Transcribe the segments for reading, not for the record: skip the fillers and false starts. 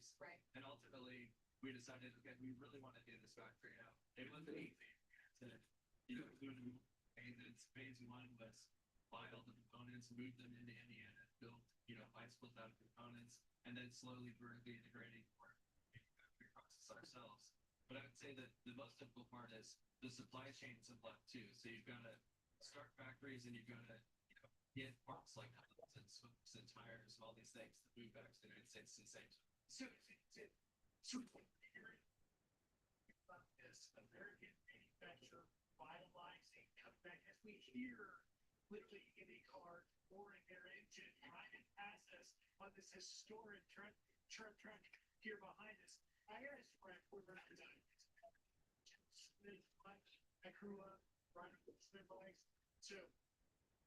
beliefs. Right. And ultimately, we decided, okay, we really want to do this factory out. It wasn't easy to, phase one was buy all the components, move them into Indiana, build, bicycles out of components, and then slowly vertically integrating more factory process ourselves. But I would say that the most difficult part is the supply chains have left too. So you've got to start factories and you've got to, get parts like helmets and swoops and tires and all these things to move back to the United States at the same time. So this American manufacturer vitalizing comeback as we hear literally any car roaring their engine driving past us on this historic truck here behind us. I hear us we're representing Acura, Smith bikes. So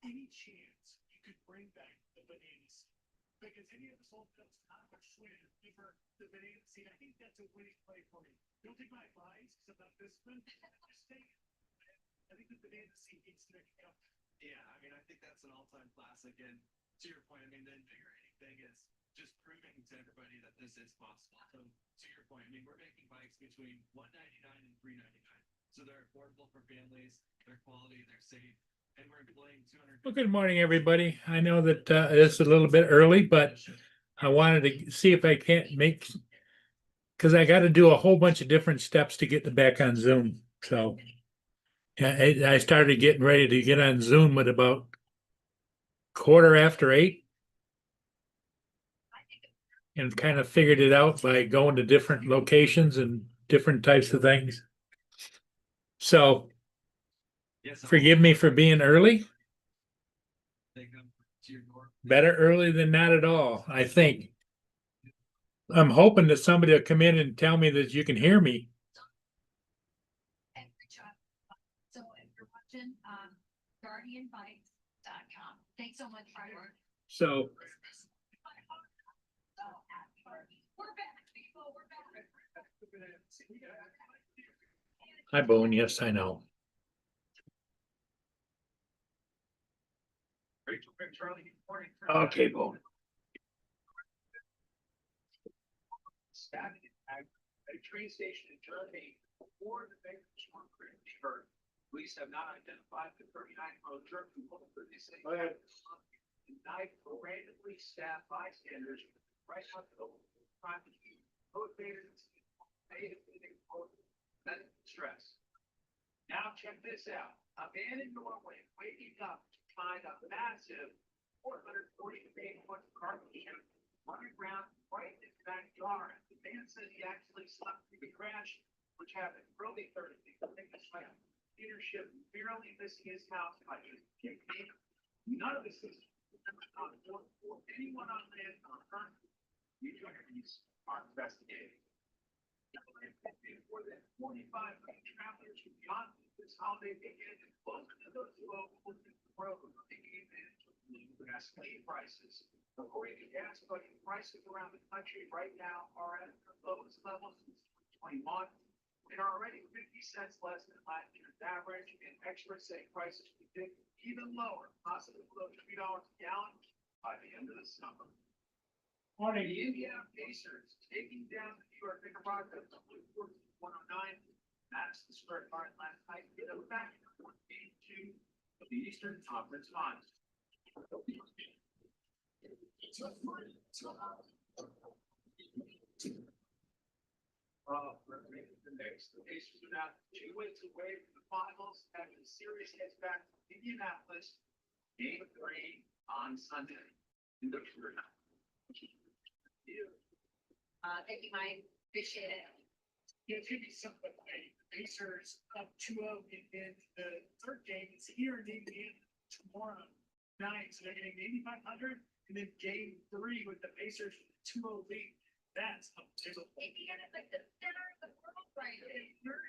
any chance you could bring back the banana seat? Because any of us old folks not much swim for the banana seat. I think that's a winning play for me. Don't take my advice because I'm not this one. Just take it. I think the banana seat needs to come. Yeah, I mean, I think that's an all-time classic. And to your point, I mean, the invigorating thing is just proving to everybody that this is possible. So to your point, I mean, we're making bikes between $199 and $399. So they're affordable for families, they're quality, they're safe, and we're employing 200. Well, good morning, everybody. I know that it's a little bit early, but I wanted to see if I can't make, because I got to do a whole bunch of different steps to get back on Zoom. So yeah, I started getting ready to get on Zoom at about 8:15, and kind of figured it out by going to different locations and different types of things. So Yes, forgive me for being early. they come to your door. Better early than not at all, I think. I'm hoping that somebody will come in and tell me that you can hear me. And reach out. So if you're watching, guardianbikes.com. Thanks so much, Ryder. So We're back, people, we're back. hi, Boone. Yes, I know. Okay, Boone. Stabbing at a train station in Germany before the victims were heard. Police have not identified the 39-year-old German woman for this thing. The knife randomly stabbed bystanders right up the crime scene. Motivated medical stress. Now check this out. A man in Norway waking up to find a massive 440-foot cargo ship running around right in his backyard. The man says he actually slept through the crash, which happened early Thursday. Leadership barely missing his house by just kicking. None of this is for anyone on land on Earth. These are investigating. More than 45 million travelers from beyond this holiday weekend and close to those who owe the world taking advantage of the gasoline prices. According to gas budget, prices around the country right now are at the lowest levels since 2021 and are already 50 cents less than last year's average. And experts say prices could dip even lower, possibly below $3 a gallon by the end of the summer. Morning. The Indiana Pacers taking down the New York Knickerbockers 109. Madison Square Garden last night. Get them back in game 2 of the Eastern Conference Finals. The Pacers are now 2 wins away from the finals after the series heads back to Indianapolis. Game 3 on Sunday. In the Thank you, Mike. Appreciate it. It's gonna be something like Pacers up 2-0 in the third game. It's here in Indiana tomorrow night. So they're getting 8,500 and then game 3 with the Pacers 2-0 lead. That's a tickle. Indiana's like the center of the world right now.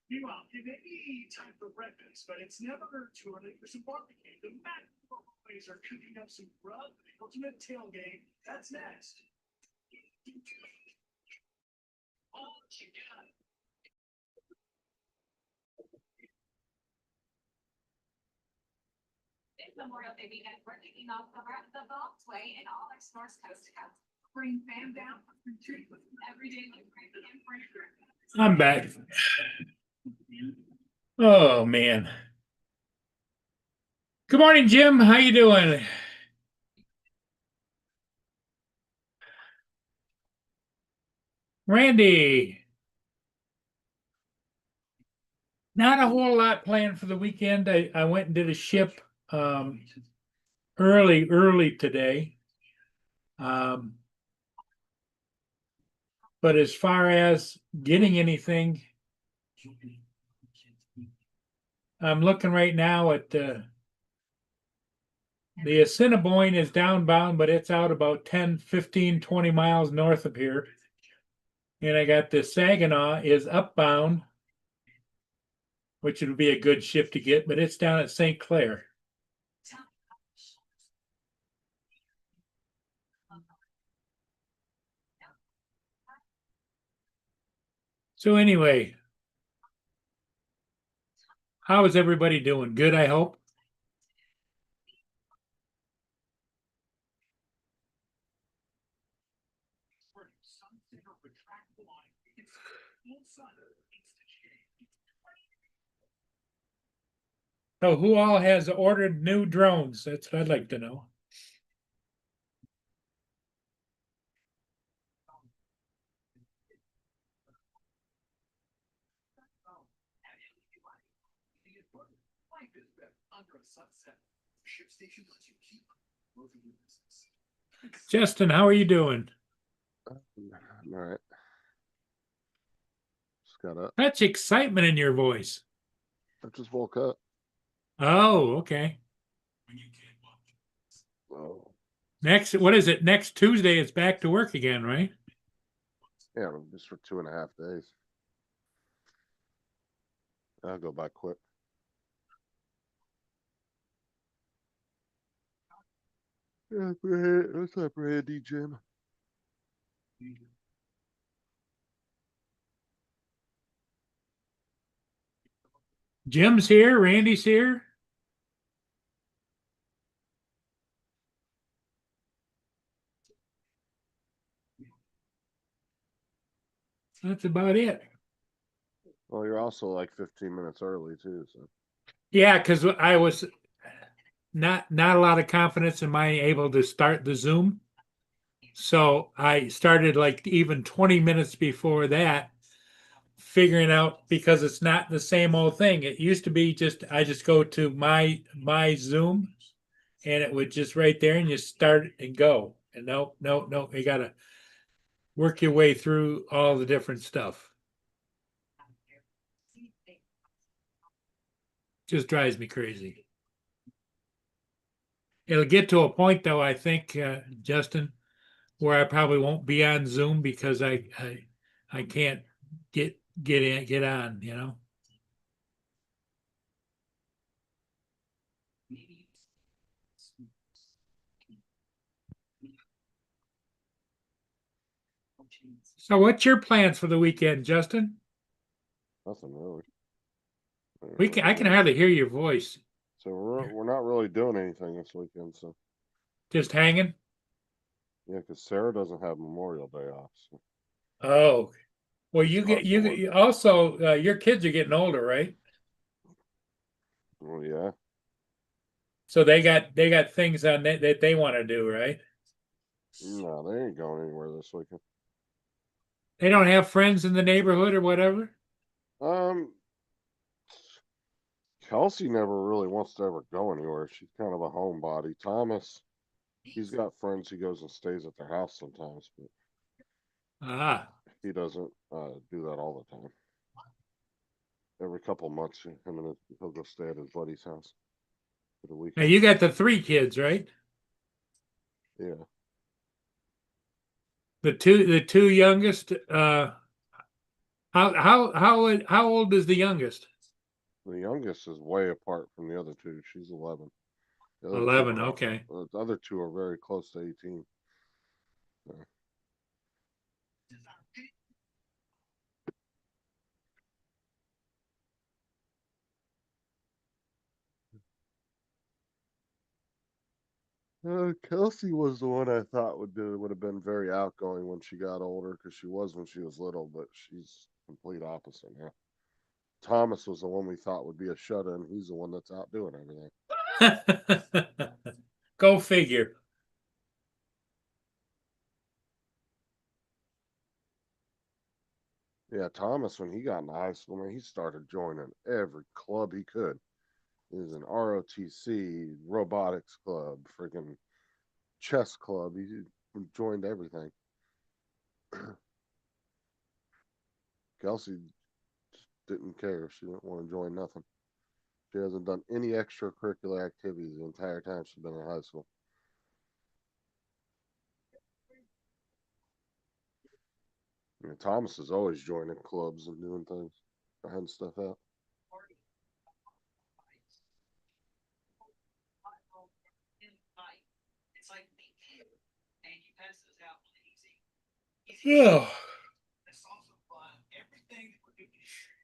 Meanwhile, it may be time for breakfast, but it's never too early for some barbecue. The Mac boys are cooking up some grub, the ultimate tailgate. That's next. All you got. It's Memorial Day weekend. We're kicking off the Beltway and all our stores coast to coast. bring Bam down every day like I'm back. Oh man. Good morning, Jim. How you doing? Randy. Not a whole lot planned for the weekend. I went and did a ship early today. But as far as getting anything, I'm looking right now at the Assiniboine is downbound, but it's out about 10, 15, 20 miles north of here. And I got the Saginaw is upbound, which would be a good ship to get, but it's down at St. Clair. So anyway, how is everybody doing? Good, I hope. So who all has ordered new drones? That's what I'd like to know. Justin, how are you doing? All right. Just got up. Such excitement in your voice. I just woke up. Oh, okay. Oh, What is it? Next Tuesday, it's back to work again, right? yeah, just for 2.5 days. I'll go by quick. Yeah, what's up, Randy, Jim? Jim's here. Randy's here. That's about it. Well, you're also like 15 minutes early too, so Yeah, because I was not a lot of confidence in my able to start the Zoom. So I started like even 20 minutes before that, figuring out because it's not the same old thing. It used to be I just go to my Zoom and it would just right there and you start and go. And no, you gotta work your way through all the different stuff. Just drives me crazy. It'll get to a point though, I think, Justin, where I probably won't be on Zoom because I can't get on, you know. So what's your plans for the weekend, Justin? nothing really. I can hardly hear your voice. So we're not really doing anything this weekend. So Just hanging? yeah, because Sarah doesn't have Memorial Day off. So Oh. Well, she's you starting to work. you also your kids are getting older, right? Well, yeah. So they got things on that they want to do, right? No, they ain't going anywhere this weekend. They don't have friends in the neighborhood or whatever. Kelsey never really wants to ever go anywhere. She's kind of a homebody. Thomas, he's got friends. He goes and stays at their house sometimes, but Ah. he doesn't do that all the time. Every couple months, he'll go stay at his buddy's house for the Now weekend. you got the 3 kids, right? Yeah, The two youngest. How old is the youngest? the youngest is way apart from the other two. She's 11. The other 11. two are, Okay. the other two are very close to 18. Kelsey was the one I thought would have been very outgoing when she got older, because she was when she was little, but she's complete opposite now. Thomas was the one we thought would be a shut-in. He's the one that's out doing everything. Go figure. Yeah, Thomas, when he got into high school, man, he started joining every club he could. He was an ROTC, robotics club, freaking chess club. He joined everything. Kelsey just didn't care. She didn't want to join nothing. She hasn't done any extracurricular activities the entire time she's been in high school. Thomas is always joining clubs and doing things, trying stuff out. It's like the kid, and you pass this out easy. Yeah. It's also fun. Everything that we're doing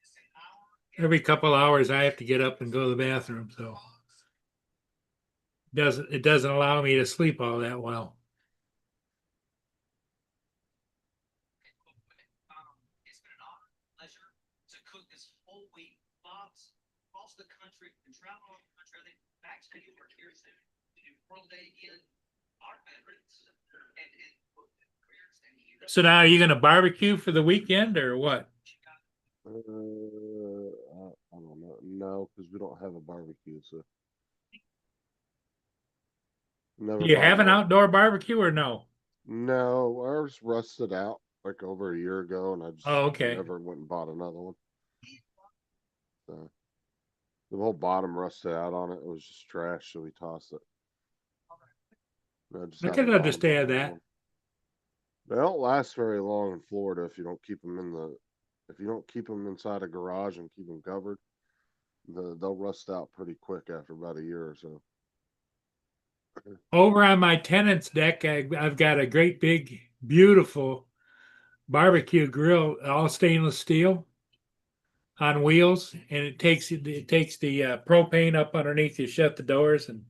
is an hour. Every couple hours I have to get up and go to the bathroom, so it doesn't allow me to sleep all that well. It's been an honor, pleasure to cook this whole week. Bob's across the country and travel all the country. I think backstage work here soon to do World Day again. Our veterans and careers and heroes. So now are you gonna barbecue for the weekend or what? I don't know. No, because we don't have a barbecue, so. Never Do you bought have an one. outdoor barbecue or no? No, ours rusted out like over a year ago, and I just Oh, okay. never went and bought another one. So, the whole bottom rusted out on it. It was just trash, so we tossed it. I can understand that. They don't last very long in Florida if you don't keep them inside a garage and keep them covered. They'll rust out pretty quick after about a year or so. Over on my tenant's deck, I've got a great big, beautiful barbecue grill, all stainless steel on wheels, and it takes the propane up underneath. You shut the doors and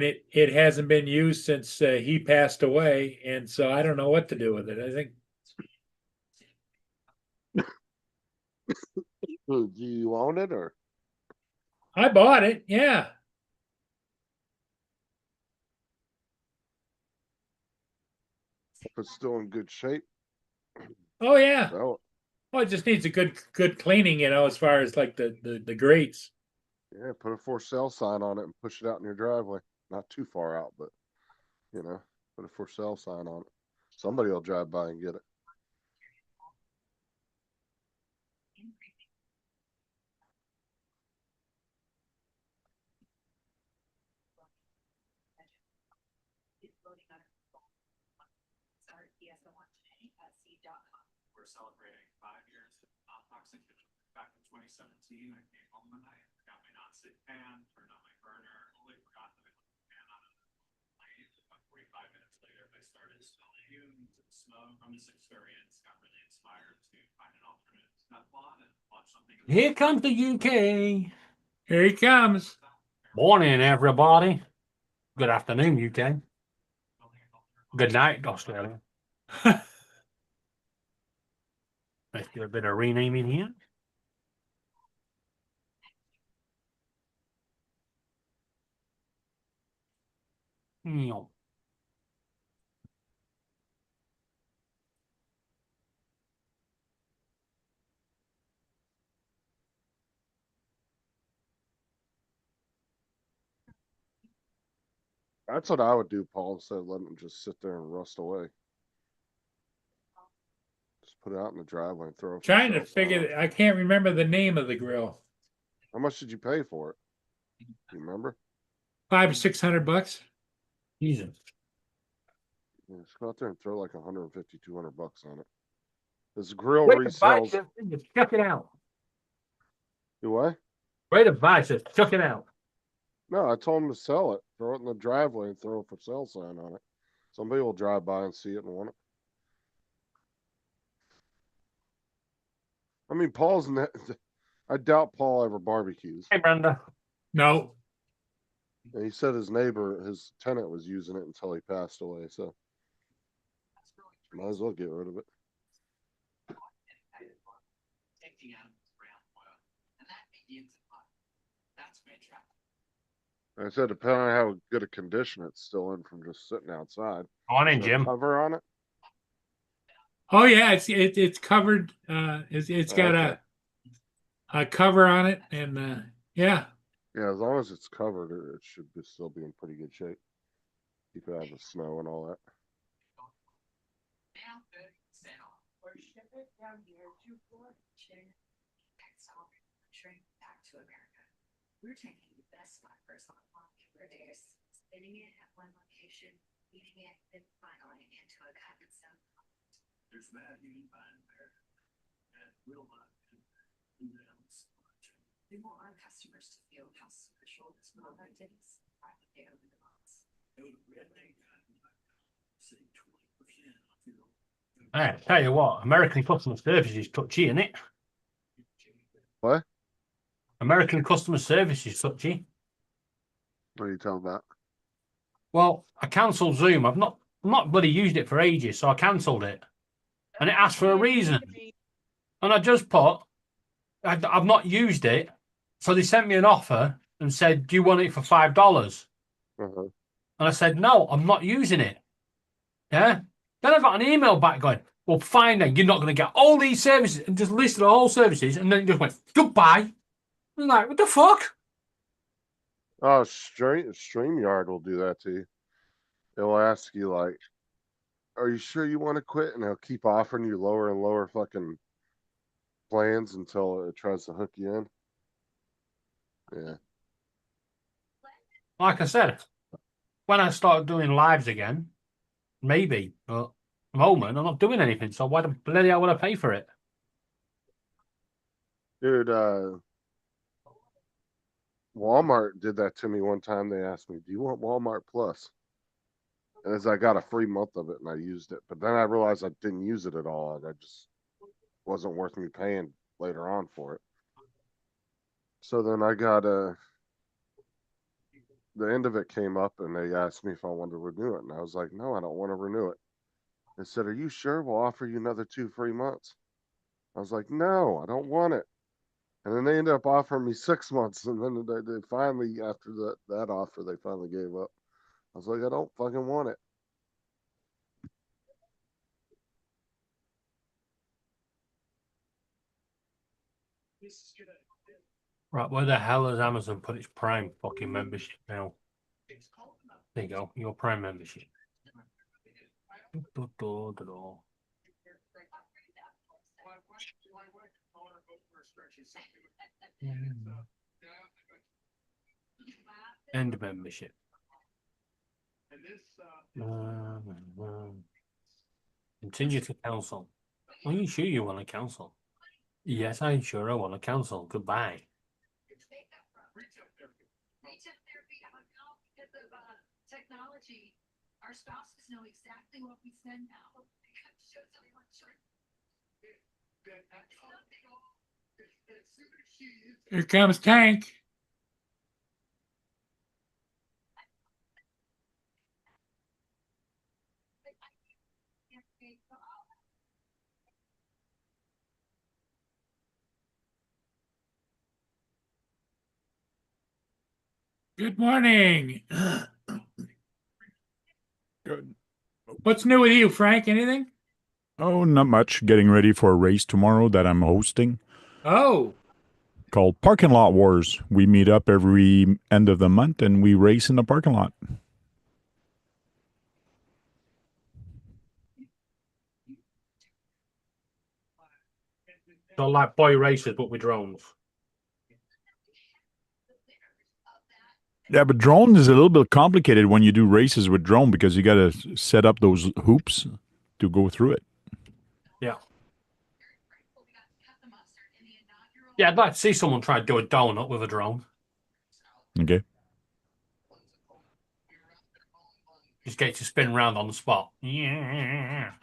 it hasn't been used since he passed away, and so I don't know what to do with it. I think. Do you own it, or? I bought it, yeah. If it's still in good shape? Oh yeah. Well, Well, it just needs a good cleaning, as far as like the grates. yeah, put a for sale sign on it and push it out in your driveway. Not too far out, but put a for sale sign on it. Somebody will drive by and get it. We're celebrating 5 years of non-toxic kitchen. Back in 2017, I came home one night, got my non-stick pan, turned on my burner, only forgot that I left the pan on another plane. About 45 minutes later, I started smelling fumes and smoke. From this experience, got really inspired to find an alternative to Teflon and launch something. Here comes the UK. Here he comes. Morning, everybody. Good afternoon, UK. Good night, Australia. Let's do a bit of renaming here. Meow. That's what I would do, Paul, instead of letting them just sit there and rust away. Just put it out in the driveway and throw it. Trying to figure. I can't remember the name of the grill. How much did you pay for it? Do you remember? $500 or $600. Jesus. Yeah, just go out there and throw like 150, 200 bucks on it. This grill Great advice. resells. Just chuck it out. Do I? Great advice. Just chuck it out. No, I told him to sell it. Throw it in the driveway and throw a for sale sign on it. Somebody will drive by and see it and want it. I mean, I doubt Paul ever barbecues. Hey, Brenda. No. And he said his neighbor, his tenant was using it until he passed away, so That's really might as well get rid of it. take the animals around oil, and that begins at mine. That's fantastic. Like I said, depending on how good a condition it's still in from just sitting outside. On in, Is there a Jim. cover on it? Oh yeah, it's covered. It's got Okay. a cover on it, and yeah. Yeah, as long as it's covered, it should still be in pretty good shape. Keep it out of the snow and all that. Now 30% off. Or ship it down here to Florida. Train back to America. We're taking the best fibers on long conveyors, spinning it at one location, heating it, then finally into a cut and sew. There's that you can find there. And we'll not do else. We want our customers to feel how special this product is. Right there in the box. Go to redneck.com, say 20% off your. Hey, tell you what, American customer service is touchy, isn't it? What? American customer service is touchy. What are you talking about? Well, I cancelled Zoom. I've not bloody used it for ages, so I cancelled it. And it asked for a reason. And I just put, I've not used it. So they sent me an offer and said, do you want it for $5? Uh-huh. And I said, no, I'm not using it. Yeah. Then I got an email back going, well, fine then, you're not going to get all these services, and just listed all services. And then it just went, goodbye. I'm like, what the fuck? Oh, StreamYard will do that to you. It'll ask you like, are you sure you want to quit? And they'll keep offering you lower and lower fucking plans until it tries to hook you in. Yeah. Like I said, when I started doing lives again, maybe. But at the moment, I'm not doing anything. So why the bloody hell would I pay for it? Dude, Walmart did that to me one time. They asked me, do you want Walmart Plus? And as I got a free month of it and I used it, but then I realized I didn't use it at all. And I just wasn't worth me paying later on for it. So then I got the end of it came up and they asked me if I wanted to renew it. And I was like, no, I don't want to renew it. They said, are you sure? We'll offer you another 2 free months. I was like, no, I don't want it. And then they ended up offering me 6 months. And then they finally, after that offer, they finally gave up. I was like, I don't fucking want it. Right, where the hell has Amazon put its Prime fucking membership now? There you go, your Prime membership. End membership. Continue to cancel. Are you sure you want to cancel? Yes, I'm sure I want to cancel. Goodbye. Retail therapy, because of technology, our spouses know exactly what we send now. Because it shows everyone short. Here comes Tank. Good morning. Good. What's new with you, Frank? Anything? Oh, not much. Getting ready for a race tomorrow that I'm hosting Oh, called Parking Lot Wars. We meet up every end of the month and we race in the parking lot. Not like boy racers, but with drones. Yeah, but drone is a little bit complicated when you do races with drone because you got to set up those hoops to go through it. Yeah. Yeah, I'd like to see someone try to do a donut with a drone. Okay. Just get to spin around on the spot. Yeah.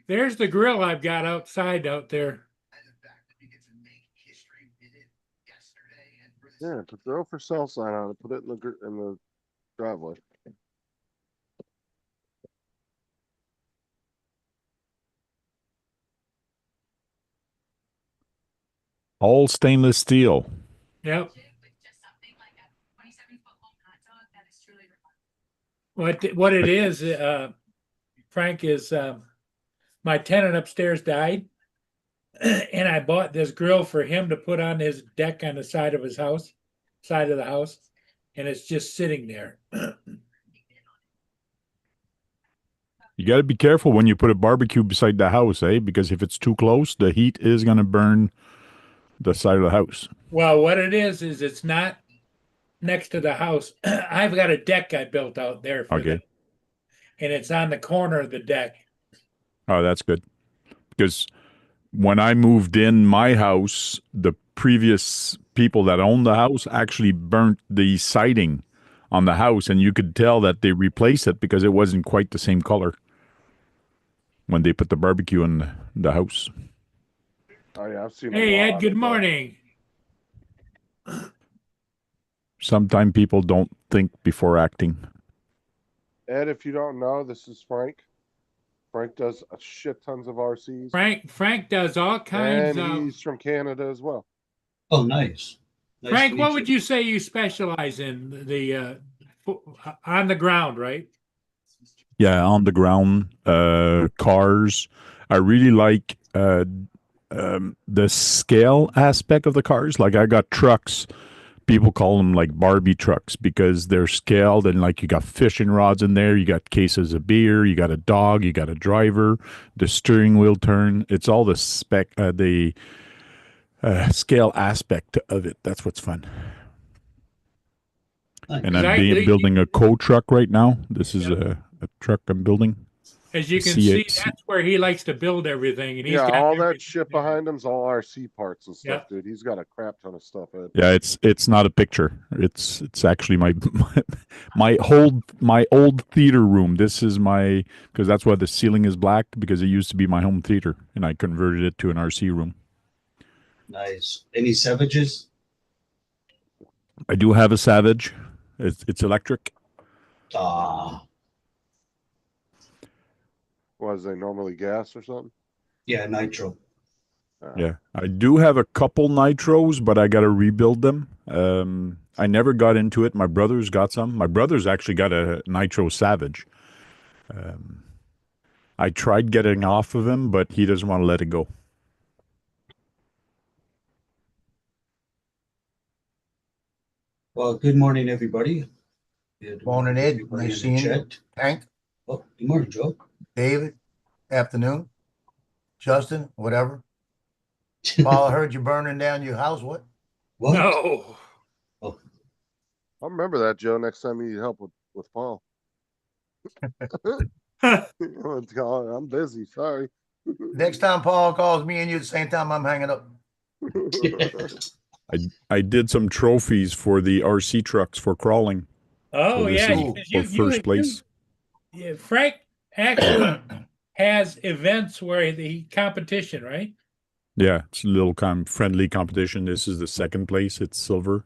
there's the grill I've got outside out there. Yeah, put throw for sale sign on it, put it in in the driveway. All stainless steel. Yep. With just something like a 27-foot long hot dog, that is truly remarkable. What it is, Frank, is my tenant upstairs died, and I bought this grill for him to put on his deck on the side of his house, side of the house, and it's just sitting there. You got to be careful when you put a barbecue beside the house, eh? Because if it's too close, the heat is going to burn the side of the house. Well, what it is it's not next to the house. I've got a deck I built out there for Okay. them, and it's on the corner of the deck. Oh, that's good. Because when I moved in my house, the previous people that owned the house actually burnt the siding on the house, and you could tell that they replaced it because it wasn't quite the same color when they put the barbecue in the house. Oh yeah, I've seen. Hey, a lot Ed, good of that. morning. Sometimes people don't think before acting. Ed, if you don't know, this is Frank. Frank does a shit tons of RCs. Frank does all kinds and of. he's from Canada as well. Oh, nice. Nice Frank, to what meet would you say you specialize in? The on the ground, right? Yeah, on the ground, cars. I really like the scale aspect of the cars. Like I got trucks. People call them like Barbie trucks because they're scaled and like you got fishing rods in there, you got cases of beer, you got a dog, you got a driver, the steering wheel turn. It's all the scale aspect of it. That's what's fun. Nice. And I'm building a truck right now. This is a truck I'm building. As you can C8. see, that's where he likes to build everything, and he's Yeah, got all that everything shit there. behind him's all RC parts and stuff, Yeah. dude. He's got a crap ton of stuff, Ed. Yeah, it's not a picture. It's actually my old theater room. This is because that's why the ceiling is black, because it used to be my home theater and I converted it to an RC room. Nice. Any savages? I do have a Savage. It's electric. Ah, Was they normally gas or something? yeah, nitro. Yeah, I do have a couple nitros, but I got to rebuild them. I never got into it. My brother's got some. My brother's actually got a nitro Savage. I tried getting off of him, but he doesn't want to let it go. Well, good morning, everybody. Good Morning, Ed. everybody Nice in the seeing you. chat. Hank, Oh, good morning, Joe. David, afternoon. Justin, whatever. Paul, I heard you burning down your house. What? What? No. I remember that, Joe. Next time you need help with Paul. I'm busy. Sorry. Next time Paul calls me and you at the same time, I'm hanging up. I did some trophies for the RC trucks for crawling. Oh So this yeah, is because for first place. yeah, Frank actually has events where the competition, right? Yeah, it's a little friendly competition. This is the second place. It's silver.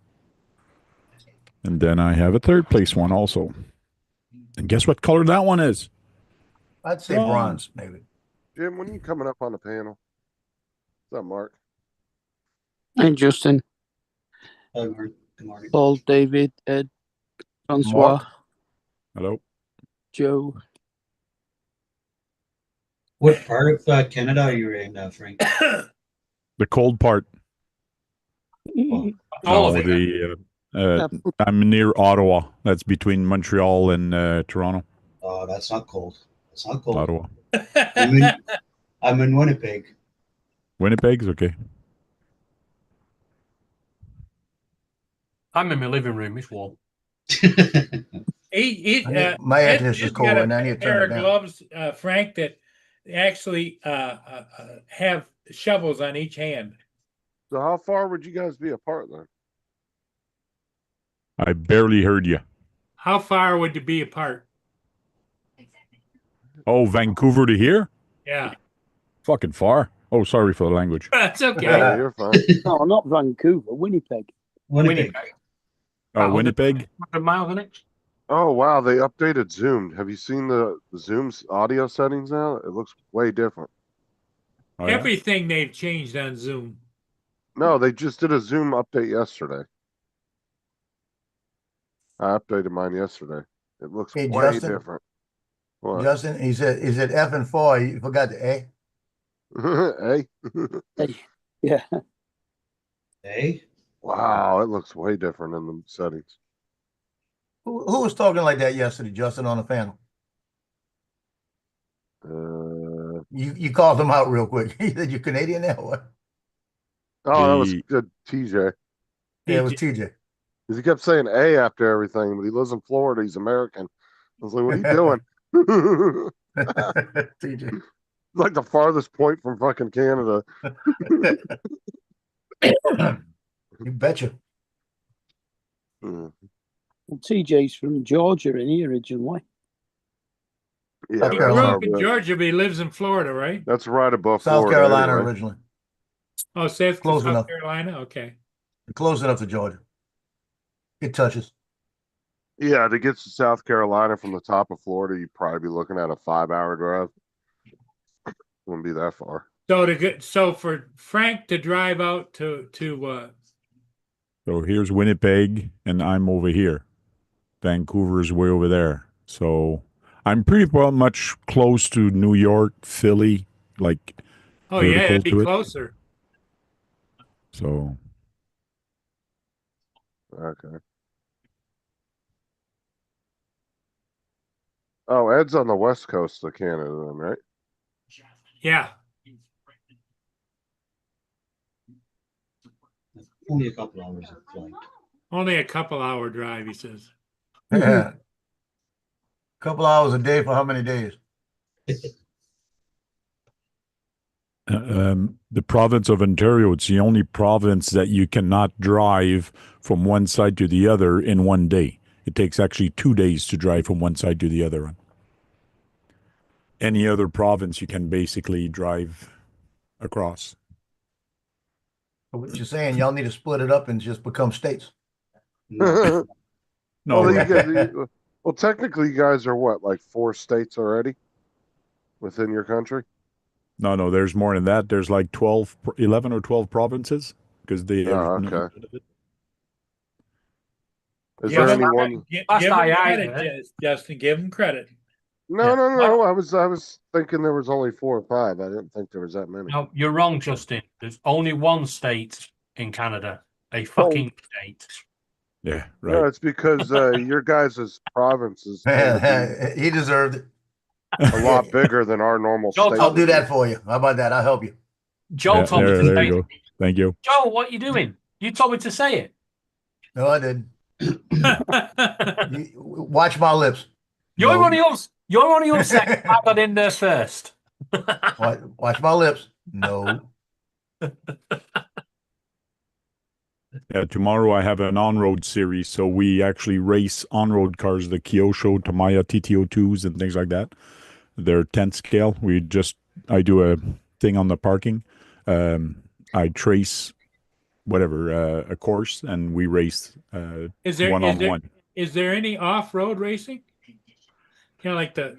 And then I have a third place one also. And guess what color that one is? I'd say Bronze. bronze, maybe. Jim, when are you coming up on the panel? What's up, Mark? Hi, Justin, Hi, Mark. Good morning. Paul, David, Ed, Francois, Mark. Hello. Joe. What part of Canada are you in, Frank? The cold part. Oh, All No, of it. I'm near Ottawa. That's between Montreal and Toronto. oh, that's not cold. That's not cold. Ottawa. I'm in Winnipeg. Winnipeg's okay. I'm in my living room. It's warm. My air Ed- conditioner's Ed's cold got and I need a to pair turn it of down. gloves, Frank, that actually have shovels on each hand. So how far would you guys be apart then? I barely heard you. How far would you be apart? Oh, Vancouver to here? Yeah, Fucking far. Oh, sorry for the language. that's okay. Yeah, you're fine. No, not Vancouver, Winnipeg. Winnipeg. About Winnipeg. 100 miles, isn't it? Oh wow, they updated Zoom. Have you seen the Zoom's audio settings now? It looks way different. Oh, yeah? Everything they've changed on Zoom. No, they just did a Zoom update yesterday. I updated mine yesterday. It looks Hey, way Justin? different. What? Justin, he said, is it F and 4? You forgot the A? Hey? Yeah. Hey, Wow, it looks way different in the settings. Who was talking like that yesterday, Justin, on the panel? You called him out real quick. He said, you Canadian now? What? Oh, that was The- good, TJ. Yeah, it was TJ. Because he kept saying A after everything, but he lives in Florida. He's American. I was like, what are you doing? TJ. Like the farthest point from fucking Canada. You betcha. Mm, Well, TJ's from Georgia, in he originally. Yeah, South He that's, grew Carolina. up in Georgia, but he lives in Florida, right? that's right above South Florida. Carolina anyway. originally. Oh, South Close enough. Carolina. Okay. Close enough to Georgia. It touches. Yeah, to get to South Carolina from the top of Florida, you'd probably be looking at a 5-hour drive. Wouldn't be that far. So for Frank to drive out to So here's Winnipeg, and I'm over here. Vancouver's way over there. So I'm pretty well much close to New York, Philly, like oh yeah, vertical it'd be to it. closer. So Okay. Oh, Ed's on the west coast of Canada then, right? Yeah. only a couple hours of flight. Only a couple hour drive, he says. Yeah. Couple hours a day for how many days? the province of Ontario, it's the only province that you cannot drive from one side to the other in one day. It takes actually 2 days to drive from one side to the other one. Any other province you can basically drive across. What you're saying, y'all need to split it up and just become states. No. No, Well, well, technically, you guys are what, like 4 states already within your country? no, there's more than that. There's like 11 or 12 provinces because they have Oh, no- okay. Is Give there him anyone? credit, Last give him I credit, heard- Justin. Give him credit. No, Yeah. no. I was thinking there was only 4 or 5. I didn't think there was that many. No, you're wrong, Justin. There's only one state in Canada, a fucking state. Yeah, No, right. it's because your guys' provinces tend to He deserved it. be a lot bigger than our normal Joe, state. I'll do that for you. How about that? I'll help you. Joe Yeah, told me to there say you go. Thank you. Joe, what are you doing? You told me to say it. No, I didn't. Watch my lips. You're No. only upset I got in there first. Watch my lips. No. Yeah, tomorrow I have an on-road series, so we actually race on-road cars, the Kyosho, Tamiya TTO2s, and things like that. They're 10th scale. I do a thing on the parking. I trace a course, and we race one-on-one. Is there any off-road racing? Kind of like the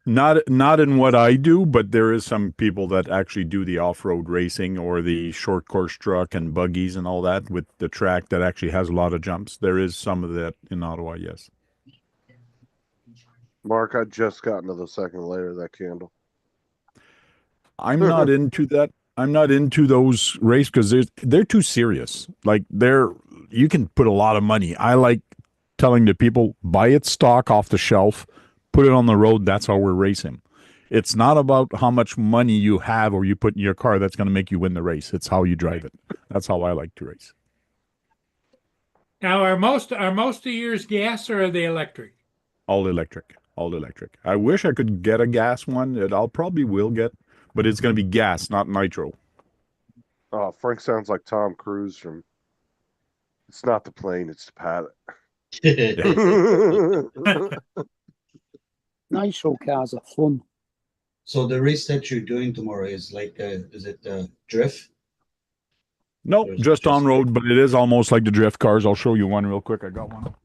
Not in what I do, but there is some people that actually do the off-road racing or the short course truck and buggies and all that with the track that actually has a lot of jumps. There is some of that in Ottawa, yes. Mark, I just got into the second layer of that candle. I'm not into that. I'm not into those races because they're too serious. Like you can put a lot of money. I like telling the people, buy it stock off the shelf, put it on the road. That's how we're racing. It's not about how much money you have or you put in your car that's going to make you win the race. It's how you drive it. That's how I like to race. now are most of yours gas or are they electric? All electric. I wish I could get a gas one. I'll probably will get, but it's going to be gas, not nitro. Oh, Frank sounds like Tom Cruise from It's Not the Plane, It's the Pilot. Nitro cars are fun. So the race that you're doing tomorrow is like, is it drift? No, Or is it just just- on road, but it is almost like the drift cars. I'll show you one real quick. I got one.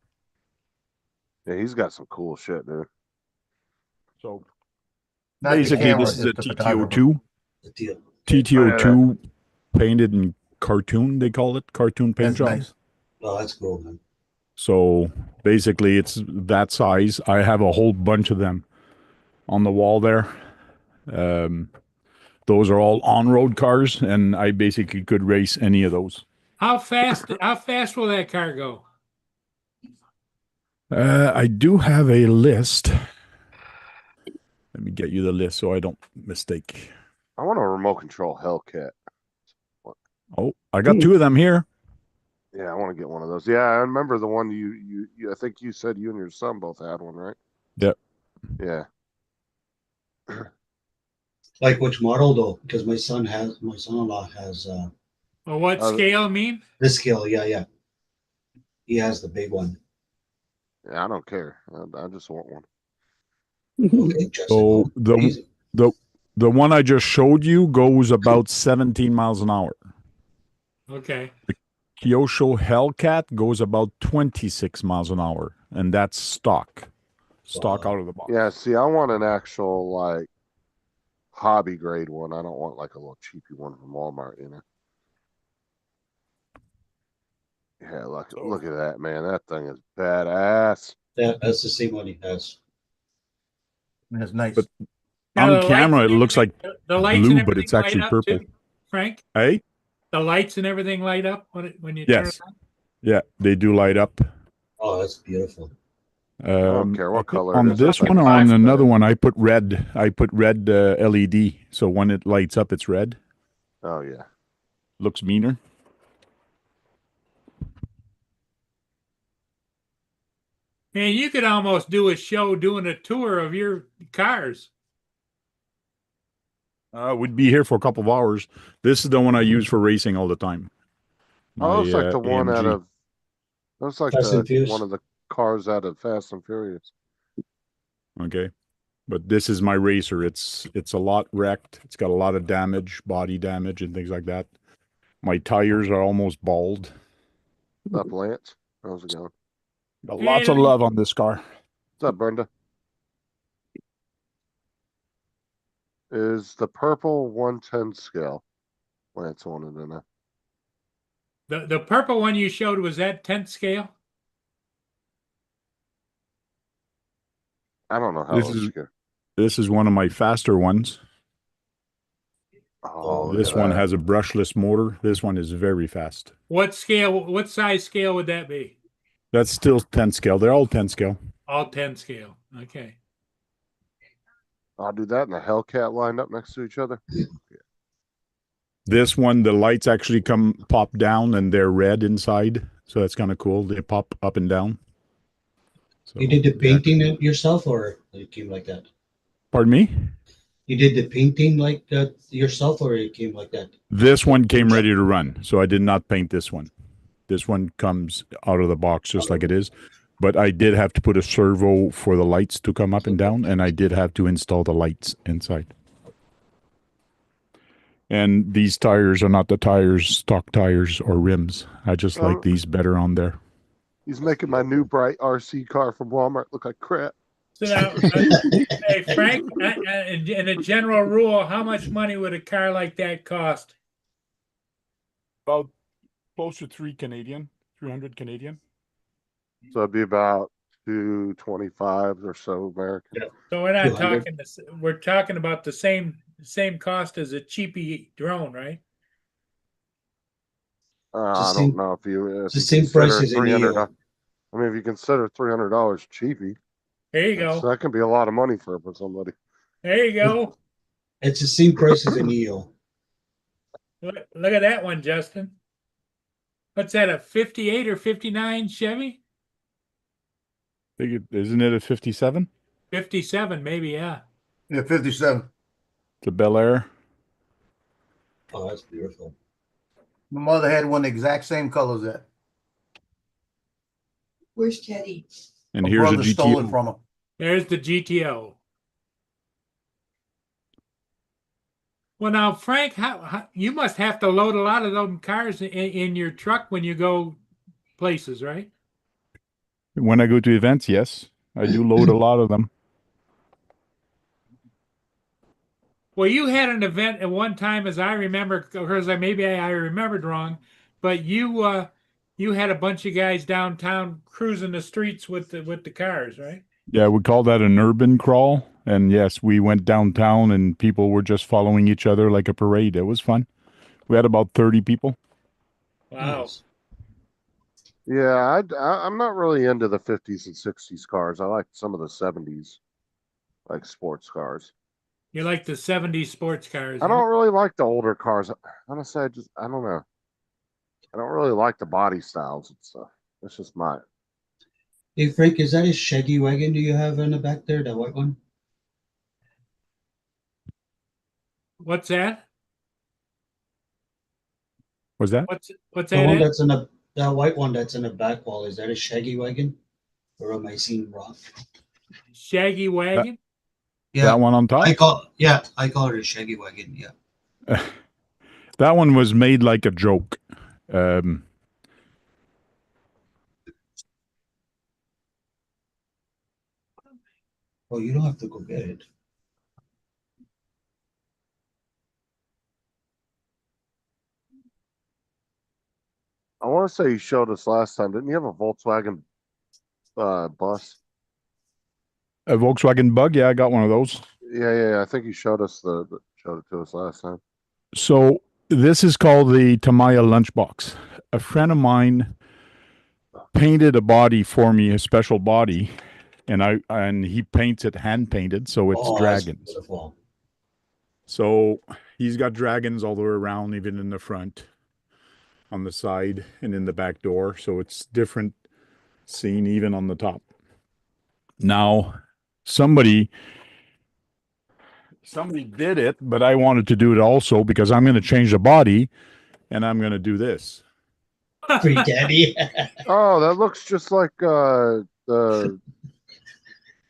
Yeah, he's got some cool shit, dude. So Not the basically, camera, this is a just the photographer. TTO2. The deal. TTO2 painted in cartoon, they call it cartoon paint That's job. nice. Oh, that's cool, man. So basically, it's that size. I have a whole bunch of them on the wall there. Those are all on-road cars, and I basically could race any of those. How fast will that car go? I do have a list. Let me get you the list so I don't mistake. I want a remote control Hellcat. Oh, I got two of them here. Yeah, I want to get one of those. Yeah, I remember the one you I think you said you and your son both had one, right? Yep. Yeah. Like which model though? Because my son-in-law has Or what scale mean? this scale. Yeah. He has the big one. Yeah, I don't care. I just want one. Okay, Justin. So Easy. the one I just showed you goes about 17 miles an hour. Okay. Kyosho Hellcat goes about 26 miles an hour, and that's stock out of the box. Yeah, see, I want an actual like hobby grade one. I don't want like a little cheapy one from Walmart, you know. Yeah, look at that, man. That thing is badass. That's the same one he has. That's nice. But Now, on the camera, lights it and looks like the lights blue, and but it's everything actually light up purple. too, Frank, Hey? the lights and everything light up when you turn Yes. it on? Yeah, they do light up. Oh, that's beautiful. don't care what I think color it on is. this That's one or like on black, another but- one, I put red. I put red LED, so when it lights up, it's red. Oh yeah. Looks meaner. Man, you could almost do a show doing a tour of your cars. We'd be here for a couple of hours. This is the one I use for racing all the time. Oh, looks like My, the one out AMG. of looks like Fast and Furious. one of the cars out of Fast and Furious. Okay, but this is my racer. It's a lot wrecked. It's got a lot of damage, body damage, and things like that. My tires are almost bald. What's up, Lance? How's it going? Got lots of love on this car. What's up, Brenda? Is the purple 110 scale? Lance wanted to know. The purple one you showed, was that 10th scale? I don't know how This those is- scale. This is one of my faster ones. Oh, look This at one that. has a brushless motor. This one is very fast. What size scale would that be? That's still 10 scale. They're all 10 scale. All 10 scale. Okay. I'll do that and a Hellcat lined up next to each other. This one, the lights actually pop down and they're red inside. So that's kind of cool. They pop up and down. So, You did the yeah. painting it yourself, or it came like that? Pardon me? You did the painting like that yourself, or it came like that? This one came ready to run. So I did not paint this one. This one comes out of the box just like it is. But I did have to put a servo for the lights to come up and down. And I did have to install the lights inside. And these tires are not the stock tires or rims. I just Oh. like these better on there. He's making my new bright RC car from Walmart look like crap. So now, hey Frank, in a general rule, how much money would a car like that cost? About close to 300 Canadian. So it'd be about 225 or so American. So we're not 200. talking. We're talking about the same cost as a cheapy drone, right? I same- don't know if you. it's the same price as a $300. Neo. I mean, if you consider $300 cheapy, There you go. so that can be a lot of money for somebody. There you go. It's the same price as a Neo. Look at that one, Justin. What's that? A 58 or 59 Chevy? Isn't it a 57? 57, maybe. Yeah. Yeah, 57. It's a Bel Air. Oh, that's beautiful. My mother had one the exact same color as that. Where's Teddy? And My here's a brother stole it GTO. from her. There's the GTO. Well, now, Frank, how you must have to load a lot of those cars in your truck when you go places, right? When I go to events, yes, I do load a lot of them. Well, you had an event at one time, as I remember, because maybe I remembered wrong, but you had a bunch of guys downtown cruising the streets with the cars, right? Yeah, we call that an urban crawl. And yes, we went downtown and people were just following each other like a parade. It was fun. We had about 30 people. Wow. Nice. Yeah, I'm not really into the 50s and 60s cars. I like some of the 70s, like sports cars. You like the 70s sports cars? I don't really like the older cars. Honestly, I don't know. I don't really like the body styles and stuff. That's just my. Hey Frank, is that a shaggy wagon do you have in the back there, that white one? What's that? Was that? What's The that? one Ed? that's in the that white one that's in the back wall, is that a shaggy wagon? Or am I seeing wrong? Shaggy wagon? Yeah, That one on top? I call it a shaggy wagon, yeah. That one was made like a joke. Well, you don't have to go get it. I want to say you showed us last time. Didn't you have a Volkswagen bus? A Volkswagen Bug. Yeah, I got one of those. Yeah. I think you showed us showed it to us last time. So this is called the Tamaya Lunchbox. A friend of mine painted a body for me, a special body, and he paints it hand painted, so it's Oh, that's dragons. beautiful. So he's got dragons all the way around, even in the front, on the side, and in the back door. So it's different scene even on the top. Now, somebody did it, but I wanted to do it also because I'm going to change the body and I'm going to do this. Free daddy. Oh, that looks just like the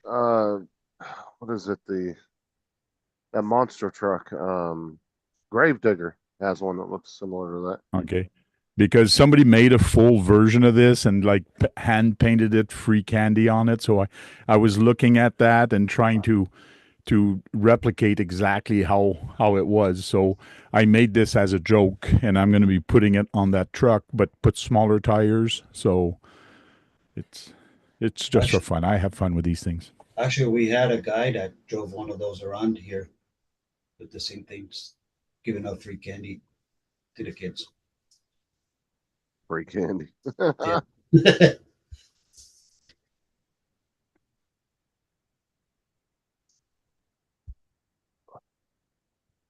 what is it, that monster truck, Gravedigger has one that looks similar to that. Okay. Because somebody made a full version of this and like hand painted it, free candy on it. So I was looking at that and trying to replicate exactly how it was. So I made this as a joke, and I'm going to be putting it on that truck, but put smaller tires. So it's just for fun. I have fun with these things. Actually, we had a guy that drove one of those around here with the same things, giving out free candy to the kids. Free candy. Yeah.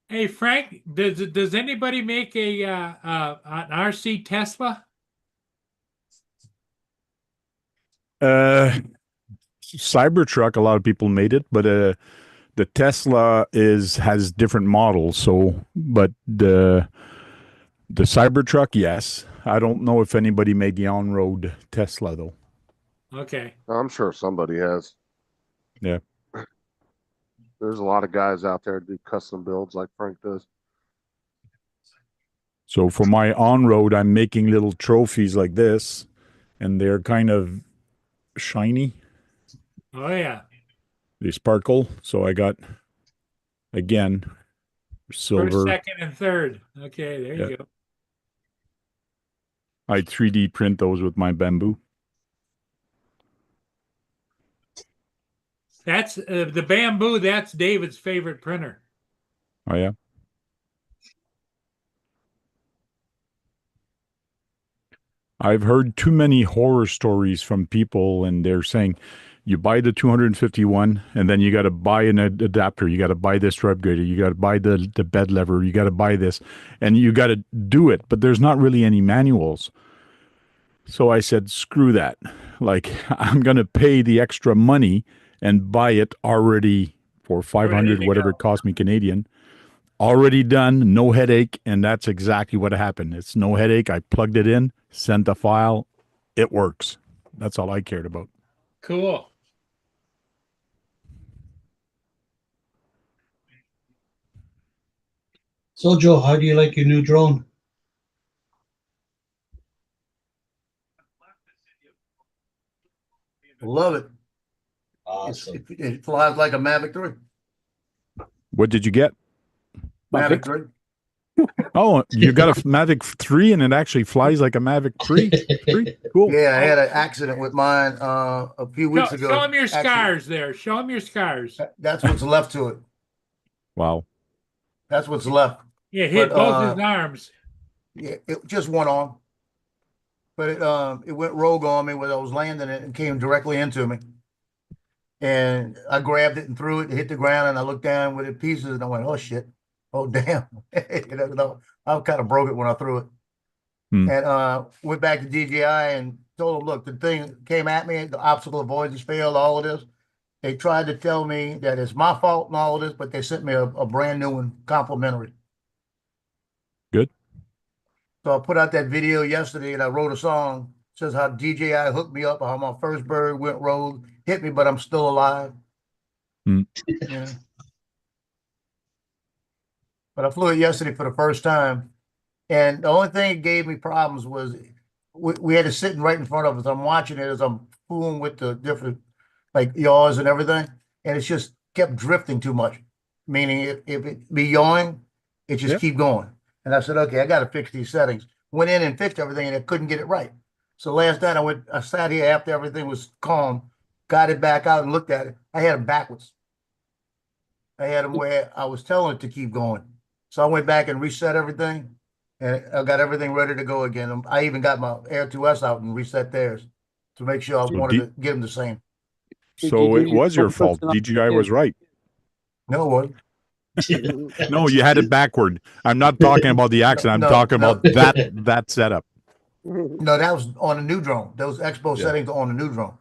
Hey Frank, does anybody make an RC Tesla? Cybertruck, a lot of people made it, but the Tesla has different models. So, but the Cybertruck, yes. I don't know if anybody made the on-road Tesla though. Okay. I'm sure somebody has. Yeah. There's a lot of guys out there that do custom builds like Frank does. So for my on-road, I'm making little trophies like this, and they're kind of shiny. Oh yeah. They sparkle. So I got, again, silver. First, second, and third. Okay, there you go. I 3D print those with my bamboo. That's the bamboo. That's David's favorite printer. Oh yeah. I've heard too many horror stories from people, and they're saying you buy the 251 and then you got to buy an adapter. You got to buy this upgrader. You got to buy the bed lever. You got to buy this, and you got to do it. But there's not really any manuals. So I said, screw that. Like, I'm going to pay the extra money and buy it already for 500, whatever it cost me Canadian. Already done, no headache. And that's exactly what happened. It's no headache. I plugged it in, sent the file. It works. That's all I cared about. Cool. So, Joe, how do you like your new drone? Love it. Awesome. It flies like a Mavic 3. What did you get? Mavic 3. Oh, you got a Mavic 3 and it actually flies like a Mavic 3. Cool. Yeah, I had an accident with mine a few weeks ago. Show him your Actually, scars there. Show him your scars. that's what's left to it. Wow. That's what's left. Yeah, hit But, both his arms. Yeah, it just one arm. But it went rogue on me when I was landing it and came directly into me. And I grabbed it and threw it, hit the ground, and I looked down with it pieces and I went, oh shit. Oh damn. I kind of broke it when I threw it. And went back to DJI and told them, look, the thing came at me, the obstacle avoidance failed, all of this. They tried to tell me that it's my fault and all of this, but they sent me a brand new one, complimentary. Good. So I put out that video yesterday and I wrote a song. It says how DJI hooked me up, how my first bird went rogue, hit me, but I'm still alive. You know? But I flew it yesterday for the first time. And the only thing that gave me problems was we had it sitting right in front of us. I'm watching it as I'm fooling with the different like yaws and everything. And it's just kept drifting too much. Meaning if it be yawing, it just keep going. And I said, okay, I got to fix these settings. Went in and fixed everything and I couldn't get it right. So last night I sat here after everything was calm, got it back out and looked at it. I had them backwards. I had them where I was telling it to keep going. So I went back and reset everything. And I got everything ready to go again. I even got my Air 2S out and reset theirs to make sure I wanted to get them the same. So it was your fault. DJI was right. No, it wasn't. No, you had it backward. I'm not talking about the accident. I'm talking about that setup. No, that was on a new drone. Those Expo settings are on a new drone.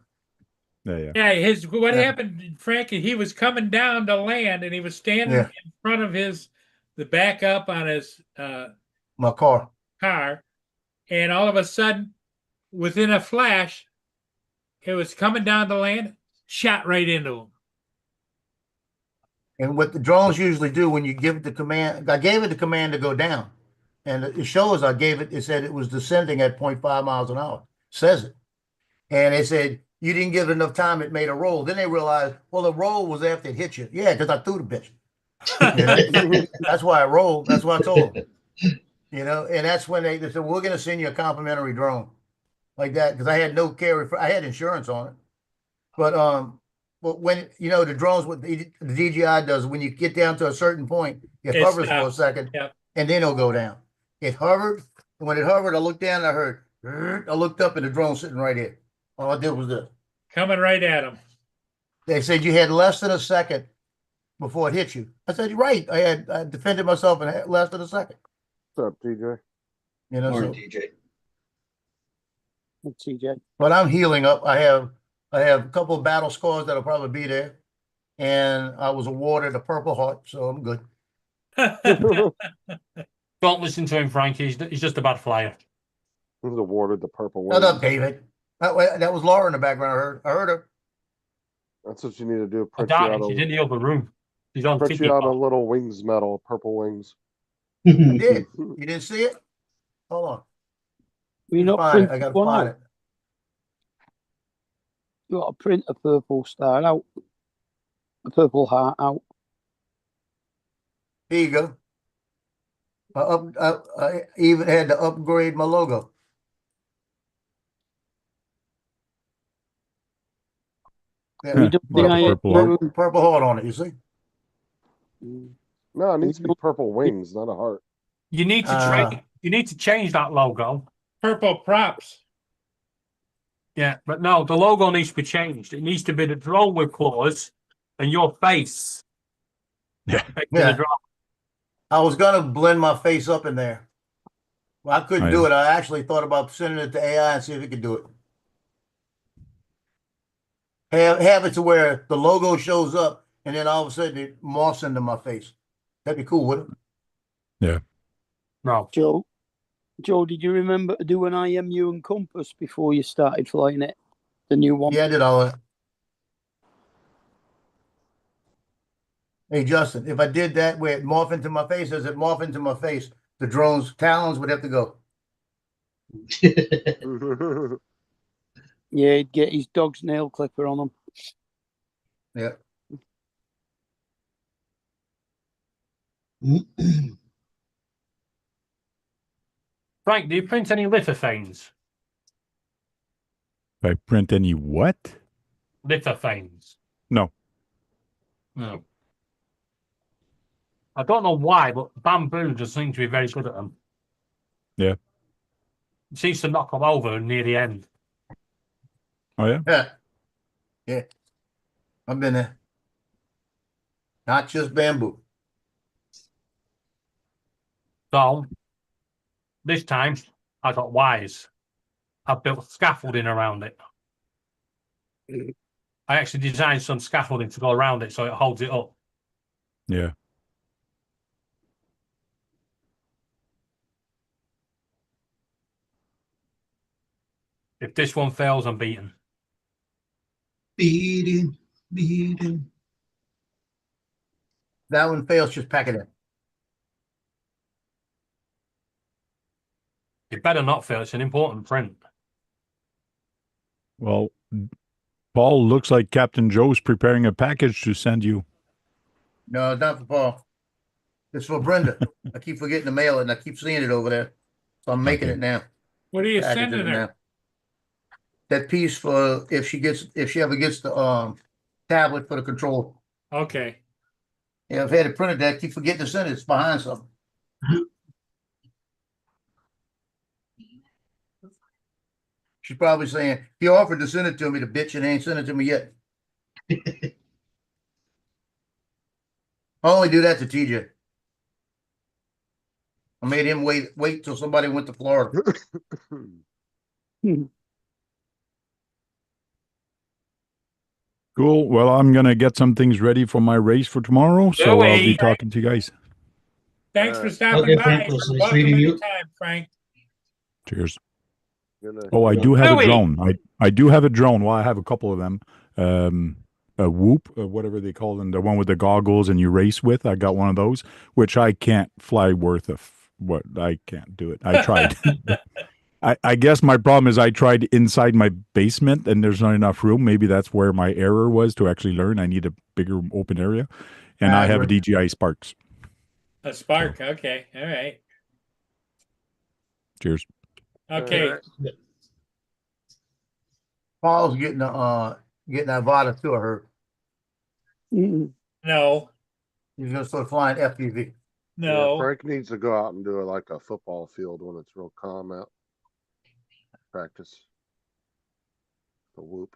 Yeah, what happened, Frankie, he was coming down to land and he was standing in front of the backup on his my car, and all of a sudden, within a flash, it was coming down to land, shot right into him. And what the drones usually do when you give it the command, I gave it the command to go down, and it shows I gave it. It said it was descending at 0.5 miles an hour. Says it, and they said you didn't give it enough time. It made a roll. Then they realized, well, the roll was after it hit you. Yeah, because I threw the bitch. You know? That's why I rolled. That's what I told them. You know, and that's when they said, we're going to send you a complimentary drone like that. Cause I had no carry, I had insurance on it. But when, you know, the drones, what the DJI does, when you get down to a certain point, it hovers for a second and then it'll go down. It hovered. And when it hovered, I looked down and I heard, I looked up and the drone sitting right here. All I did was this. Coming right at him. They said you had less than a second before it hit you. I said, you're right. I defended myself in less than a second. What's up, TJ? You know, TJ. TJ. But I'm healing up. I have a couple of battle scars that'll probably be there, and I was awarded a Purple Heart, so I'm good. Don't listen to him, Frankie. He's just a bad flyer. He was awarded the Purple Shut Wings. up, David. That was Laura in the background. I heard her. That's what you need to do. I doubt it. She's in the other room. She's on print you out a little wings medal, Purple Wings. I did. You didn't see it? Hold on. We not Find print it. I gotta one find out. it. You got to print a purple star out, a purple heart out. Here you go. I even had to upgrade my logo. Yeah, purple heart on it. You see? No, it needs to be Purple Wings, not a heart. You need to you need to change that logo. Purple props. Yeah, but no, the logo needs to be changed. It needs to be the drone with claws and your face. Yeah. I was gonna blend my face up in there. Well, I couldn't do it. I actually thought about sending it to AI and see if it could do it. Have it to where the logo shows up and then all of a sudden it morphs into my face. That'd be cool, wouldn't it? Yeah. No. Joe, did you remember to do an IMU and compass before you started flying it? The new one? Yeah, I did all that. Hey, Justin, if I did that where it morph into my face, as it morph into my face, the drone's talons would have to go. Yeah, he'd get his dog's nail clipper on him. Yeah. Frank, do you print any lithophanes? If I print any what? Lithophanes? No. No. I don't know why, but Bamboo just seems to be very good at them. Yeah. It seems to knock them over near the end. Oh yeah. Yeah. Yeah. I've been there. Not just bamboo. So this time I got wise. I built scaffolding around it. I actually designed some scaffolding to go around it so it holds it up. Yeah. If this one fails, I'm beaten. Beating. That one fails, just pack it in. It better not fail. It's an important print. Well, Paul, looks like Captain Joe's preparing a package to send you. No, it's not for Paul. It's for Brenda. I keep forgetting to mail it and I keep seeing it over there. So I'm making Okay. it now. What are you Packaging sending it her? now. That piece for if she ever gets the tablet for the control. Okay. Yeah, I've had it printed there. I keep forgetting to send it. It's behind something. She's probably saying, he offered to send it to me, the bitch, and ain't sent it to me yet. I only do that to TJ. I made him wait till somebody went to Florida. Cool. Well, I'm gonna get some things ready for my race for tomorrow, so I'll be Joey. talking to you guys. Thanks for Alright. stopping Okay, by. Frank, was You're nice welcome meeting you. anytime, Frank. Cheers. Gonna- Oh, I do have a Joey. drone. I do have a drone. Well, I have a couple of them. A Whoop, whatever they call them, the one with the goggles and you race with. I got one of those, which I can't fly worth of what I can't do it. I tried. I guess my problem is I tried inside my basement and there's not enough room. Maybe that's where my error was to actually learn. I need a bigger open area. And I have a DJI Sparks. A Spark. Okay. All right. Cheers. Okay. Paul's getting Avata too, I heard. No. He's gonna start flying FPV. No. Yeah, Frank needs to go out and do it like a football field when it's real calm out. Practice the Whoop.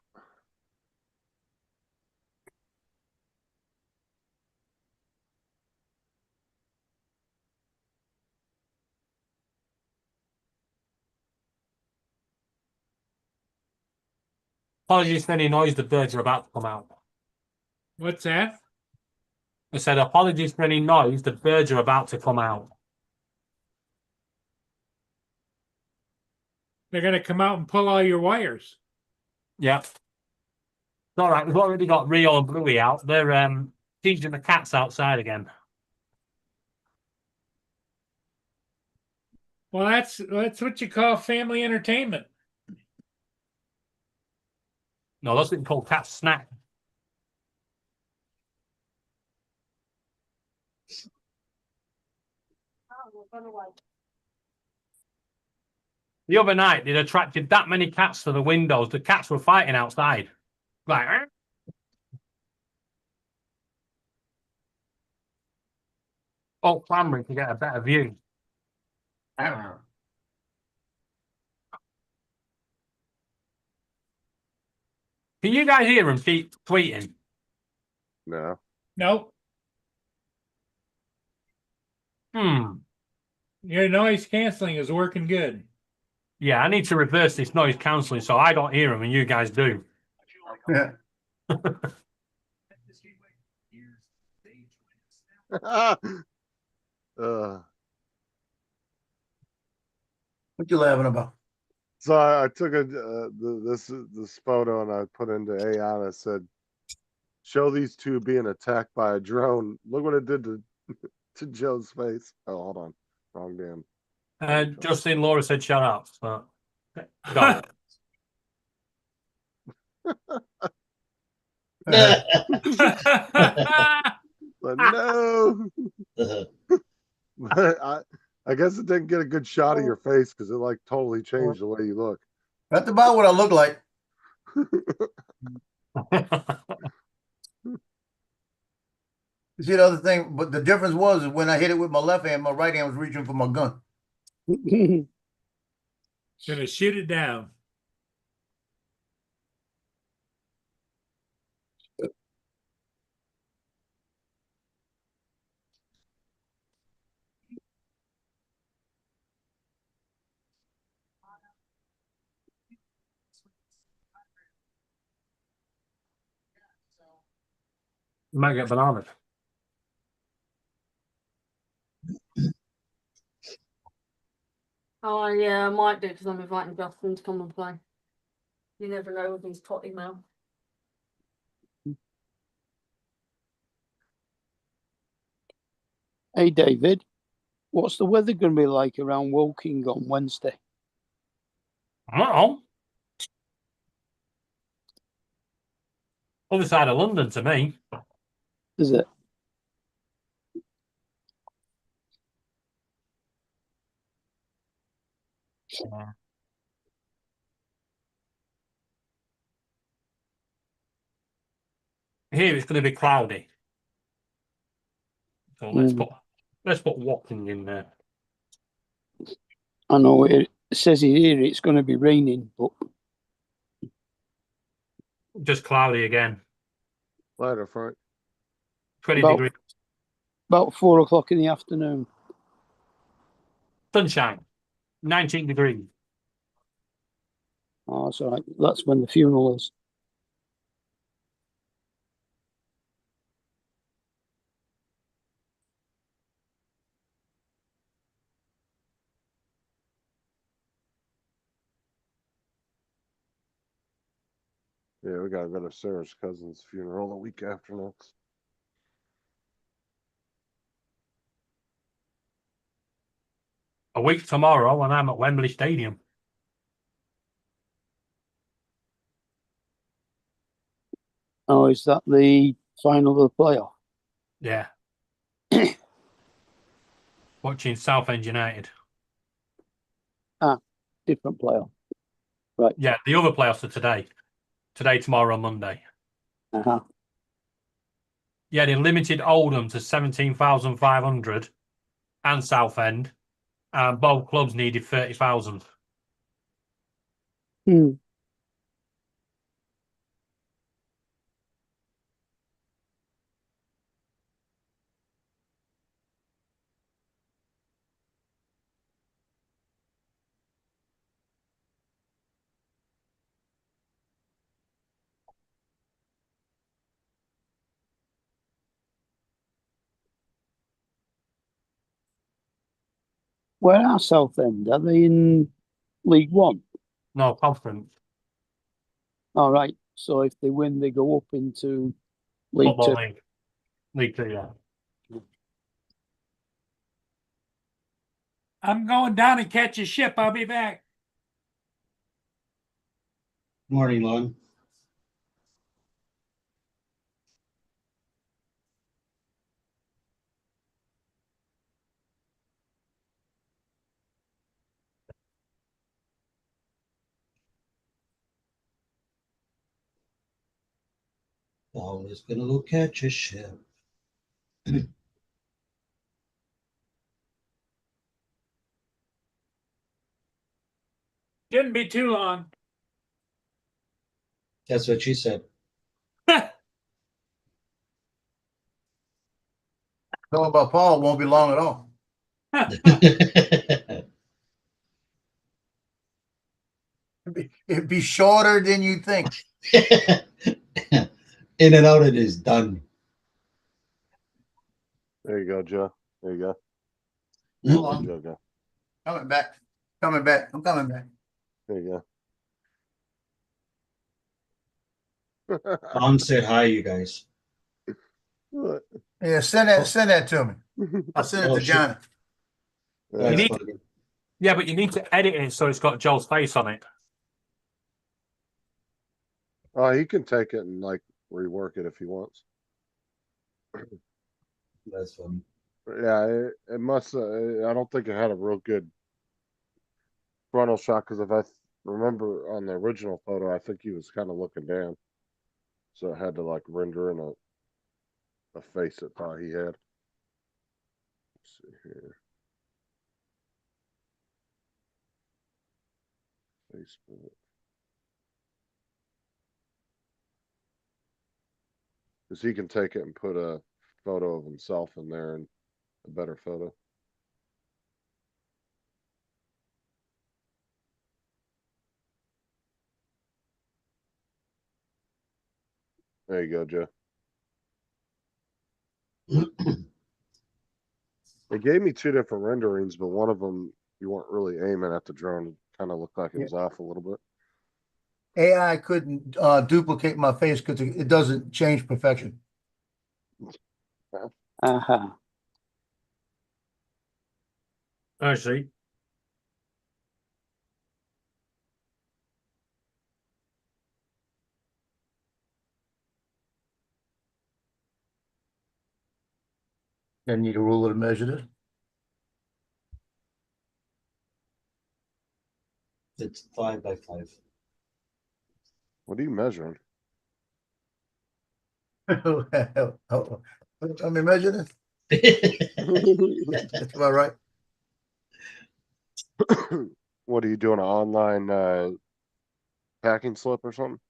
Apologies for any noise. The birds are about to come out. What's that? I said apologies for any noise. The birds are about to come out. They're gonna come out and pull all your wires. Yeah. It's all right. We've already got Rio and Bluey out. They're teaching the cats outside again. Well, that's what you call family entertainment. No, that's what called cat snack. The other night, they'd attracted that many cats to the windows. The cats were fighting outside. Like, oh, clamoring to get a better view. Can you guys hear them keep tweeting? No. Nope. Your noise canceling is working good. Yeah, I need to reverse this noise cancelling so I don't hear them and you guys do. Yeah. What you laughing about? So I took this photo and I put into AI and I said, show these two being attacked by a drone. Look what it did to to Joe's face. Oh, hold on. Wrong damn. Justin Laura said shut up. But go. But no. I guess it didn't get a good shot of your face because it like totally changed the way you look. That's about what I look like. You see the other thing, but the difference was is when I hit it with my left hand, my right hand was reaching for my gun. Gonna shoot it down. You might get bananas. Oh yeah, I might do because I'm inviting Justin to come and play. You never know with his potty mouth. Hey David, what's the weather going to be like around Woking on Wednesday? I don't know. Other side of London to me. Is it? Here it's going to be cloudy. So let's put Woking in there. I know it says here it's going to be raining, but Just cloudy again. Lighter, Frank. 20 About- degrees. about 4 o'clock in the afternoon. Sunshine. 19 degrees. Oh, that's all right. That's when the funeral is. Yeah, we gotta go to Sarah's cousin's funeral the week after next. A week tomorrow when I'm at Wembley Stadium. Oh, is that the final of the playoff? Yeah. Watching Southend United. Different playoff. Yeah, the other playoffs are today. Today, tomorrow, and Monday. Uh-huh. Yeah, they limited Oldham to 17,500 and Southend. And both clubs needed 30,000. Hmm. Where are Southend? Are they in League One? No, conference. All right. So if they win, they go up into League Football Two. League. League 2, yeah. I'm going down and catch a ship. I'll be back. Morning, Lon. Always gonna go catch a ship. Shouldn't be too long. That's what she said. Know about Paul, won't be long at all. It'd be shorter than you think. In and out, it is done. There you go, Joe. There you go. Hold There on. Joe go. Coming back. Coming back. I'm coming back. There you Mom said hi, you guys. What? Yeah, send that to me. I'll send it Oh, to shit. Johnny. Yeah. You That's need- funny. Yeah, but you need to edit it so it's got Joel's face on it. Oh, he can take it and like rework it if he wants. That's funny. Yeah, it must. I don't think it had a real good frontal shot because if I remember on the original photo, I think he was kind of looking down, so it had to like render in a face it thought he had. Let's see here. Facebook. Because he can take it and put a photo of himself in there and a better photo. There you go, Joe. They gave me two different renderings, but one of them you weren't really aiming at the drone. It kind of looked like it was off a little bit. AI couldn't duplicate my face because it doesn't change perfection. Uh-huh. I see. Then need a ruler to measure this. It's 5 by 5. What are you measuring? Let me measure this. That's about right. What are you doing? An online packing slip or something?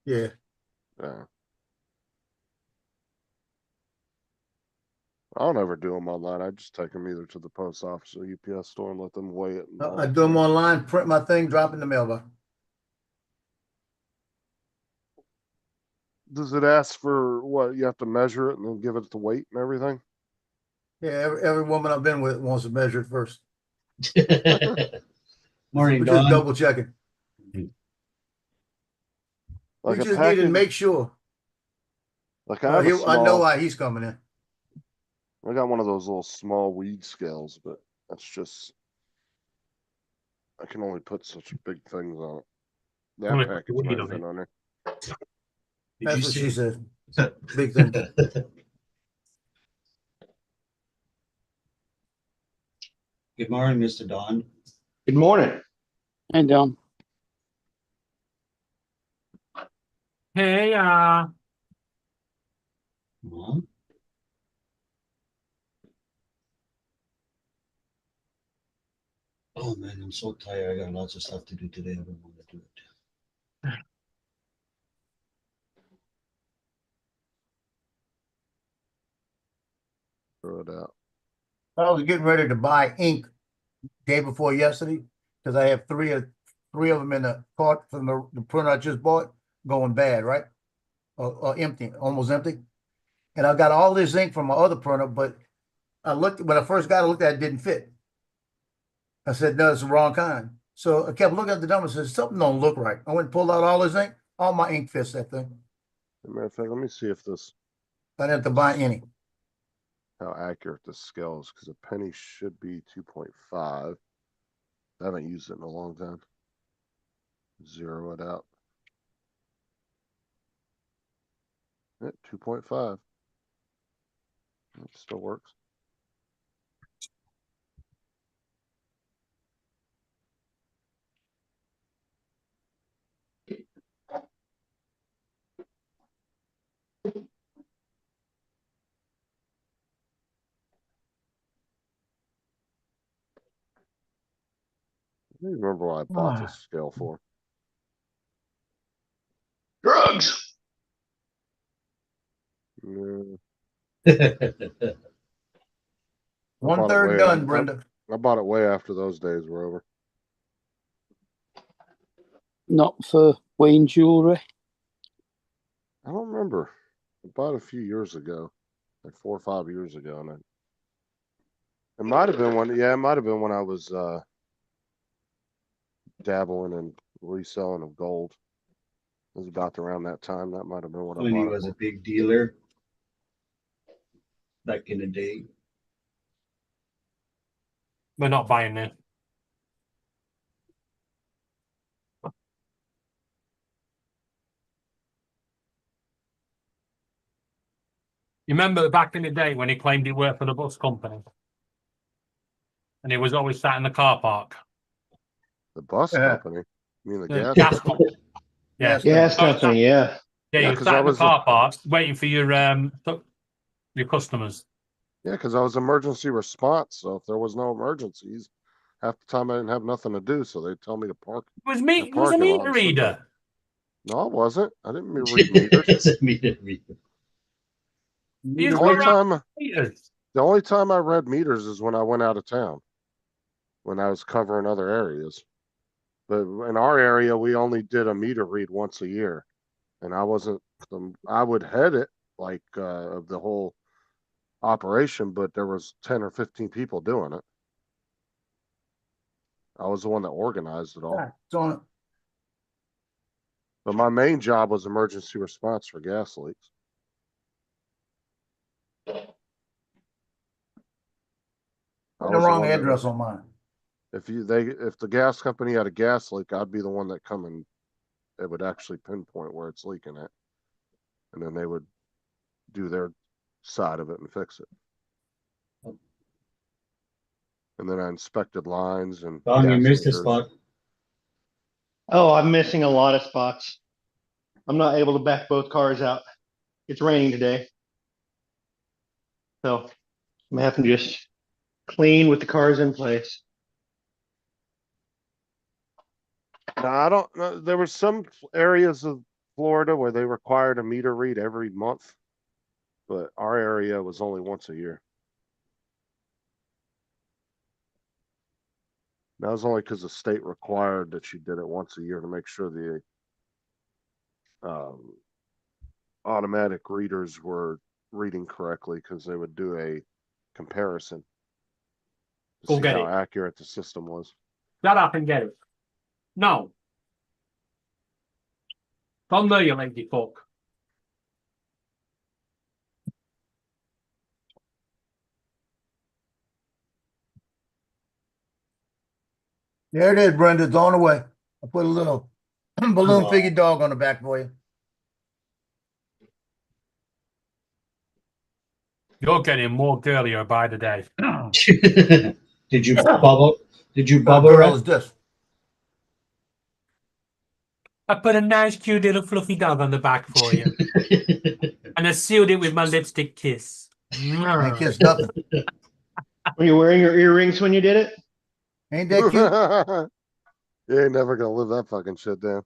Yeah. Yeah. I don't ever do them online. I just take them either to the post office or UPS store and let them weigh it. I do them online, print my thing, drop in the mailbox. Does it ask for what? You have to measure it and then give it the weight and everything? Yeah, every woman I've been with wants to measure it first. Morning, We're just Don. double checking. Like We a just need to package- make sure. Like I have a I know small, why he's coming in. I got one of those little small weed scales, but that's just, I can only put such big things on it. That Only put package weed might on have been it. on there. That's what she said. Big thing. Good morning, Mr. Don. Good morning. Hey, Don. Hey, Huh? Oh man, I'm so tired. I got lots of stuff to do today. I don't want to do it. Throw it out. I was getting ready to buy ink day before yesterday because I have three of them in the cart from the printer I just bought going bad, right? Or empty, almost empty. And I got all this ink from my other printer, but I looked when I first got it, looked at it, didn't fit. I said, no, it's the wrong kind. So I kept looking at the number, said something don't look right. I went and pulled out all this ink, all my ink fits that thing. As a matter of fact, let me see if this, I didn't have to buy any. how accurate this scale is, because a penny should be 2.5. I haven't used it in a long time. Zero it out. Yeah, 2.5. It still works. I don't even remember what I bought this scale for. Drugs. Yeah, I 1/3 way done, after- Brenda. I bought it way after those days were over. Not for Wayne jewelry. I don't remember. I bought it a few years ago, like 4 or 5 years ago, and it might have been when, yeah, it might have been when I was dabbling in reselling of gold. It was about around that time. That might have been what I When he bought it was for. a big dealer. back in the day. We're not buying it. You remember back in the day when he claimed he worked for the bus company? And he was always sat in the car park. The bus Yeah. company. You mean the The gas? gas company. Yeah. Gas company, yeah. Yeah, Yeah, you 'cause sat I in the was car park waiting for your customers. Yeah, because I was emergency response. So if there was no emergencies, half the time I didn't have nothing to do. So they'd tell me to park. It was in me. the It was a parking lot meter and sit there. reader. No, it wasn't. I didn't read meters. Meter reader. You The used to only go around time, meters. the only time I read meters is when I went out of town, when I was covering other areas. But in our area, we only did a meter read once a year, and I wasn't. I would head it like of the whole operation, but there was 10 or 15 people doing it. I was the one that organized it all. Yeah, it's on. But my main job was emergency response for gas leaks. I The was wrong one that address would- on mine. if the gas company had a gas leak, I'd be the one that come and it would actually pinpoint where it's leaking at. And then they would do their side of it and fix it. And then I inspected lines and Don, you gas missed a meters. spot. Oh, I'm missing a lot of spots. I'm not able to back both cars out. It's raining today. So I'm having to just clean with the cars in place. Now, I don't know. There were some areas of Florida where they required a meter read every month, but our area was only once a year. That was only because the state required that you did it once a year to make sure the automatic readers were reading correctly, because they would do a comparison to Go see get how it. accurate the system was. Shut up and get it. No. Come there, you lazy fuck. There it is, Brenda. It's on the way. I put a little balloon Wow. figure dog on the back for you. You're getting more girlier by the day. Did you bubble? Did you What bubble girl wrap? is this? I put a nice, cute little fluffy dog on the back for you. And I sealed it with my lipstick kiss. Ain't kissed nothing. Were you wearing your earrings when you did it? Ain't that cute? You ain't never gonna live that fucking shit down.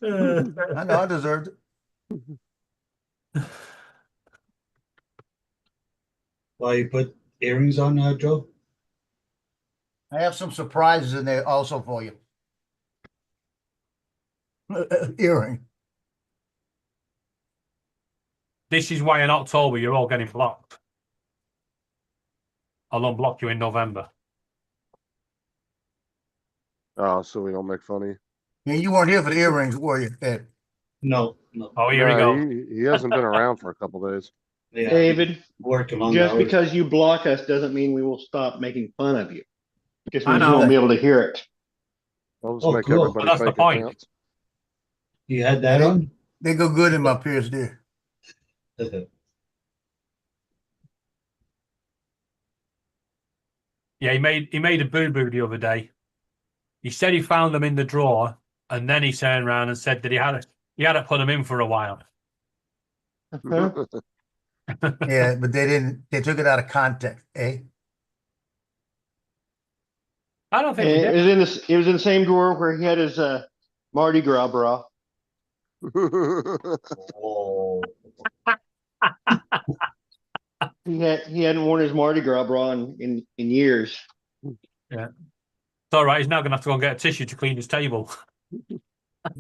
I know I deserved it. Why you put earrings on, Joe? I have some surprises in there also for you. Earring. This is why in October you're all getting blocked. I'll unblock you in November. Oh, so we don't make fun of you. Yeah, you weren't here for the earrings, were you, Ed? No. Oh, here we No, go. he hasn't been around for a couple days. Yeah, David, work along just hours. because you block us doesn't mean we will stop making fun of you. Just I means you know. won't be able to hear it. I'll just Oh, make cool. everybody That's the fake point. accounts. You had that on? They go good in my Pierce deer. Yeah, he made a boo-boo the other day. He said he found them in the drawer, and then he turned around and said that he hadn't put them in for a while. Huh? Yeah, but they took it out of context, eh? I don't think we And did. it was in the same drawer where he had his Mardi Gras bra. Oh. He hadn't worn his Mardi Gras bra in years. Yeah. It's all right. He's now going to have to go and get a tissue to clean his table.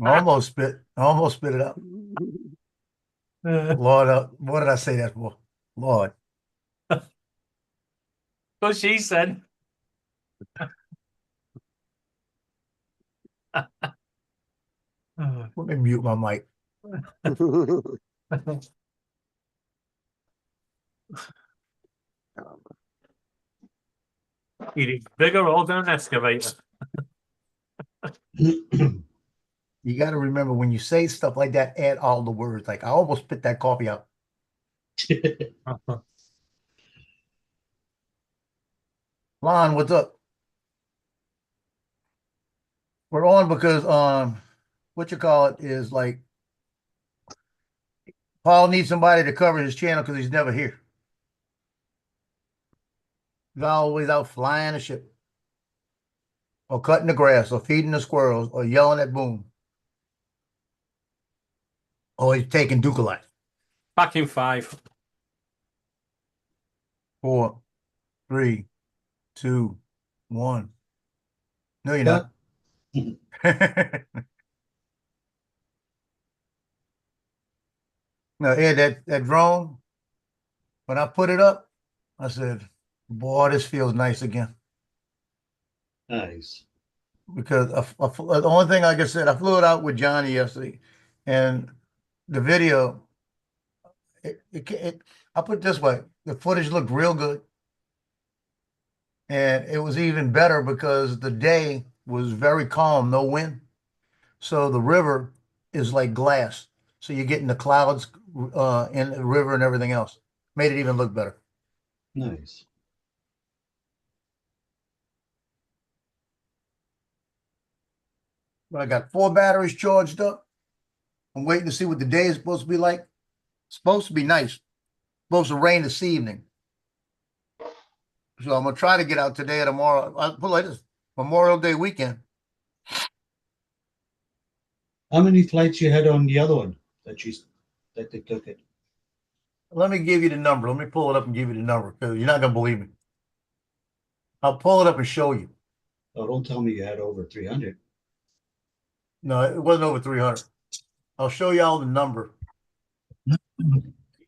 Almost spit it out. Lord, what did I say that for? Lord. What she said. Let me mute my mic. Eating bigger hole than an excavator. You got to remember when you say stuff like that, add all the words. Like I almost spit that coffee out. Lon, what's up? We're on because what you call it is like Paul needs somebody to cover his channel because he's never here. He's always out flying the ship, or cutting the grass, or feeding the squirrels, or yelling at Boone, or he's taking Dukalite. Back in 5. 4, 3, 2, 1. No, you're not. No, Ed, that drone, when I put it up, I said, boy, this feels nice again. Nice. Because the only thing, like I said, I flew it out with Johnny yesterday, and the video, I'll put it this way, the footage looked real good. And it was even better because the day was very calm, no wind. So the river is like glass. So you're getting the clouds in the river and everything else. Made it even look better. Nice. But I got 4 batteries charged up. I'm waiting to see what the day is supposed to be like. It's supposed to be nice. Supposed to rain this evening. So I'm gonna try to get out today or tomorrow. I'll put it like this: Memorial Day weekend. How many flights you had on the other one that they took it? Let me give you the number. Let me pull it up and give you the number because you're not gonna believe me. I'll pull it up and show you. Oh, don't tell me you had over 300. No, it wasn't over 300. I'll show you all the number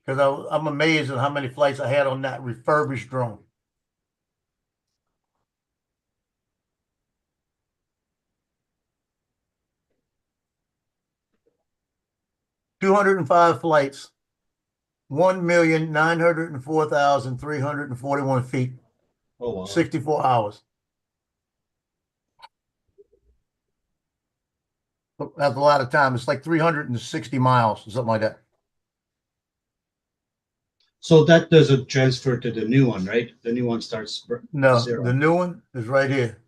because I'm amazed at how many flights I had on that refurbished drone. $205 flights, 1,904,341 feet, Oh, wow. 64 hours. That's a lot of time. It's like 360 miles or something like that. So that doesn't transfer to the new one, right? The new one starts No, zero. the new one is right here.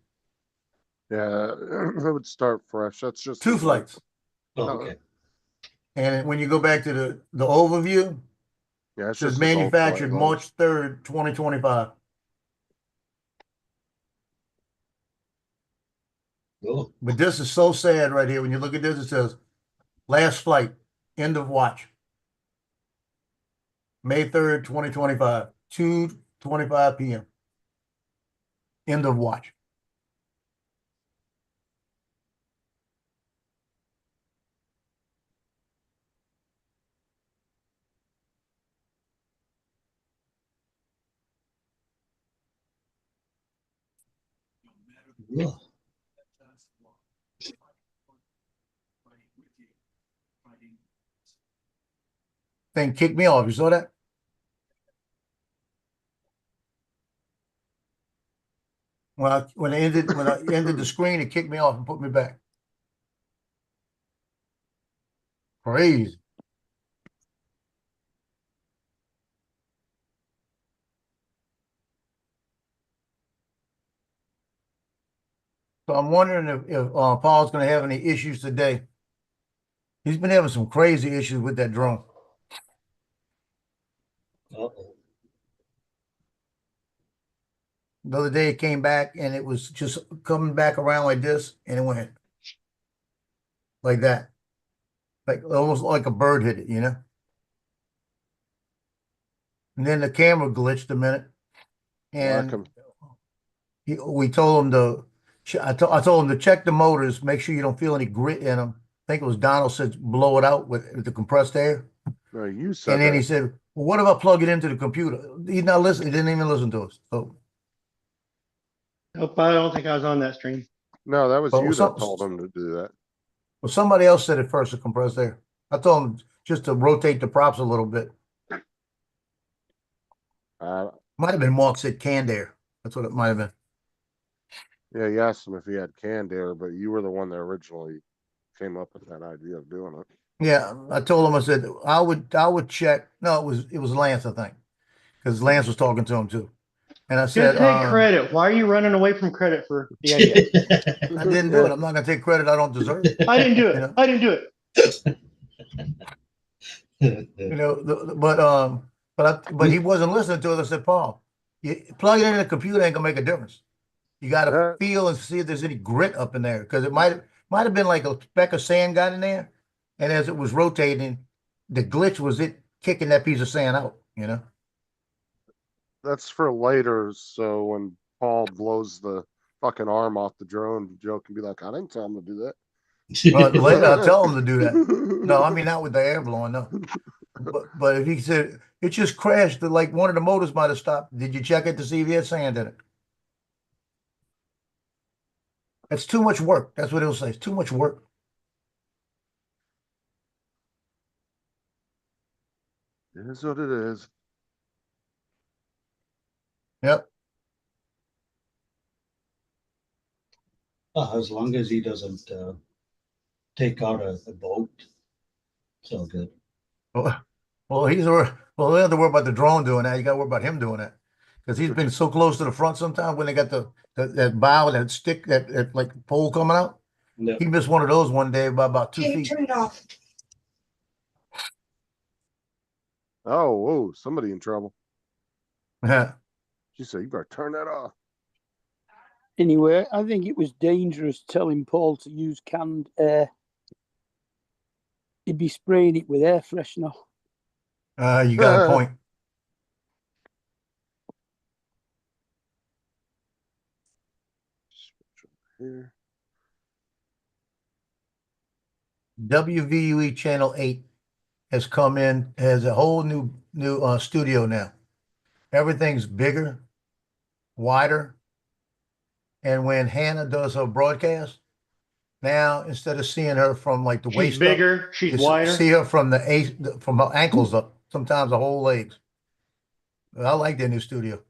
Yeah, it would start fresh. That's just 2 flights. Oh, No. okay. And when you go back to the overview, Yeah, it it's says just his old flight manufactured logs. March 3rd, 2025. Cool. But this is so sad right here. When you look at this, it says last flight, end of watch. May 3rd, 2025, 2:25 p.m. End of watch. Ugh. Thing kicked me off. You saw that? When I ended the screen, it kicked me off and put me back. Crazy. So I'm wondering if Paul's going to have any issues today. He's been having some crazy issues with that drone. Uh-oh. The other day it came back and it was just coming back around like this, and it went like that. Like almost like a bird hit it, you know? And then the camera glitched a minute. Whack 'em. And we told him I told him to check the motors, make sure you don't feel any grit in them. I think it was Donald said blow it out with the compressed air. No, you said And then that. he said, well, what if I plug it into the computer? He's not listening. He didn't even listen to us. So Nope, I don't think I was on that stream. No, that was But you some- that told him to do that. well, somebody else said it first, the compressed air. I told him just to rotate the props a little bit. Might have been Mark said canned air. That's what it might have been. Yeah, you asked him if he had canned air, but you were the one that originally came up with that idea of doing it. Yeah, I told him, I said, I would check. No, it was Lance, I think, because Lance was talking to him too. And I said, Just take credit. Why are you running away from credit for the idea? I didn't do it. I'm not gonna take credit I don't deserve. I didn't do You it. know? I didn't do it. You know, but he wasn't listening to it. I said, Paul, you plug it into the computer ain't gonna make a difference. You got to Yeah, feel and see if there's any grit up in there because it might have been like a speck of sand got in there, and as it was rotating, the glitch was it kicking that piece of sand out. You know, that's for later. So when Paul blows the fucking arm off the drone, Joe can be like, I didn't tell him to do that. but later I'll tell him to do that. No, I mean not with the air blowing. No, but if he said it just crashed, like one of the motors might have stopped. Did you check it to see if he had sand in it? It's too much work. That's what he'll say. It's too much work. It is what it is. Yep. As long as he doesn't take out a boat, it's all good. Well, we don't have to worry about the drone doing that. You got to worry about him doing that because he's been so close to the front. Sometimes when they got that bow, that stick, that like pole coming out, Yep. he missed one of those one day by about 2 feet. Turn it off. Oh, whoa, somebody in trouble. Yeah. She said, you better turn that off. Anyway, I think it was dangerous telling Paul to use canned air. He'd be spraying it with air freshener. You got a point. Here. WVUE Channel 8 has come in, has a whole new studio now. Everything's bigger, wider. And when Hannah does her broadcast, now instead of seeing her from like the She's waist bigger. up, She's you wider. see her from from her ankles up, sometimes the whole legs. I like their new studio.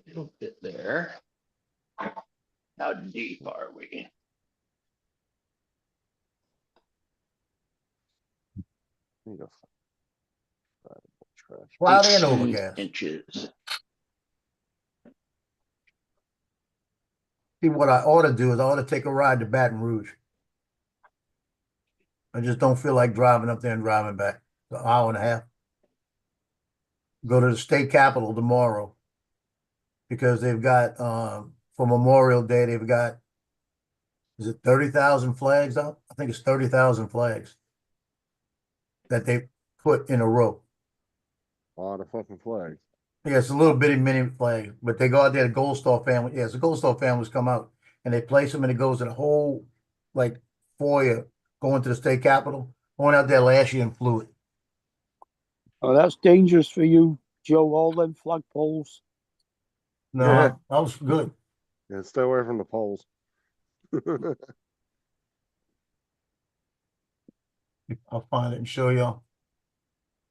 It'll fit there. How deep are we? There you go. Trash. Cloudy and 18 overcast. inches. See, what I ought to do is I ought to take a ride to Baton Rouge. I just don't feel like driving up there and driving back. It's an hour and a half. Go to the state capitol tomorrow because they've got for Memorial Day, they've got, is it 30,000 flags up? I think it's 30,000 flags that they put in a row. A lot of fucking flags. Yeah, it's a little bitty mini flag, but they go out there, the Gold Star family. Yeah, it's the Gold Star families come out and they place them and it goes to the whole like foyer going to the state capitol. I went out there last year and flew it. Oh, that's dangerous for you, Joe. All them flagpoles. No, Yeah. that was good. Yeah, stay away from the poles. I'll find it and show y'all.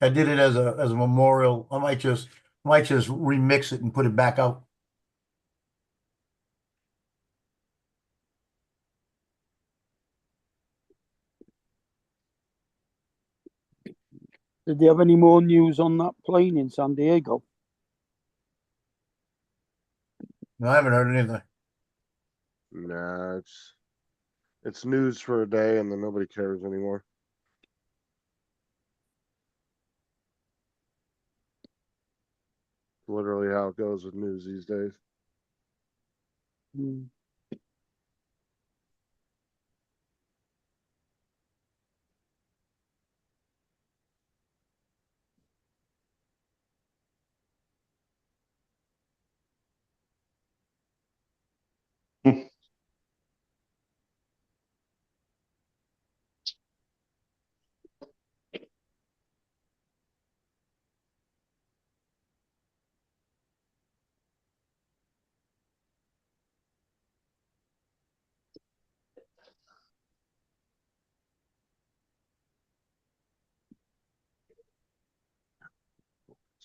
I did it as a memorial. I might just remix it and put it back out. Did they have any more news on that plane in San Diego? No, I haven't heard anything. Nah, it's news for a day and then nobody cares anymore. Literally how it goes with news these days. Hmm.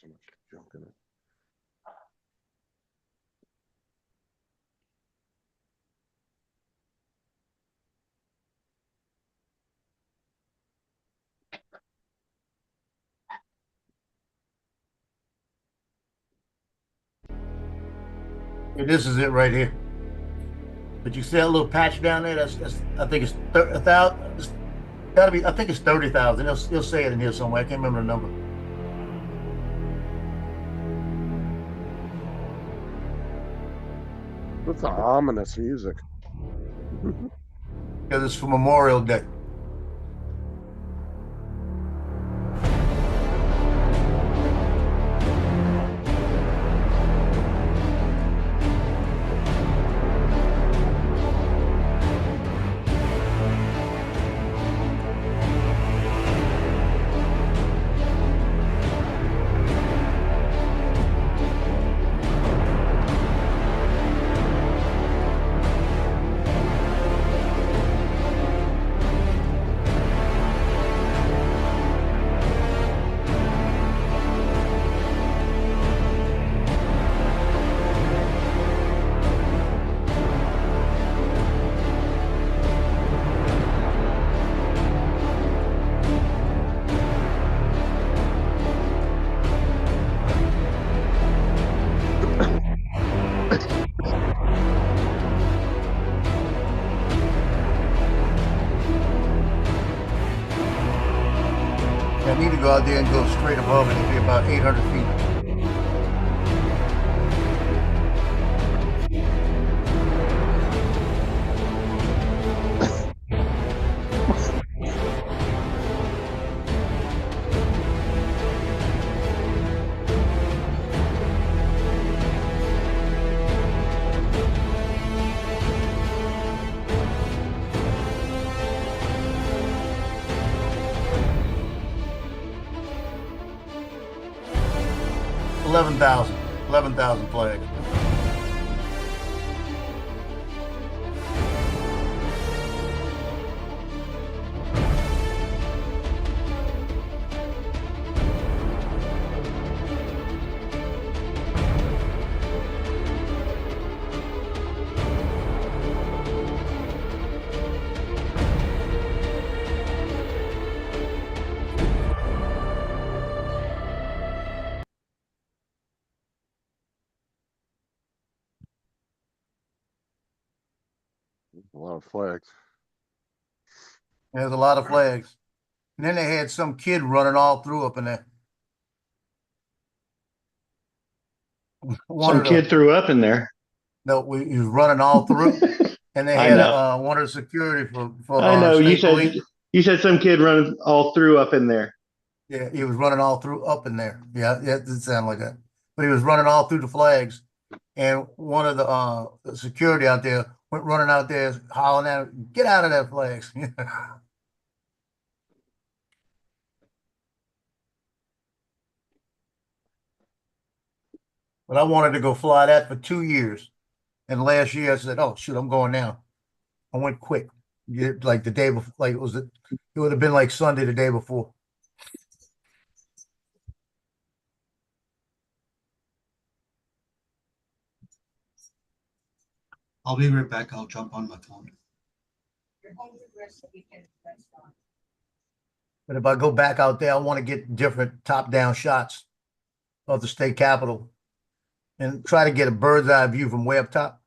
too much junk in it. Yeah, this is it right here. But you see that little patch down there? That's I think it's 1,000. It's gotta be. I think it's 30,000. He'll say it in here somewhere. I can't remember the number. That's ominous music. Because it's for Memorial Day. I need to go out there and go straight above it. It'll be about 800 feet. Eleven thousand flags. A lot of flags. There's a lot of flags. And then they had some kid running all through up in there. Some kid threw up in there. No, he was running all through, and they I had know. one of the security for I know. state police. You said some kid running all through up in there. Yeah, he was running all through up in there. Yeah, it did sound like that. But he was running all through the flags, and one of the security out there went running out there hollering at him, "Get out of that flags!" But I wanted to go fly that for 2 years, and last year I said, "Oh shoot, I'm going now." I went quick, like the day before, like it would have been like Sunday the day before. I'll be right back. I'll jump on my phone. But if I go back out there, I want to get different top-down shots of the state capitol and try to get a bird's eye view from way up top.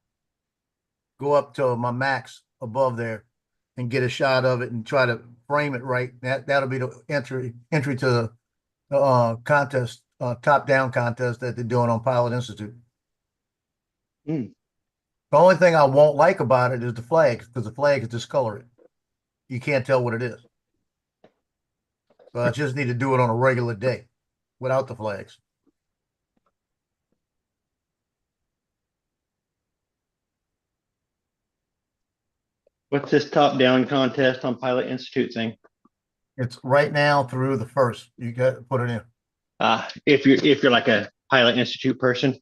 Go up to my max above there and get a shot of it and try to frame it right. That'll be the entry to the contest, top-down contest that they're doing on Pilot Institute. Mm. The only thing I won't like about it is the flags, because the flag is discolored. You can't tell what it is. So I just need to do it on a regular day without the flags. What's this top-down contest on Pilot Institute thing? It's right now through the 1st. You got to put it in. If you're like a Pilot Institute person.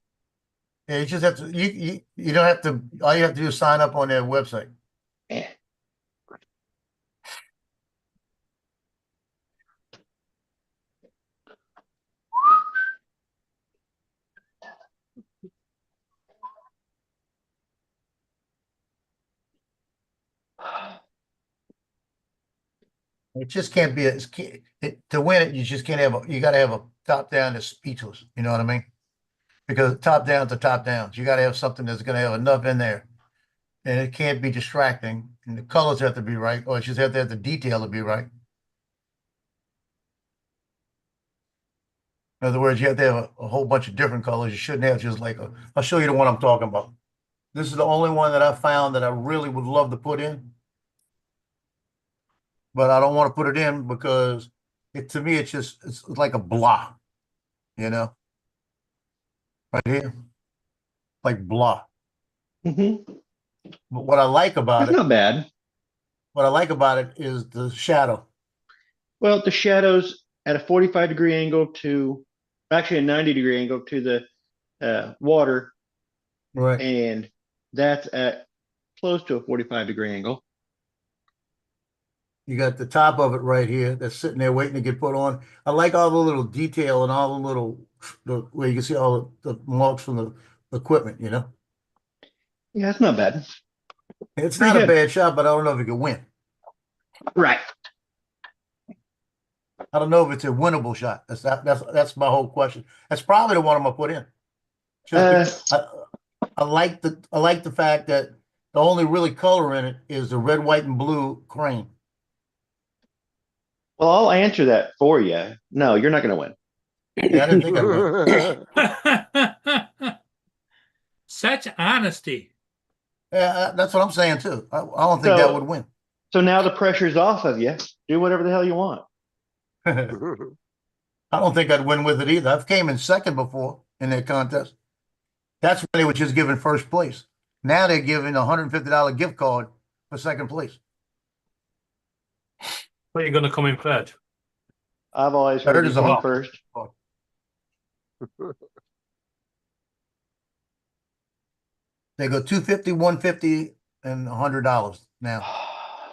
Yeah, you just have to. You don't have to. All you have to do is sign up on their website. It just can't be, to win it, you just can't have, you gotta have a top down that's speechless, you know what I mean? Because top down to top downs, you gotta have something that's gonna have enough in there. And it can't be distracting, and the colors have to be right, or it just have to have the detail to be right. In other words, you have to have a whole bunch of different colors. You shouldn't have just like, I'll show you the one I'm talking about. This is the only one that I found that I really would love to put in. But I don't want to put it in because to me, it's like a blah, you know? Right here, like blah. Mm-hmm. But what I like about That's it, not bad. what I like about it is the shadow. Well, the shadows at a 45-degree angle to, actually a 90-degree angle to the water, Right. and that's at close to a 45-degree angle. You got the top of it right here that's sitting there waiting to get put on. I like all the little detail and all the little, where you can see all the marks from the equipment, you know? Yeah, it's not bad. It's Pretty not a good. bad shot, but I don't know if it can win. Right. I don't know if it's a winnable shot. That's my whole question. That's probably the one I'm gonna put in. Just because I like the fact that the only really color in it is the red, white, and blue crane. Well, I'll answer that for you. No, you're not going to win. Yeah, I didn't think I'd win. Such honesty. Yeah, that's what I'm saying too. I don't think that would win. So now the pressure's off of you. Do whatever the hell you want. I don't think I'd win with it either. I've came in second before in that contest. That's when they were just giving first place. Now they're giving a $150 gift card for second place. But you're going to come in third. I've always heard Third you is a come hawk. first. They go 250, 150, and $100 now.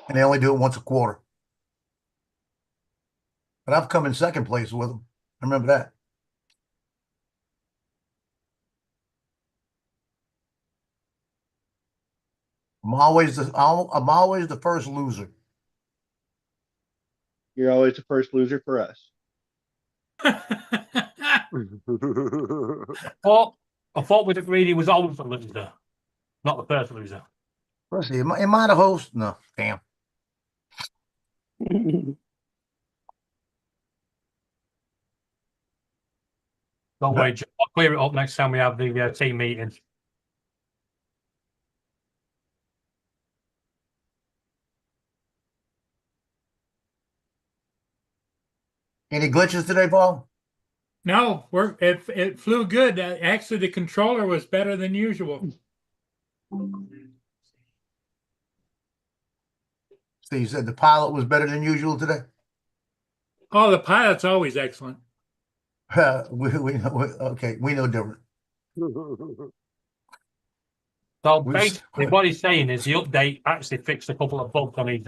And they only do it once a quarter. But I've come in second place with them. I remember that. I'm always the first loser. You're always the first loser for us. Well, I thought with it really was always the loser, not the first loser. Let's see, am I the host? No, damn. Don't worry, Joe, I'll clear it up next time we have the team meeting. Any glitches today, Paul? No, it flew good. Actually, the controller was better than usual. So you said the pilot was better than usual today? Oh, the pilot's always excellent. Okay, we know different. So basically, what he's saying is the update actually fixed a couple of bugs on his.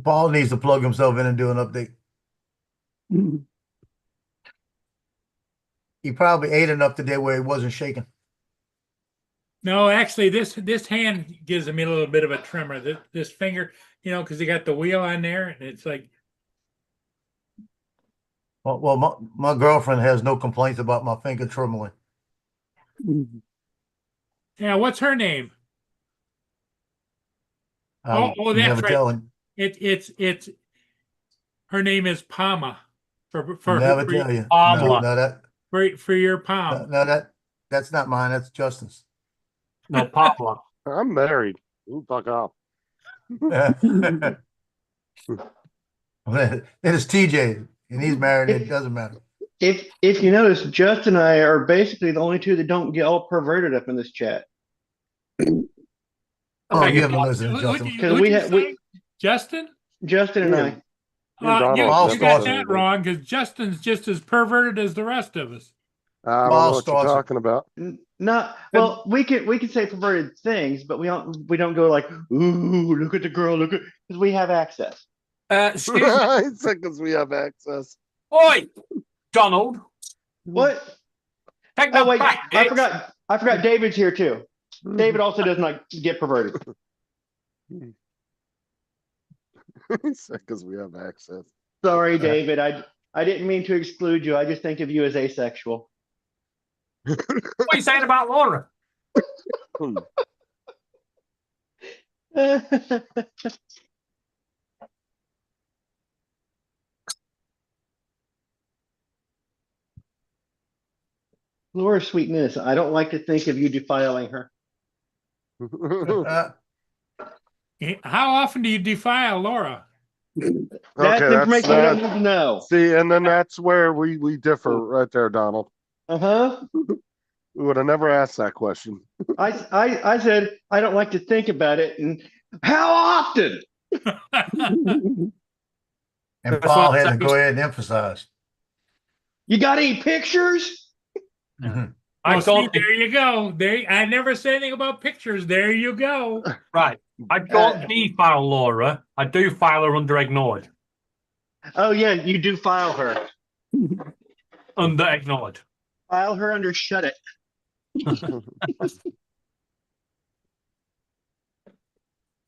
Paul needs to plug himself in and do an update. He probably ate enough today where he wasn't shaking. No, actually, this hand gives me a little bit of a tremor. This finger, you know, because he got the wheel on there, and it's like. Well, my girlfriend has no complaints about my finger trembling. Yeah, what's her name? I'm that's never right. telling. It's her name is Palma for Never tell you. For your palm. No, that's not mine. That's Justin's. No, Palma. I'm married. You fuck off. It is TJ, and he's married. It doesn't matter. If you notice, Justin and I are basically the only two that don't get all perverted up in this chat. Oh, you haven't listened to Justin. Because Justin? Justin and I. You got that wrong because Justin's just as perverted as the rest of us. I don't know what you're talking about. Well, we can say perverted things, but we don't go like, ooh, look at the girl, look at, because we have access. Excuse me. Because we have access. Oi, Donald. What? Take that wait, back, I bitch. forgot David's here too. David also does not get perverted. He said, because we have access. Sorry, David. I didn't mean to exclude you. I just think of you as asexual. What are you saying about Laura? Laura Sweetness, I don't like to think of you defiling her. How often do you defile Laura? That's Okay, information I don't need to know. See, and then that's where we differ right there, Donald. Uh-huh. We would have never asked that question. I said I don't like to think about it, and how often? And That's Paul what had to I'm go ahead and emphasize. You got any pictures? I Oh, see, don't. there you go. There, I never said anything about pictures. There you go. Right. I don't defile Laura. I do file her under ignored. Oh yeah, you do file her. Under ignored. File her under shut it.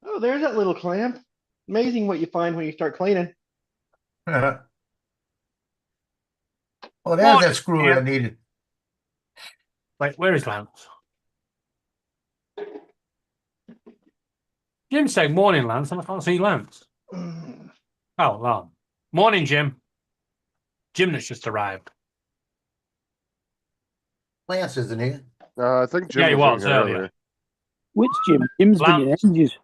Oh, there's that little clamp. Amazing what you find when you start cleaning. Oh, there's that screw I needed. Wait, where is Lance? Jim said morning, Lance, and I can't see Lance. Oh, well. Morning, Jim. Jim that's just arrived. Lance isn't here. I think Jim Yeah, he was in here earlier. Which Jim? Jim's been in Lance. ages.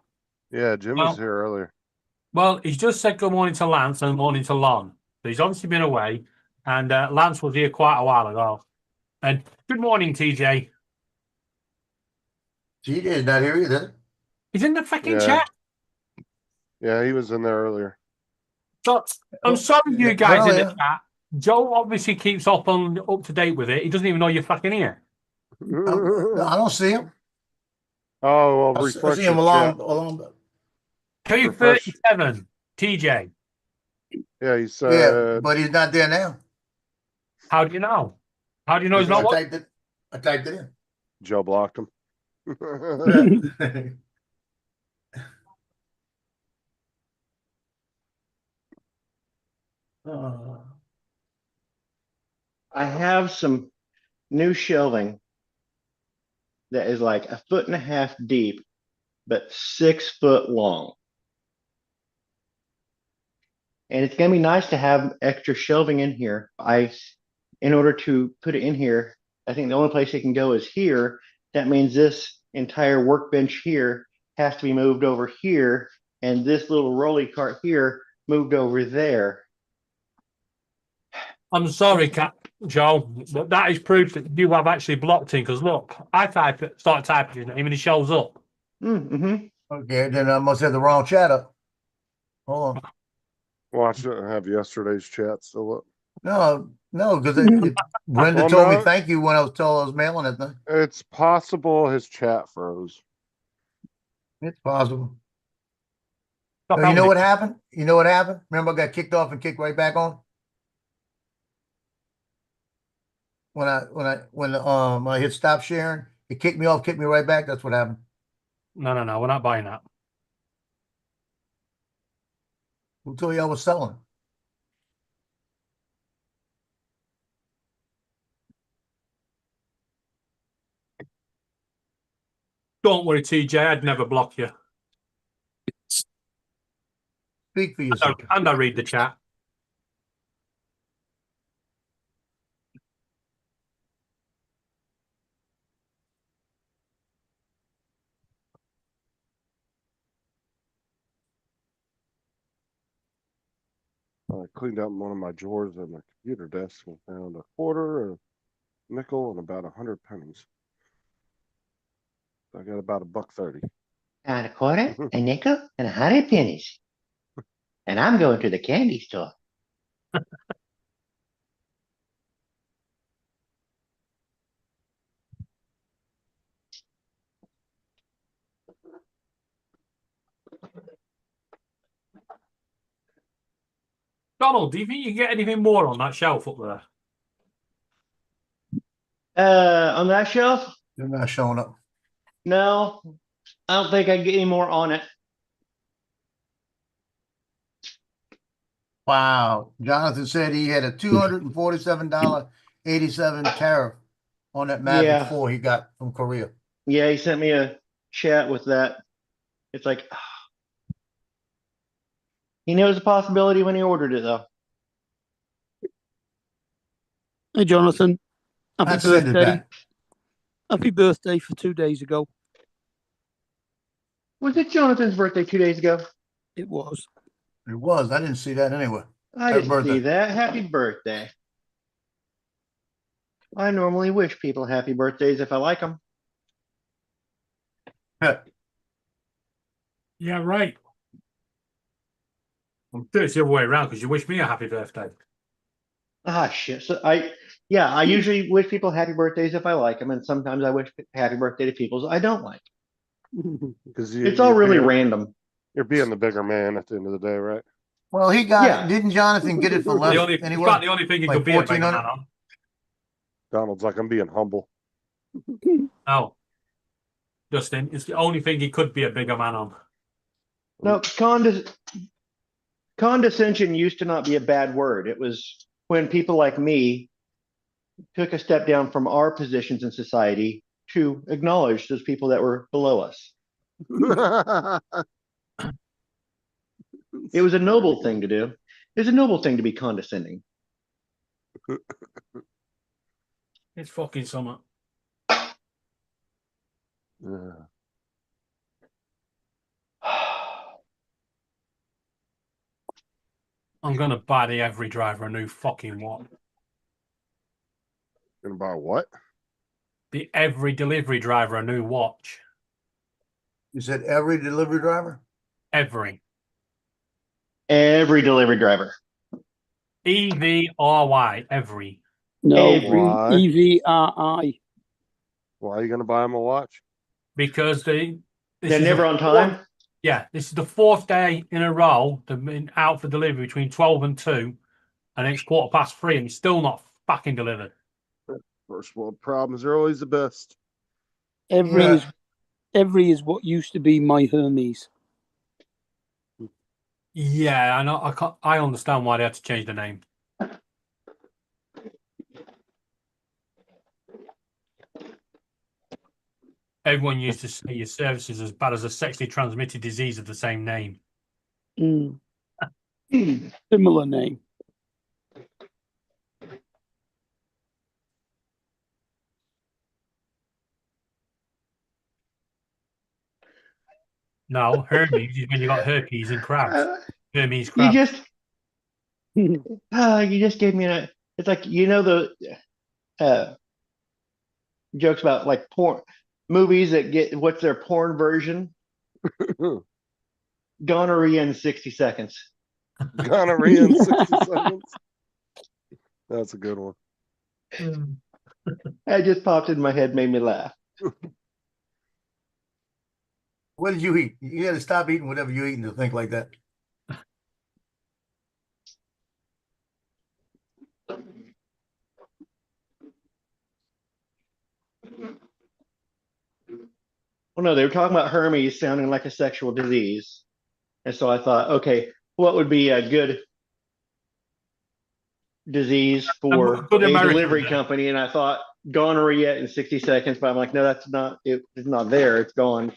Yeah, Jim Well- was here earlier. Well, he's just said good morning to Lance and morning to Lon. So he's obviously been away. And Lance was here quite a while ago. And good morning, TJ. TJ's not here either. He's in the fucking Yeah. chat. Yeah, he was in there earlier. So I'm sorry, you guys Well, in the yeah. chat. Joe obviously keeps up to date with it. He doesn't even know you're fucking here. I don't see him. Oh, well, I refresh see your him chat. along. Q37, TJ. Yeah, he Yeah, said. but he's not there now. How do you know? How do you know he's I not what? typed it Joe blocked him. in. I have some new shelving that is like 1.5 feet deep, but 6 foot long. And it's gonna be nice to have extra shelving in here. In order to put it in here, I think the only place it can go is here. That means this entire workbench here has to be moved over here, and this little rolly cart here moved over there. I'm sorry, Joe, but that is proof that you have actually blocked him. Because look, I start typing his name and he shows up. Mm-hmm. Okay, then I must have the wrong chat up. Hold on. Watch it. Have yesterday's chat still up. No, because Brenda Well, told me no. thank you when I was mailing it. It's possible his chat froze. It's possible. Stop You know helping what happened? You know what happened? Remember I got kicked off and kicked right back on? When I hit stop sharing, it kicked me off, kicked me right back. That's what happened. No, we're not buying that. Who told you I was selling? Don't worry, TJ, I'd never block you. Speak for yourself. And I read the chat. I cleaned out one of my drawers at my computer desk and found a quarter, a nickel, and about 100 pennies. I got about $1.30. Got a quarter, a nickel, and 100 pennies. And I'm going to the candy store. Donald, do you think you can get anything more on that shelf up there? On that shelf? You're not showing up. No, I don't think I can get any more on it. Wow. Jonathan said he had a $247.87 tariff on that Mavic Yeah. 4 he got from Korea. Yeah, he sent me a chat with that. It's like he knows the possibility when he ordered it though. Hey, Jonathan. Happy I'd send it birthday. back. Happy birthday for 2 days ago. Was it Jonathan's birthday 2 days ago? It was. It was. I didn't see that anywhere. I Happy didn't birthday. see that. Happy birthday. I normally wish people happy birthdays if I like them. Yeah, right. It's the other way around because you wish me a happy birthday. Ah, shit. So I usually wish people happy birthdays if I like them, and sometimes I wish happy birthday to people I don't like. Because It's all really random. You're being the bigger man at the end of the day, right? Well, he got Yeah. it. Didn't Jonathan get it for less? The only, it's anywhere? about the only thing you Like could be a bigger man 1400? on. Donald's like, I'm being humble. No. Justin, it's the only thing he could be a bigger man on. No, condescension used to not be a bad word. It was when people like me took a step down from our positions in society to acknowledge those people that were below us. It was a noble thing to do. It was a noble thing to be condescending. It's fucking summer. Yeah. I'm gonna buy the every driver a new fucking watch. Gonna buy what? The every delivery driver a new watch. You said every delivery driver? Every. Every delivery driver. EVRY. Every. No, Why? EVRI. Why are you gonna buy him a watch? Because They're never on time. Yeah, this is the fourth day in a row they've been out for delivery between 12 and 2, and it's 3:15, and it's still not fucking delivered. First world problems are always the best. Every is what used to be my Hermes. Yeah, I know. I understand why they had to change the name. Everyone used to say your service is as bad as a sexually transmitted disease of the same name. Similar name. No, Hermes is when you got herpes and crabs. Hermes You crabs. just gave me it's like, you know, the jokes about like porn movies that get, what's their porn version? Gonorrhea in 60 seconds. Gonorrhea in 60 seconds. That's a good one. That just popped in my head, made me laugh. What did you eat? You got to stop eating whatever you're eating to think like that. Well, no, they were talking about Hermes sounding like a sexual disease. And so I thought, okay, what would be a good disease for good a American delivery name. company? And I thought gonorrhea in 60 seconds, but I'm like, no, that's not, it's not there. It's gone.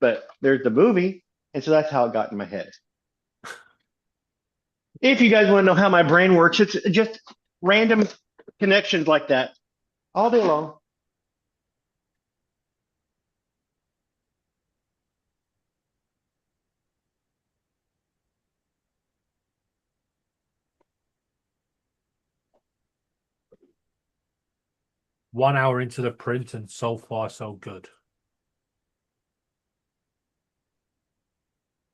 But there's the movie. And so that's how it got in my head. If you guys want to know how my brain works, it's just random connections like that all day long. One hour into the print, and so far, so good.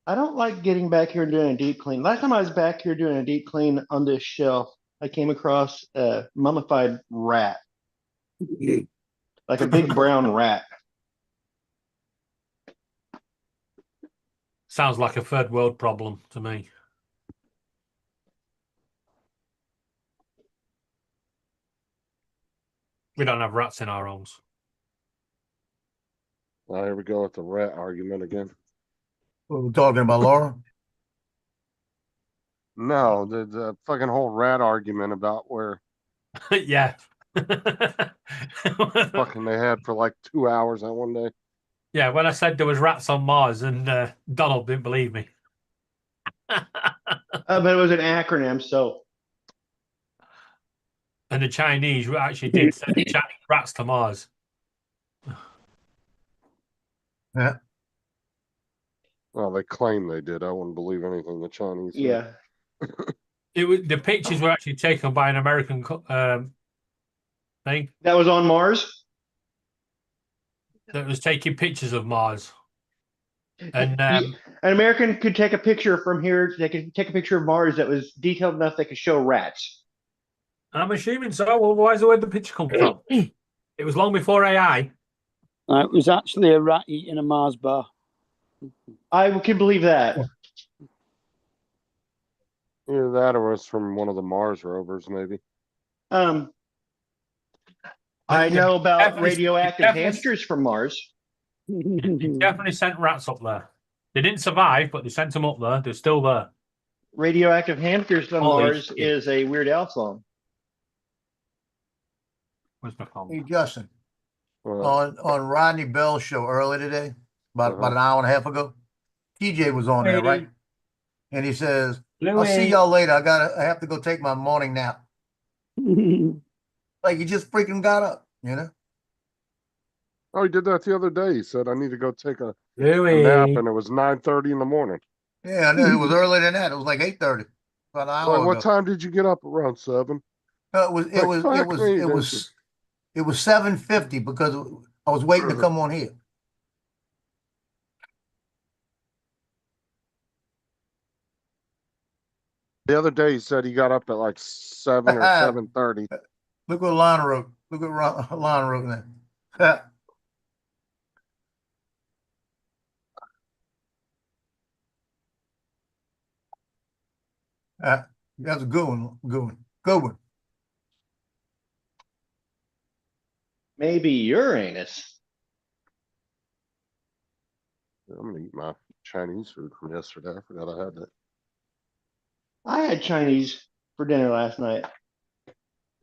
I don't like getting back here and doing a deep clean. Last time I was back here doing a deep clean on this shelf, I came across a mummified rat, like a big brown rat. Sounds like a third world problem to me. We don't have rats in our homes. Well, here we go with the rat argument again. We're talking about Laura. No, the fucking whole rat argument about where Yeah. fucking they had for like 2 hours that one day. Yeah, when I said there was rats on Mars, and Donald didn't believe me. But it was an acronym, so And the Chinese actually did send Chinese rats to Mars. Yeah. Well, they claim they did. I wouldn't believe anything the Chinese said. yeah. It was the pictures were actually taken by an American thing That was on Mars. that was taking pictures of Mars. And An American could take a picture from here. They could take a picture of Mars that was detailed enough they could show rats. I'm assuming so. Otherwise, where'd the picture come from? It was long before AI. It was actually a rat eating a Mars bar. I can believe that. Either that or it's from one of the Mars rovers, maybe. I know about Definitely- radioactive definitely- hamsters from Mars. Definitely sent rats up there. They didn't survive, but they sent them up there. They're still there. Radioactive hamsters from Holy Mars shit. is a Weird Al song. Where's my phone? Hey, Justin, Well, on Rodney Bell's show early today, about an hour and a half ago, TJ was on there, right? And he says, "I'll see y'all later. I have to go take my morning nap." Like he just freaking got up, you know? oh, he did that the other day. He said, I need to go take a Louis. nap, and it was 9:30 in the morning. Yeah, I know it was earlier than that. It was like 8:30, about an hour Like, ago. what time did you get up? Around 7? No, it was 7:50 because I was waiting to come on here. The other day he said he got up at like 7 or 7:30. Look what Lana wrote. Look what Lana wrote there. That's a good one. Good one. Maybe Uranus. I'm gonna eat my Chinese food from yesterday. I forgot I had that. I had Chinese for dinner last night.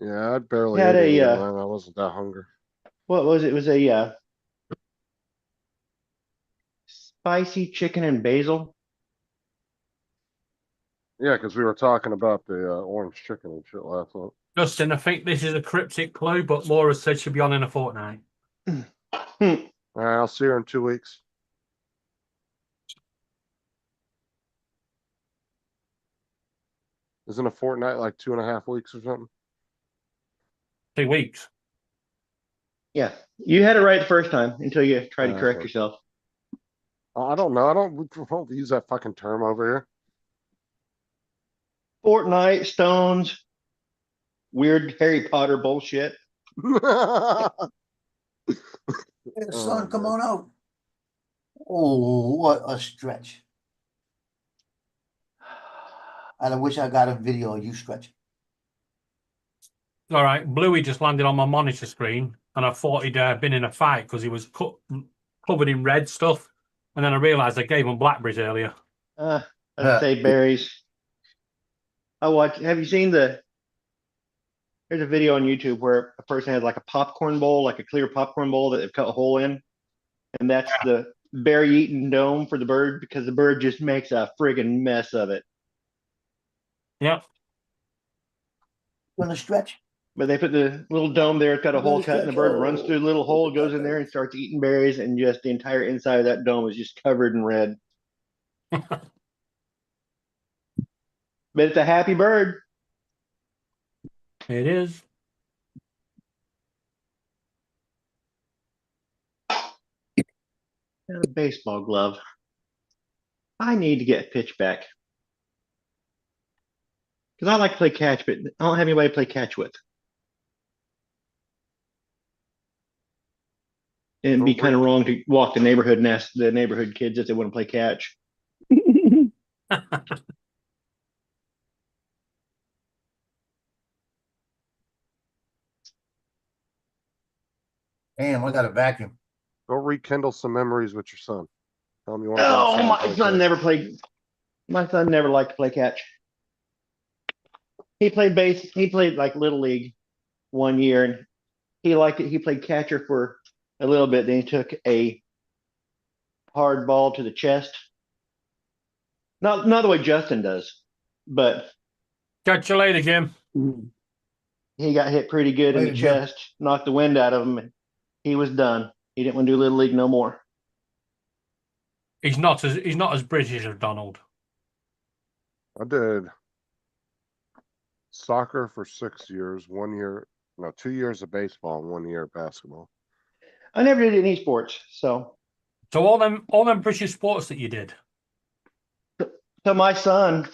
Yeah, I barely Had ate a, anything. I wasn't that hungry. What was it? It was a spicy chicken and basil. Yeah, because we were talking about the orange chicken and shit last night. Justin, I think this is a cryptic clue, but Laura said she'll be on in a fortnight. All right, I'll see her in 2 weeks. Isn't a fortnight like 2.5 weeks or something? 2 weeks. Yeah, you had it right the first time until you tried to correct Okay. yourself. I don't know. We don't use that fucking term over Fortnite, stones, weird Harry Potter bullshit. here. Hey, son, come on out. Oh, what a stretch. And I wish I got a video of you stretching. All right, Bluey just landed on my monitor screen, and I thought he'd been in a fight because he was covered in red stuff. And then I realised I gave him blackberries earlier. I'd say berries. Have you seen there's a video on YouTube where a person has like a popcorn bowl, like a clear popcorn bowl that they've cut a hole in. And that's the berry eating dome for the bird because the bird just makes a friggin' mess of it. Yep. Gonna stretch? But they put the little dome there, it's got a hole cut, and the bird runs through the little hole, goes in there and starts eating berries, and just the entire inside of that dome is just covered in red. But it's a happy bird. It is. And a baseball glove. I need to get a pitch back. Because I like to play catch, but I don't have anybody to play catch with. And it'd be kind of wrong to walk the neighborhood and ask the neighborhood kids if they want to play catch. Damn, I got a vacuum. Go rekindle some memories with your son. Tell him you want to. Oh, my son never liked to play catch. He played base. He played like little league one year, and he liked it. He played catcher for a little bit. Then he took a hard ball to the chest. Not the way Justin does, but Catch you later, Jim. he got hit pretty good in Later, the Jim. chest, knocked the wind out of him, and he was done. He didn't want to do little league no more. He's not as British as Donald. I did soccer for 6 years, 2 years of baseball and 1 year of basketball. I never did any sports, so So all them British sports that you did. my son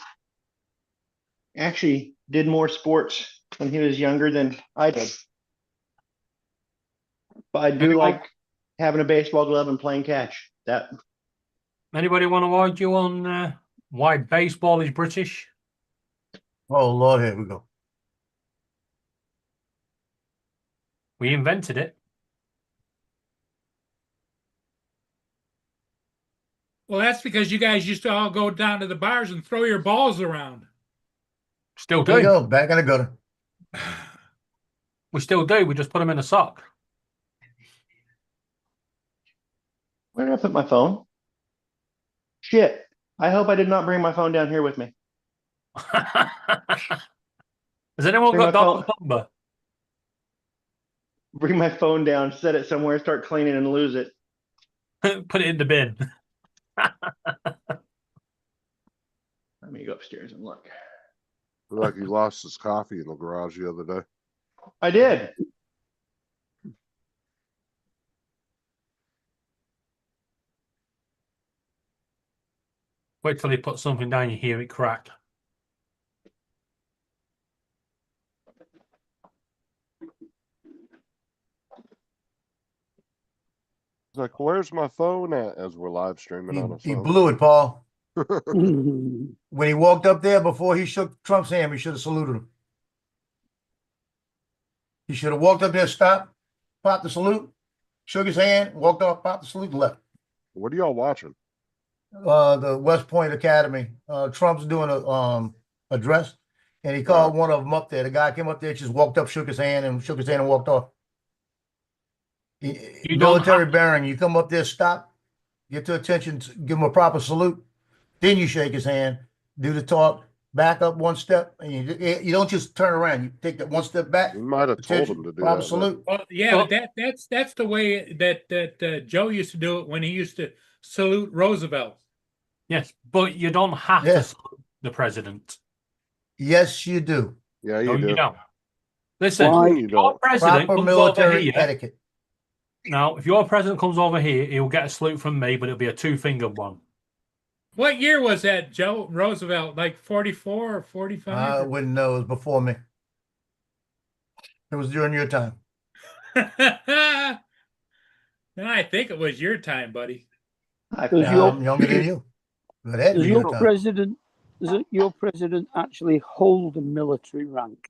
actually did more sports when he was younger than I did. But I do Anyone- like having a baseball glove and playing catch. That Anybody want to argue on why baseball is British? Oh, Lord, here we go. We invented it. Well, that's because you guys used to all go down to the bars and throw your balls around. Still There you do. go, back in the gutter. We still do. We just put them in a sock. where did I put my phone? Shit. I hope I did not bring my phone down here with me. Has anyone Bring got my Donald's phone. number? Bring my phone down, set it somewhere, start cleaning and lose it. Put it in the bin. Let me go upstairs and look. Looked like he lost his coffee in the garage the other day. I did. Wait till he puts something down, you hear it crack. He's like, where's my phone at? As we're live streaming on his He phone. blew it, Paul. When he walked up there before he shook Trump's hand, he should have saluted him. He should have walked up there, stopped, popped the salute, shook his hand, walked off, popped the salute, and left. What are y'all watching? The West Point Academy. Trump's doing a address, and he called one of them up there. The guy came up there, just walked up, shook his hand, and walked off. You don't Military have- bearing. You come up there, stop, get to attention, give him a proper salute, then you shake his hand, do the talk, back up one step, and you don't just turn around. You take that one step back. You might have told him to do Proper that. salute. Well, yeah, Well- but that's the way that Joe used to do it when he used to salute Roosevelt. Yes, but you don't have Yeah. to salute the president. Yes, you do. Yeah, No, you do. you don't. Listen, Why? if You your don't. president Proper comes over military here. etiquette. Now, if your president comes over here, he'll get a salute from me, but it'll be a two-fingered one. What year was that, Joe Roosevelt? Like 44 or I 45? wouldn't know. It was before me. It was during your time. No, I think it was your time, buddy. Does your- I'm younger than you. But that Does was your your time. president your president actually hold a military rank?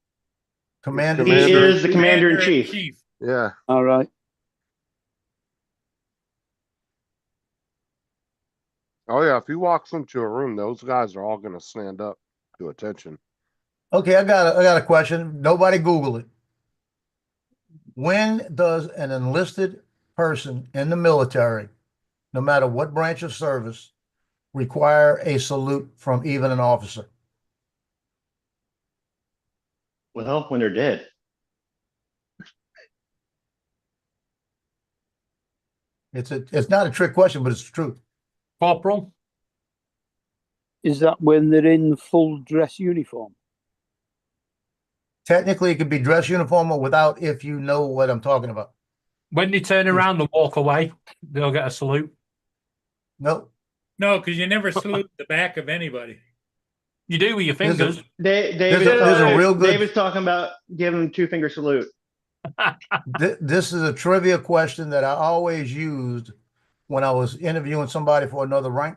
Commander. He Commander- is the commander in chief. Yeah. All right. Oh yeah. If he walks into a room, those guys are all gonna stand up to attention. Okay, I got a question. Nobody Google it. When does an enlisted person in the military, no matter what branch of service, require a salute from even an officer? Well, when they're dead. It's not a trick question, but it's the truth. Corporal? Is that when they're in full dress uniform? Technically, it could be dress uniform or without, if you know what I'm talking about. When they turn around and walk away, they'll get a salute. No, No, because you never salute the back of anybody. You do with your There's a- fingers. there's a real good. David's talking about giving him two-finger salute. This is a trivia question that I always used when I was interviewing somebody for another rank.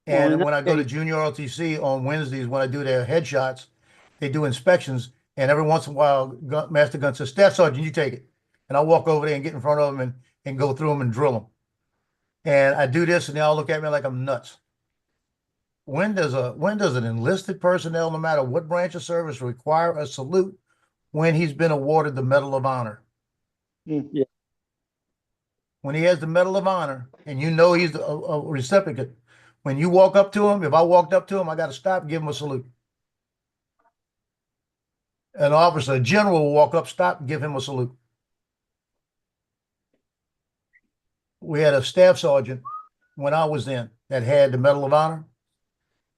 Well, in And that when I go to case- junior ROTC on Wednesdays, when I do their headshots, they do inspections. And every once in a while, Master Gun says, Staff Sergeant, you take it. And I walk over there and get in front of them and go through them and drill them. And I do this and they all look at me like I'm nuts. when does an enlisted personnel, no matter what branch of service, require a salute when he's been awarded the Medal of Honor? Yeah. When he has the Medal of Honor and you know he's a recipient, when you walk up to him, if I walked up to him, I got to stop and give him a salute. An officer, a general will walk up, stop, and give him a salute. We had a staff sergeant when I was in that had the Medal of Honor,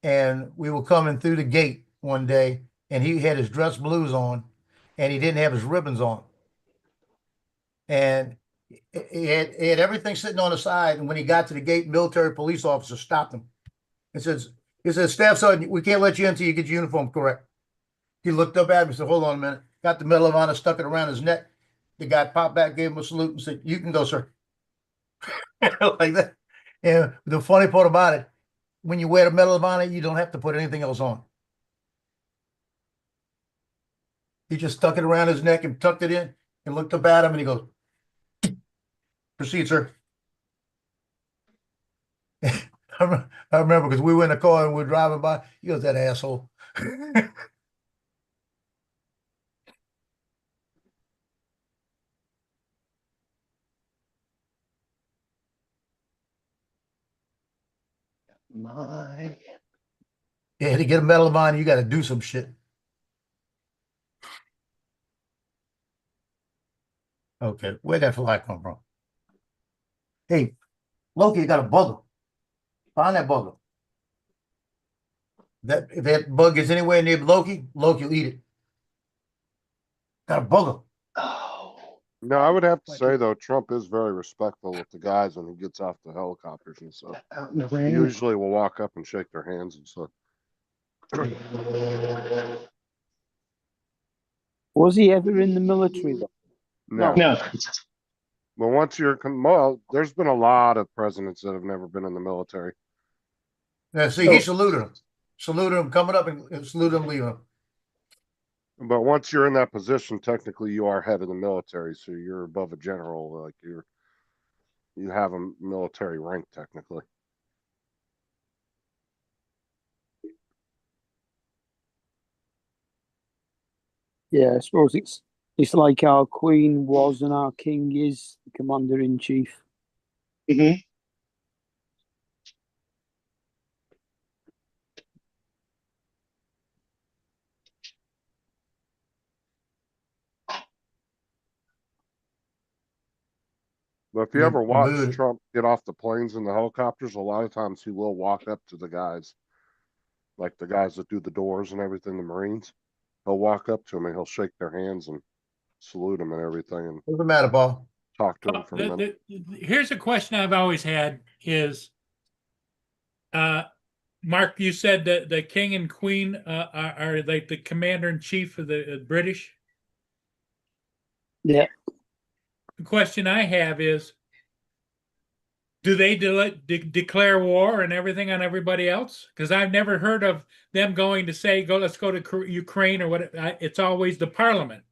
and we were coming through the gate one day, and he had his dress blues on, and he didn't have his ribbons on, and he had everything sitting on the side. And when he got to the gate, military police officer stopped him and says, "Staff sergeant, we can't let you in until you get your uniform correct." He looked up at me and said, "Hold on a minute." Got the Medal of Honor, stuck it around his neck. The guy popped back, gave him a salute, and said, "You can go, sir." Like that. And the funny part about it, when you wear the Medal of Honor, you don't have to put anything else on. He just stuck it around his neck and tucked it in and looked up at him and he goes, "Proceed, sir." I remember because we were in the car and we were driving by. He goes, "That asshole." Yeah, to get a Medal of Honor, you got to do some shit. Okay, where'd that fly come from? Hey, Loki, you got a bugger. Find that bugger. If that bug is anywhere near Loki will eat it. Got a bugger. No, I would have to say though, Trump is very respectful with the guys when he gets off the helicopters and stuff. Out in the He rain. usually will walk up and shake their hands and stuff. Was he ever in the military though? No. Well, once you're, well, there's been a lot of presidents that have never been in the military. Yeah, see, he saluted him. Saluted him coming up and saluted him leaving him. But once you're in that position, technically you are head of the military, so you're above a general. Like you have a military rank technically. Yeah, I suppose it's like our Queen was and our King is the Commander in Chief. Mm-hmm. But if you ever watch Trump get off the planes and the helicopters, a lot of times he will walk up to the guys, like the guys that do the doors and everything, the Marines. He'll walk up to them and he'll shake their hands and salute them and everything. And what's the matter, Paul? Talk to them for a minute. Here's a question I've always had is, Mark, you said that the King and Queen are like the commander in chief of the British. Yeah. The question I have is, do they declare war and everything on everybody else? Because I've never heard of them going to say, let's go to Ukraine or what. It's always the parliament.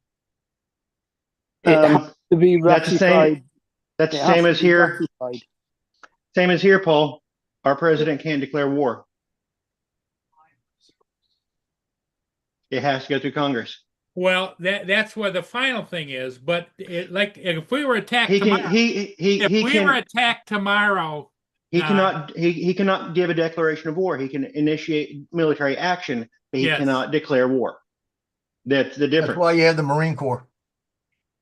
To be That's the same. That's the same as here. Ratified. Same as here, Paul. Our president can't declare war. It has to go through Congress. Well, that's where the final thing is. But like, if we were attacked He tomorrow, can. He were attacked tomorrow, He cannot. He cannot give a declaration of war. He can initiate military action, but he cannot declare war. That's the difference. That's why you have the Marine Corps.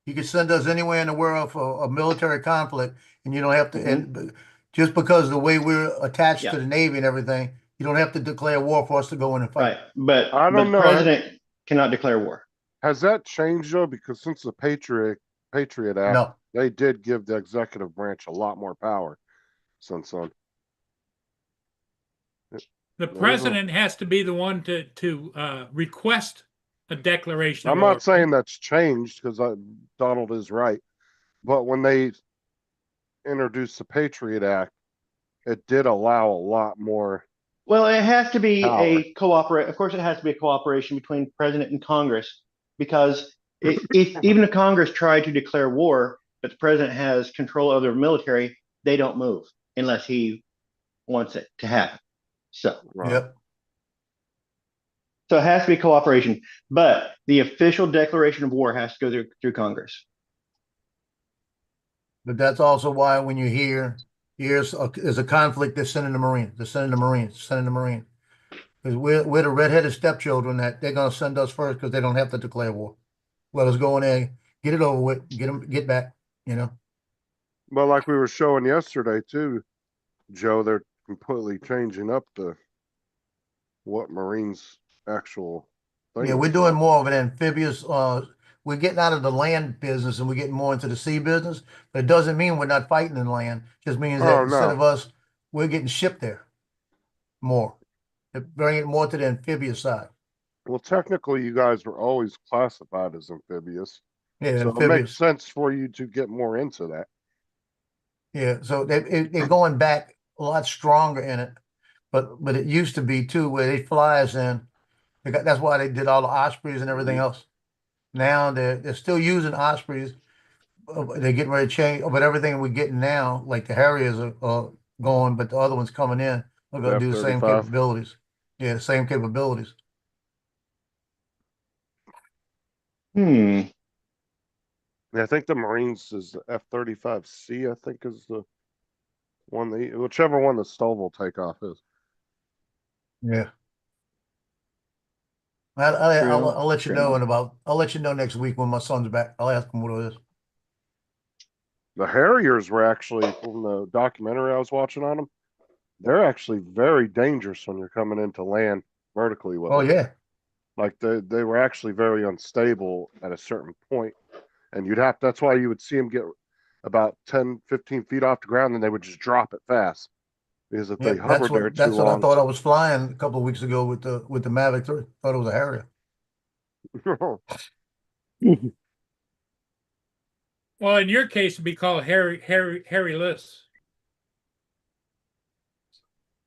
You can send us anywhere in the world for a military conflict, and you don't have to. And just because of the way we're attached to the Navy and everything, you don't have to declare war for us to go in and fight. Right, but I don't know. The president cannot declare war. Has that changed though? Because since the Patriot Act, they did give the executive branch a lot more power since then. The president has to be the one to request a declaration. I'm not saying that's changed because Donald is right, but when they introduced the Patriot Act, it did allow a lot more. Well, it has to be power. a cooperation. Of course, it has to be a cooperation between president and Congress, because even if Congress tried to declare war, but the president has control of their military, they don't move unless he wants it to happen. So, Right. Yep. so it has to be cooperation, but the official declaration of war has to go through Congress. But that's also why when you hear there's a conflict, they're sending the Marines, they're sending the Marines, sending the Marines. Because we're the redheaded stepchildren that they're gonna send us first because they don't have to declare war. Let us go in there, get it over with, get back, you know. But like we were showing yesterday too, Joe, they're completely changing up what Marines actual thing Yeah, we're is doing now. more of an amphibious, we're getting out of the land business and we're getting more into the sea business. But it doesn't mean we're not fighting in land. Just means that Oh instead no. of us, we're getting shipped there more. They're bringing it more to the amphibious side. Well, technically, you guys were always classified as amphibious, Yeah, so it makes amphibious. sense for you to get more into that. Yeah, so they're going back a lot stronger in it. But it used to be too where they fly us in. That's why they did all the Ospreys and everything else. Now they're still using Ospreys. They're getting ready to change, but everything we're getting now, like the Harriers are going, but the other ones coming in are going to do the same F-35. capabilities. Yeah, the same capabilities. Hmm. Yeah, I think the Marines is the F-35C. I think is the one whichever one the Stovall takeoff is. Yeah. True, I'll let you true. know I'll let you know next week when my son's back. I'll ask him what it is. The Harriers were actually from the documentary I was watching on them. They're actually very dangerous when you're coming into land vertically with Oh them. yeah. Like they were actually very unstable at a certain point, and that's why you would see them get about 10, 15 feet off the ground, and they would just drop it fast because if they hovered there too That's what I long. thought I was flying a couple of weeks ago with the Mavic 3. Thought it was a Harrier. Well, in your case, it'd be called Harry-less.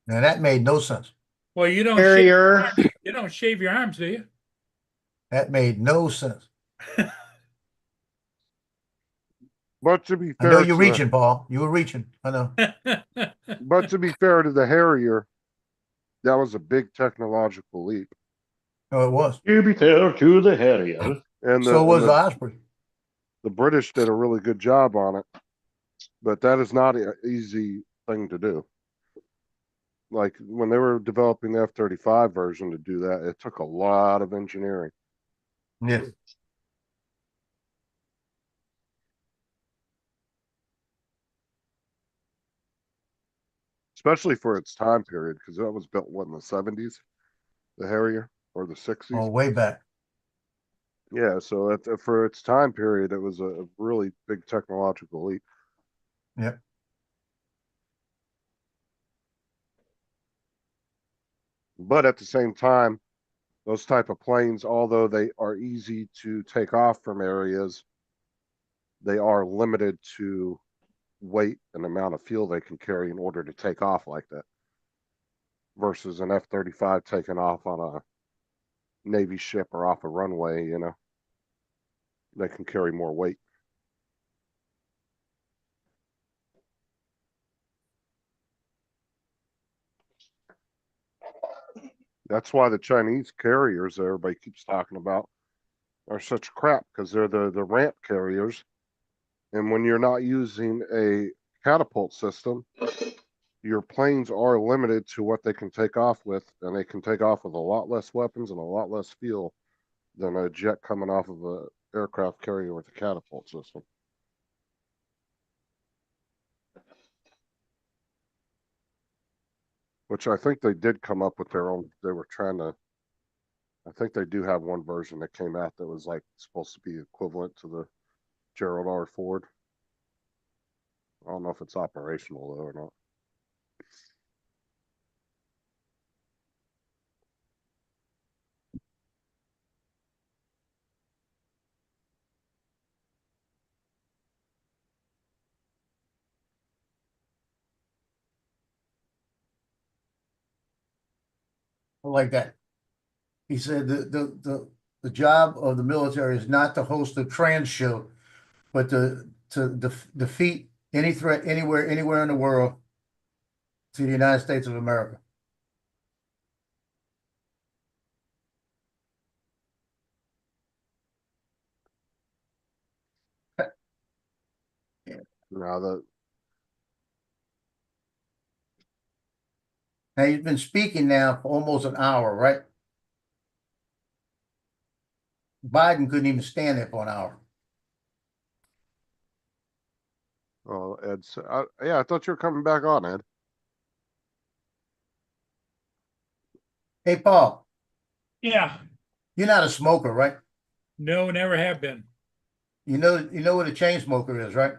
Now that made no sense. Well, you don't Harrier. shave your arms, do you? That made no sense. But to be I know fair, you're reaching, Paul. You were reaching. I know. but to be fair to the Harrier, that was a big technological leap. Oh, it was. You be fair to the Harrier. And So was the Osprey. The British did a really good job on it, but that is not an easy thing to do. Like when they were developing the F-35 version to do that, it took a lot of engineering. Yeah. Especially for its time period, because that was built in the 70s, the Harrier, or the 60s. Oh, way back. Yeah, so for its time period, it was a really big technological leap. Yep. But at the same time, those type of planes, although they are easy to take off from areas, they are limited to weight and amount of fuel they can carry in order to take off like that. Versus an F-35 taking off on a Navy ship or off a runway, they can carry more weight. That's why the Chinese carriers that everybody keeps talking about are such crap, because they're the ramp carriers. And when you're not using a catapult system, your planes are limited to what they can take off with, and they can take off with a lot less weapons and a lot less fuel than a jet coming off of a aircraft carrier with a catapult system. Which I think they did come up with their own. They were trying to. I think they do have one version that came out that was like supposed to be equivalent to the Gerald R. Ford. I don't know if it's operational though or not. I like that. He said the job of the military is not to host a trans show, but to defeat any threat anywhere in the world to the United States of America. Now the Now, you've been speaking now for almost an hour, right? Biden couldn't even stand there for an hour. oh Ed, yeah, I thought you were coming back on, Ed. Hey, Paul, Yeah, you're not a smoker, right? no, never have been. You know what a chain smoker is, right?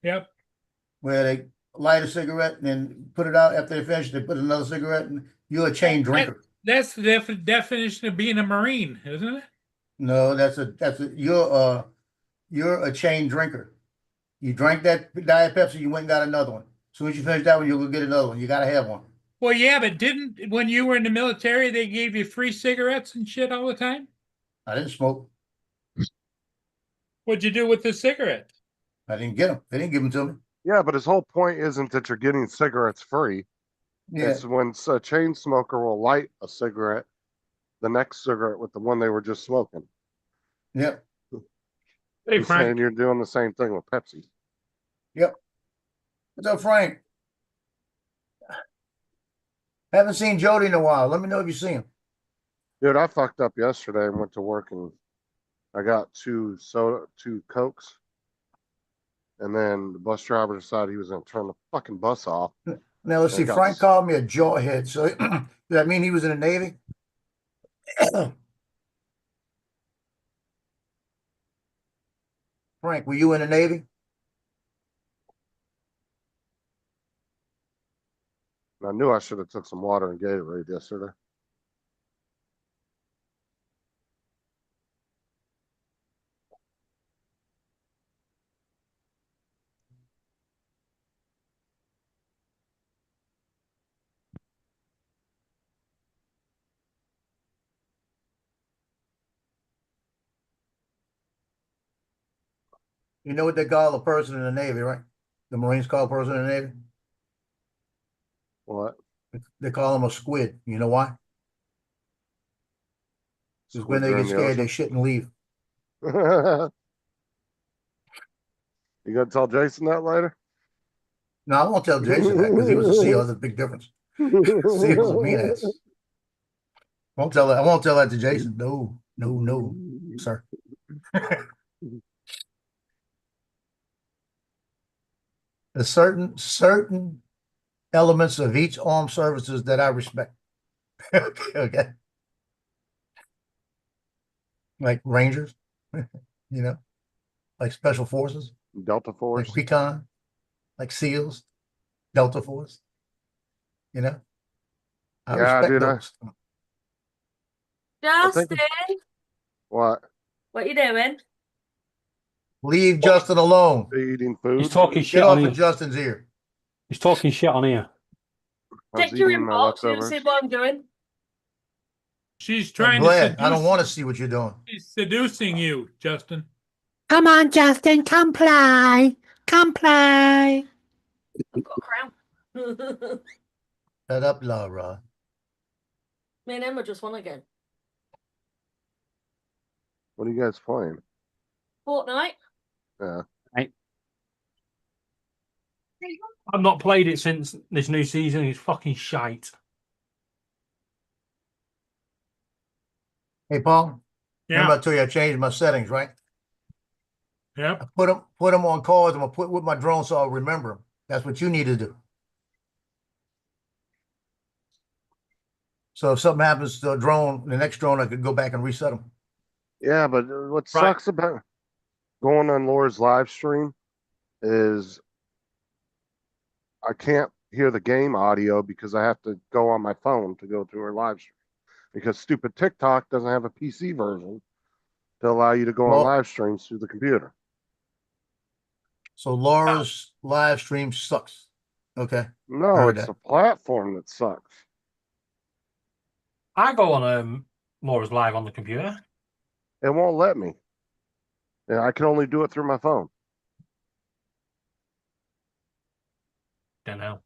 Yep. Where they light a cigarette and then put it out after they finish, they put another cigarette, and you're a chain drinker. That's the definition of being a Marine, isn't it? No, you're a chain drinker. You drank that Diet Pepsi, you went and got another one. As soon as you finish that one, you'll go get another one. You gotta have one. Well, yeah, but when you were in the military, they gave you free cigarettes and shit all the time? I didn't smoke. What'd you do with the cigarettes? I didn't get them. They didn't give them to me. Yeah, but his whole point isn't that you're getting cigarettes free. Yeah. It's when a chain smoker will light a cigarette, the next cigarette with the one they were just smoking. Yep. Hey, He's Frank. saying you're doing the same thing with Pepsi. Yep. What's up, Frank? Haven't seen Jody in a while. Let me know if you see him. Dude, I fucked up yesterday and went to work and I got two Cokes. And then the bus driver decided he was going to turn the fucking bus off. Now, let's see. Frank called me a jawhead. So does that mean he was in the Navy? Frank, were you in the Navy? I knew I should have took some water and Gatorade yesterday. You know what they call a person in the Navy, right? The Marines call a person in the Navy? What? They call them a squid. You know why? Because when they get scared, they shit and leave. You gonna tell Jason that later? No, I won't tell Jason that because he was a SEAL. There's a big difference. SEAL's a mean ass. I won't tell that to Jason. No, sir. There's certain elements of each armed services that I respect. Okay. Like Rangers, like Special Forces, Delta Force, like Recon, like SEALs, Delta Force. I respect dude. those. Justin, What? what you doing? Leave Justin alone. Eating food. He's talking shit Get off on of here. Justin's ear. He's talking shit on here. Check your inbox. You see what I'm doing. She's I'm trying to glad. seduce. I don't want to see what you're doing. She's seducing you, Justin. Come on, Justin, come play. Come play. I've got a crown. Shut up, Laura. Me and Emma just won again. What are you guys playing? Fortnite. Yeah. I've not played it since this new season. It's fucking shite. Hey, Paul. Yeah. Remember I told you I changed my settings, right? Yep. I put them on cards. I'm gonna put with my drone so I'll remember them. That's what you need to do. So if something happens to a drone, the next drone, I could go back and reset them. Yeah, but what sucks about going on Laura's live stream is I can't hear the game audio because I have to go on my phone to go to her live stream because stupid TikTok doesn't have a PC version to allow you to go on live streams through the computer. So Laura's live stream sucks. Okay. No, it's the platform that sucks. I go on Laura's live on the computer. It won't let me. Yeah, I can only do it through my phone. Don't know.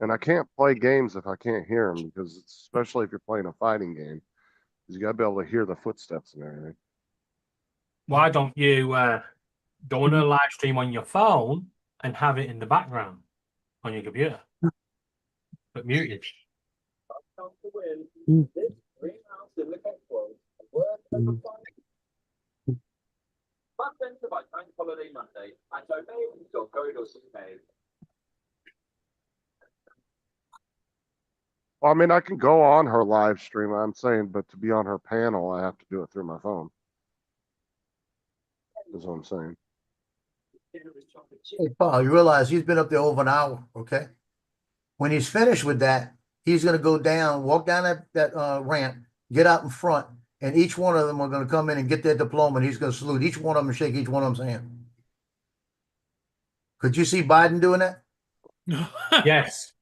And I can't play games if I can't hear them because especially if you're playing a fighting game, because you got to be able to hear the footsteps and everything. why don't you go on a live stream on your phone and have it in the background on your computer, but muted? Well, I mean, I can go on her live stream, I'm saying, but to be on her panel, I have to do it through my phone. Is what I'm saying. Hey, Paul, you realize he's been up there over an hour, okay? When he's finished with that, he's gonna go down, walk down that ramp, get out in front, and each one of them are gonna come in and get their diploma, and he's gonna salute each one of them and shake each one of them's hand. Could you see Biden doing that? Yes.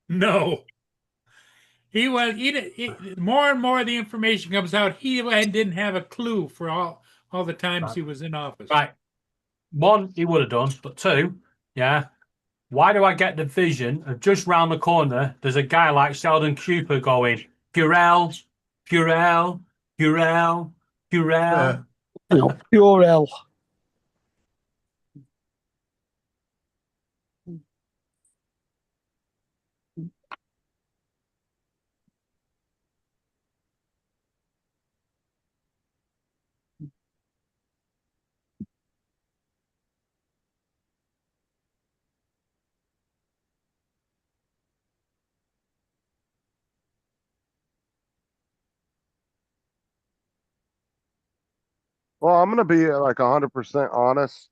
No. More and more the information comes out. He didn't have a clue for all the times Right. he was in office. Right. One, he would have done, but two, yeah. Why do I get the vision of just round the corner, there's a guy like Sheldon Cooper going, Purell, Purell, Purell, Purell. No, pure hell. Well, I'm gonna be like 100% honest.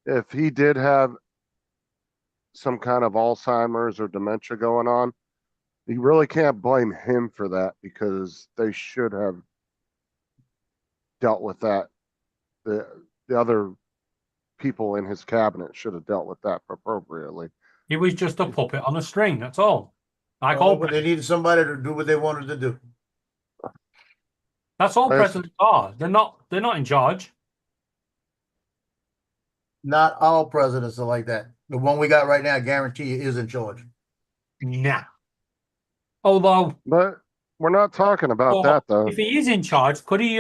If he did have some kind of Alzheimer's or dementia going on, you really can't blame him for that because they should have dealt with that. The other people in his cabinet should have dealt with that appropriately. He was just a puppet on a string, that's all. Like Oh, all but they needed somebody to do what they wanted to do. that's all Yes. presidents are. They're not in charge. Not all presidents are like that. The one we got right now, I guarantee you, is in charge. Nah. Although But we're not talking about well, that though. if he is in charge, could he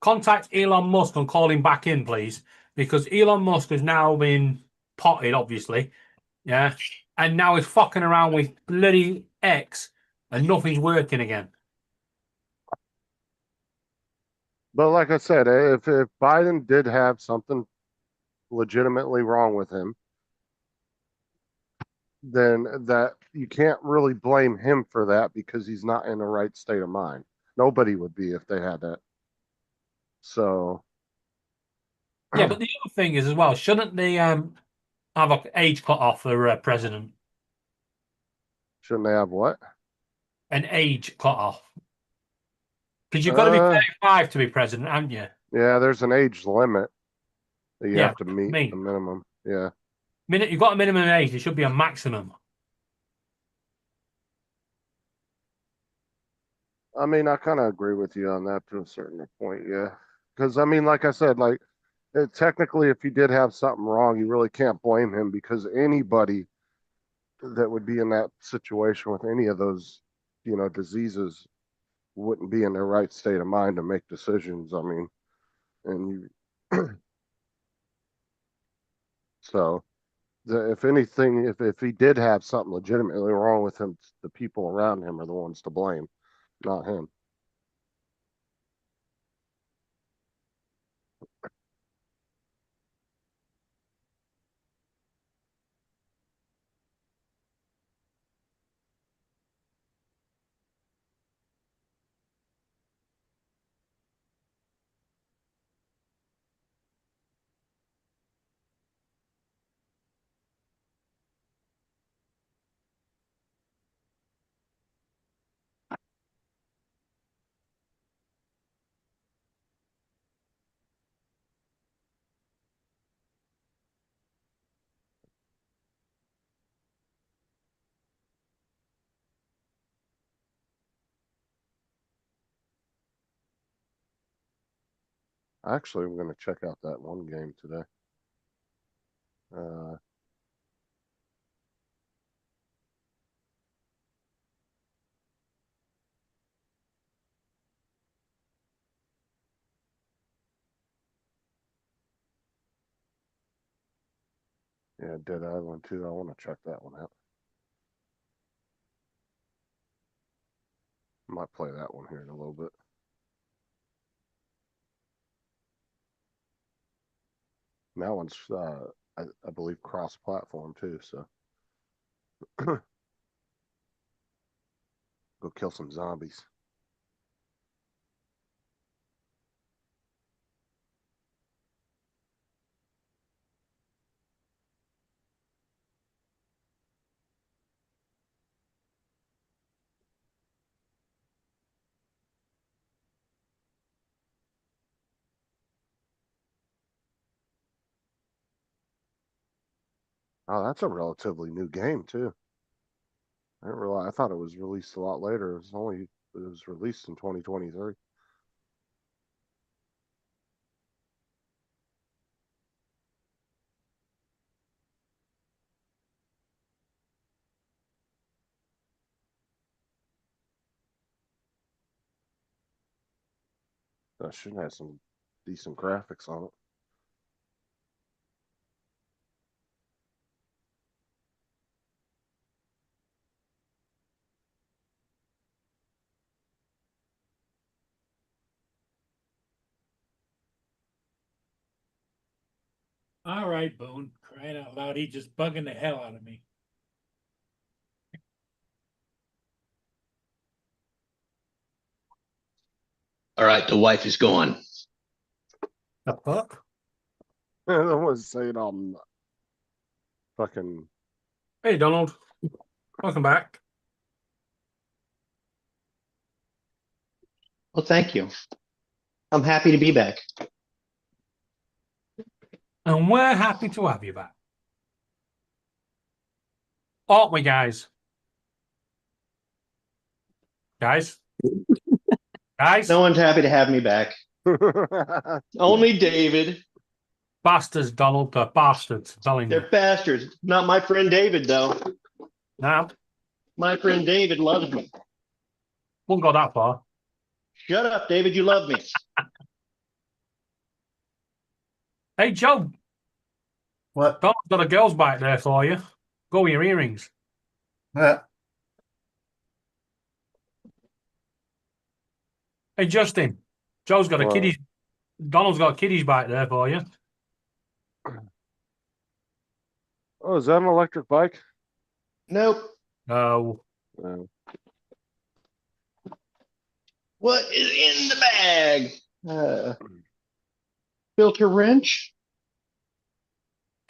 contact Elon Musk and call him back in, please? Because Elon Musk has now been potted, obviously. Yeah. And now he's fucking around with bloody X and nothing's working again. But like I said, if Biden did have something legitimately wrong with him, then that you can't really blame him for that because he's not in the right state of mind. Nobody would be if they had that. So Yeah, but the other thing is as well, shouldn't they have an age cut off for president? shouldn't they have what? An age cut off. Because you've got to be 35 to be president, haven't you? Yeah, there's an age limit that you Yeah, have to meet me. the minimum. Yeah. You've got a minimum age, there should be a maximum. I mean, I kind of agree with you on that to a certain point. Yeah. Because, I mean, like I said, like, technically, if he did have something wrong, you really can't blame him because anybody that would be in that situation with any of those, diseases wouldn't be in their right state of mind to make decisions. I mean, and you, so if anything, if he did have something legitimately wrong with him, the people around him are the ones to blame, not him. Actually, I'm going to check out that one game today. Uh, Yeah, Dead Island too. I want to check that one out. Might play that one here in a little bit. And that one's, I believe, cross-platform too. So go kill some zombies. Oh, that's a relatively new game too. I didn't realize. I thought it was released a lot later. It was released in 2023. That should have some decent graphics on it. All right, Boone, crying out loud, he's just bugging the hell out of me. All right, the wife is gone. The fuck? I was saying I'm fucking. Hey, Donald. Welcome back. Well, thank you. I'm happy to be back. And we're happy to have you back. Aren't we, guys? Guys? Guys? No one's happy to have me back. Only David. Bastards, Donald. They're bastards. I'm telling you. They're bastards. Not my friend David, though. No. My friend David loves me. Won't go that far. Shut up, David. You love me. Hey, Joe. What? Donald's got a girl's bite there for you. Go with your earrings. Yeah. Hey, Justin. Joe's got a What? kiddie's. Donald's got a kiddie's bite there for you. Oh, is that an electric bike? Nope. No. No. What is in the bag? Filter wrench.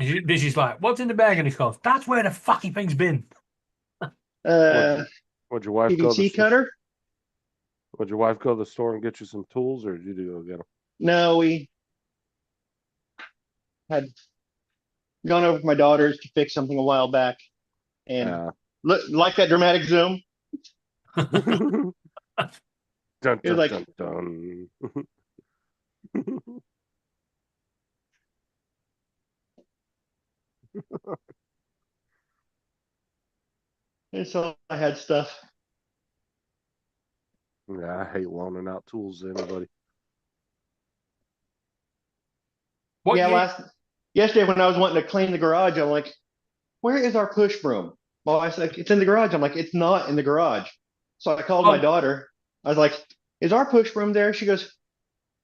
She's like, what's in the bag? And he goes, that's where the fucking thing's been. Would your wife go to PVC cutter? Would your wife go to the store and get you some tools, or did you go get them? No, we had gone over with my daughters to fix something a while back, and look like that dramatic zoom. Dun, It was dun, like- dun, dun. And so I had stuff. Yeah, I hate loaning out tools to anybody. What Yeah, year- yesterday when I was wanting to clean the garage, I'm like, where is our push broom? Well, I said, it's in the garage. I'm like, it's not in the garage. So I called my Oh. daughter. I was like, is our push broom there? She goes,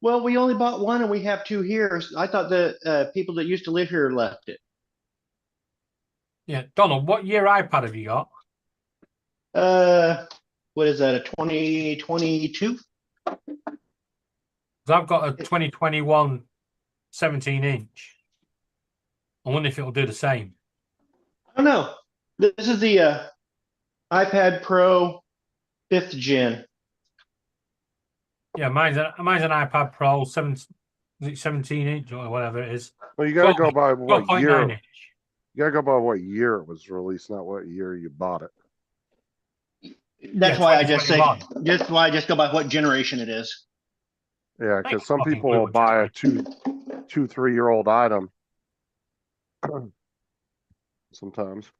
well, we only bought one and we have two here. I thought the people that used to live here left it. Yeah, Donald, what year iPad have you got? What is that, a 2022? 'Cause I've got a 2021 17-inch. I wonder if it'll do the same. I don't know. This is the iPad Pro 5th gen. Yeah, mine's an iPad Pro 17-inch or whatever it is. Well, you gotta go by what 12.9 year. inch. You gotta go by what year it was released, not what year you bought it. That's Yeah, why I just say, 2021. just why I just go by what generation it is. Yeah, Thanks, because some fucking people will Google buy a Translate. 3-year-old item. Sometimes.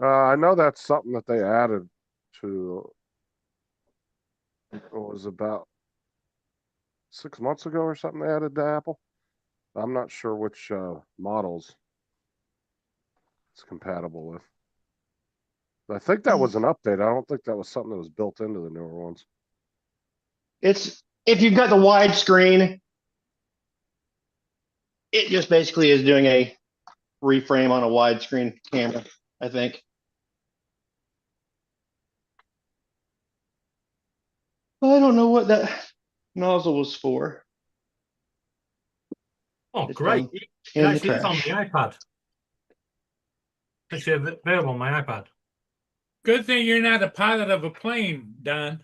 I know that's something that they added to It was about 6 months ago or something they added to Apple. I'm not sure which models it's compatible with. I think that was an update. I don't think that was something that was built into the newer ones. It's if you've got the widescreen, it just basically is doing a reframe on a widescreen camera, I think. I don't know what that nozzle was for. Oh, It's great. gone It in the actually is on the trash. iPad. It's available on my iPad. Good thing you're not a pilot of a plane, Don.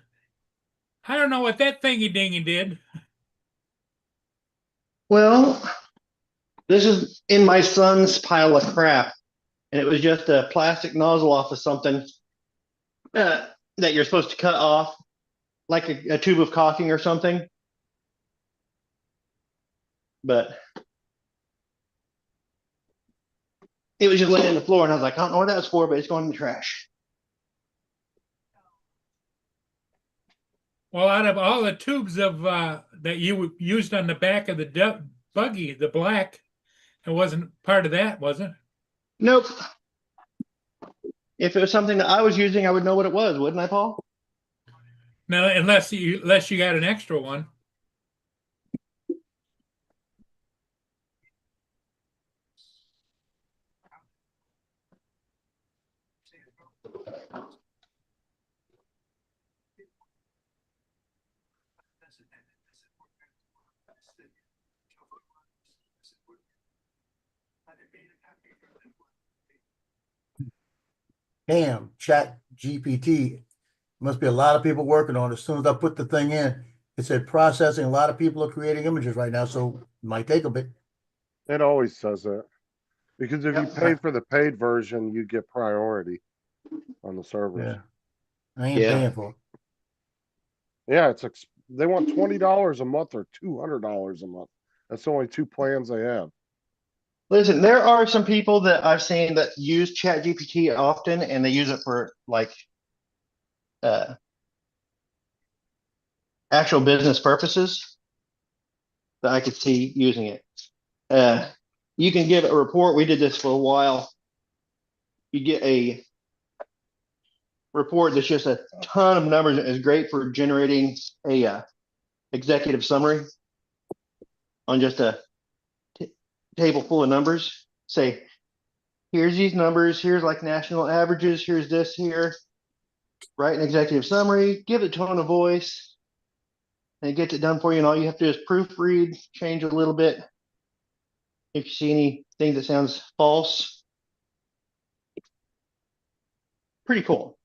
I don't know what that thingy dingy did. Well, this is in my son's pile of crap, and it was just a plastic nozzle off of something that you're supposed to cut off, like a tube of caulking or something. But it was just laying on the floor, and I was like, I don't know what that's for, but it's going in the trash. Well, out of all the tubes of that you used on the back of the buggy, the black, it wasn't part of that, was it? Nope. If it was something that I was using, I would know what it was, wouldn't I, Paul? No, unless you got an extra one. Damn, Chat GPT. Must be a lot of people working on it. As soon as I put the thing in, it said processing. A lot of people are creating images right now, so it might take a bit. It always says that. Because if you pay for the paid version, you get priority on the servers. Yeah. I ain't paying for it. Yeah, they want $20 a month or $200 a month. That's the only two plans they have. Listen, there are some people that I've seen that use ChatGPT often, and they use it for like actual business purposes that I could see using it. You can give a report. We did this for a while. You get a report that's just a ton of numbers. It's great for generating a executive summary on just a table full of numbers. Say, here's these numbers. Here's like national averages. Here's this here. Write an executive summary. Give it tone of voice. And it gets it done for you. And all you have to do is proofread, change a little bit. If you see anything that sounds false, pretty cool.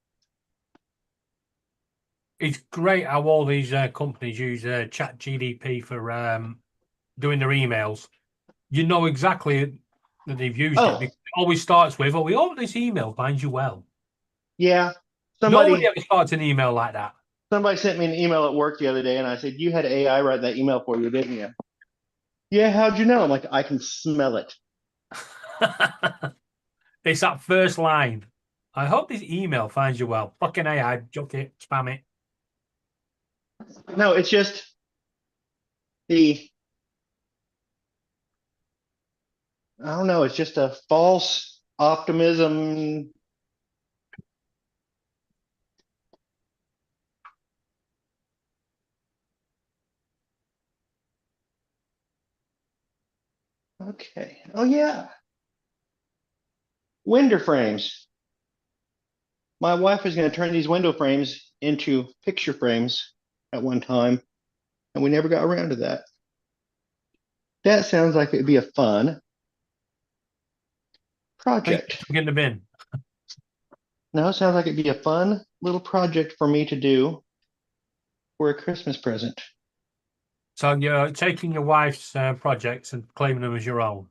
It's great how all these companies use ChatGPT for doing their emails. You know exactly that they've used it because it always starts with, "Oh, we hope this email finds you well." Yeah. Nobody ever starts an email like that. Somebody sent me an email at work the other day, and I said, "You had AI write that email for you, didn't you?" Yeah, how'd you know? I'm like, I can smell it. It's that first line. I hope this email finds you well. Fucking AI, junk it, spam it. No, it's just I don't know, it's just a false optimism. Okay. Oh, yeah. Window frames. My wife is going to turn these window frames into picture frames at one time, and we never got around to that. That sounds like it'd be a fun project. In the bin. No, it sounds like it'd be a fun little project for me to do for a Christmas present. So you're taking your wife's projects and claiming them as your own.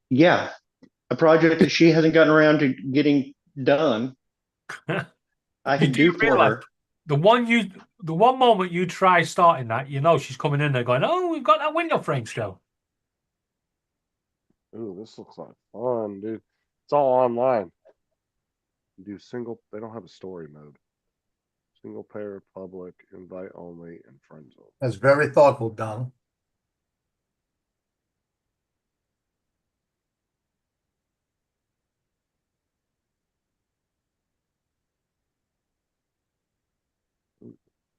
Yeah, a project that she hasn't gotten around to getting done. I can do for her. The one moment you try starting that, you know she's coming in there going, "Oh, we've got that window frame still." Ooh, this looks like fun, dude. It's all online. You do single. They don't have a story mode. Single payer, public, invite only, and friend zone. That's very thoughtful, Donald.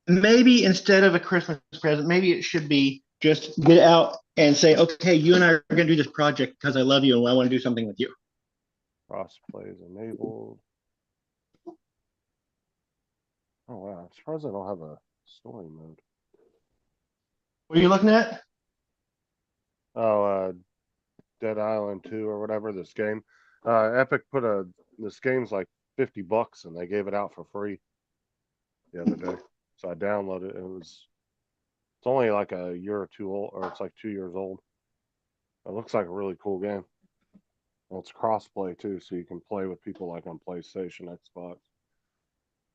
Maybe instead of a Christmas present, maybe it should be just get out and say, okay, you and I are going to do this project because I love you and I want to do something with you. Crossplay is enabled. Oh wow, I'm surprised I don't have a story mode. What are you looking at? Oh, Dead Island 2 or whatever, this game. Epic put this game's like $50 and they gave it out for free the other day. So I downloaded it. It's only like a year or two old, or it's like 2 years old. It looks like a really cool game. And it's crossplay too, so you can play with people like on PlayStation, Xbox.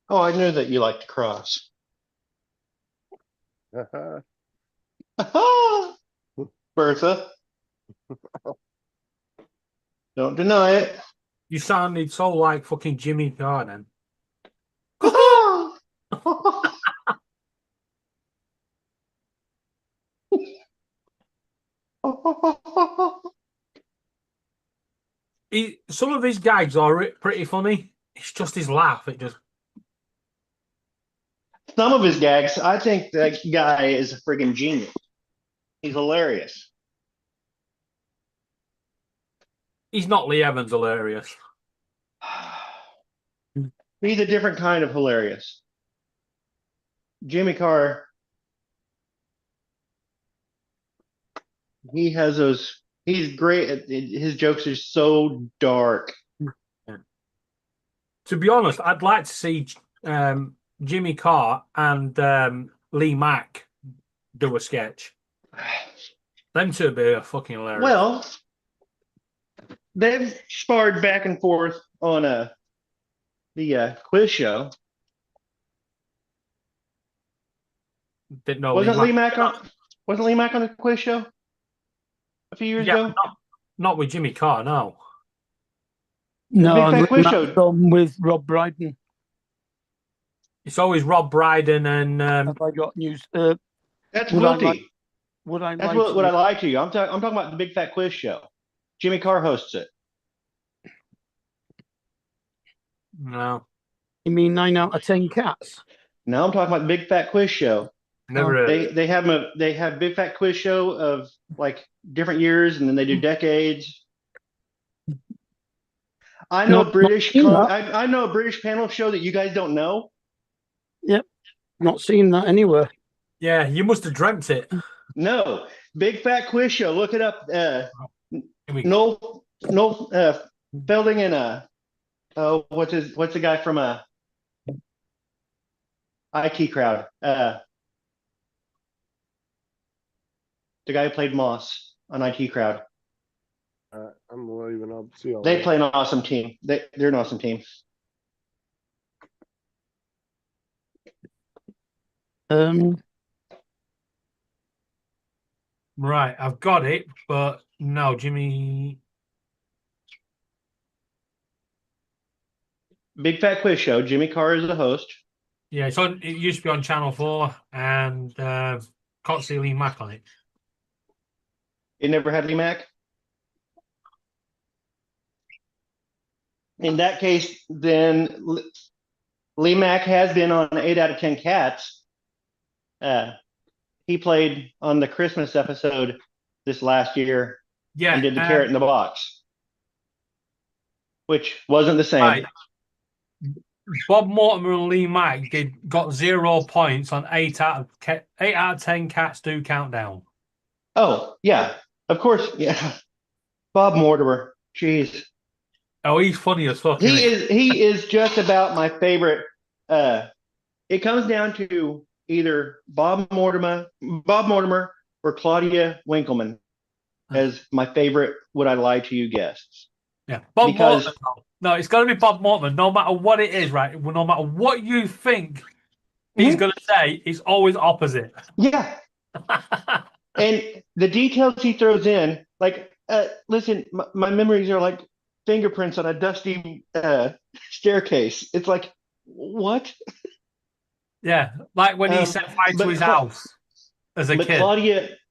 Oh, I knew that you liked to cross. Bertha. Don't deny it. You sounded so like fucking Jimmy Carr. Some of his gags are pretty funny. It's just his laugh. It just. Some of his gags, I think that guy is a friggin' genius. He's hilarious. He's not Lee Evans hilarious. He's a different kind of hilarious. Jimmy Carr, he has those. He's great. His jokes are so dark. To be honest, I'd like to see Jimmy Carr and Lee Mack do a sketch. Them two would be fucking hilarious. Well, they've sparred back and forth on the quiz show. Didn't know Wasn't Lee Mack on the quiz show a few years ago? Not with Jimmy Carr, no. No, Big Fat Quiz Matt Show. done with Rob Brydon. It's always Rob Brydon and. Have I got news? That's would I Wilty. like- Would I That's like what I to- lied to you. I'm talking about the Big Fat Quiz Show. Jimmy Carr hosts it. No. You mean 9 out of 10 cats? Now I'm talking about the Big Fat Quiz Show. Never heard. They have Big Fat Quiz Show of like different years, and then they do decades. I know No, a British. not seen that. I know a British panel show that you guys don't know. Yep. Not seen that anywhere. Yeah, you must have dreamt it. No, Big Fat Quiz Show. Look it up. Noel Felding and what's the guy from IT Crowd? The guy who played Moss on IT Crowd. I'm leaving up. See you They play an awesome team. They're an awesome team. Right, I've got it, but no, Jimmy. Big Fat Quiz Show. Jimmy Carr is the host. Yeah, it's on. It used to be on Channel 4, and can't see Lee Mack on it. It never had Lee Mack. In that case, then Lee Mack has been on 8 out of 10 Cats. He played on the Christmas episode this last year. Yeah, and did the Carrot in the Box, which wasn't the same. Right. Bob Mortimer and Lee Mack got 0 points on 8 out of 10 Cats Do Countdown. Oh yeah, of course, yeah. Bob Mortimer, jeez. Oh, he's funny as fuck. He is just about my favorite. It comes down to either Bob Mortimer or Claudia Winkleman as my favorite Would I Lie to You guests. Yeah, Bob Mortimer. No, it's got to be Bob Mortimer, no matter what it is, right? No matter what you think he's going to say, it's always opposite. Yeah. And the details he throws in, like, listen, my memories are like fingerprints on a dusty staircase. It's like, what? Yeah, like when he Um, set fire to but his Cla- house as a But kid.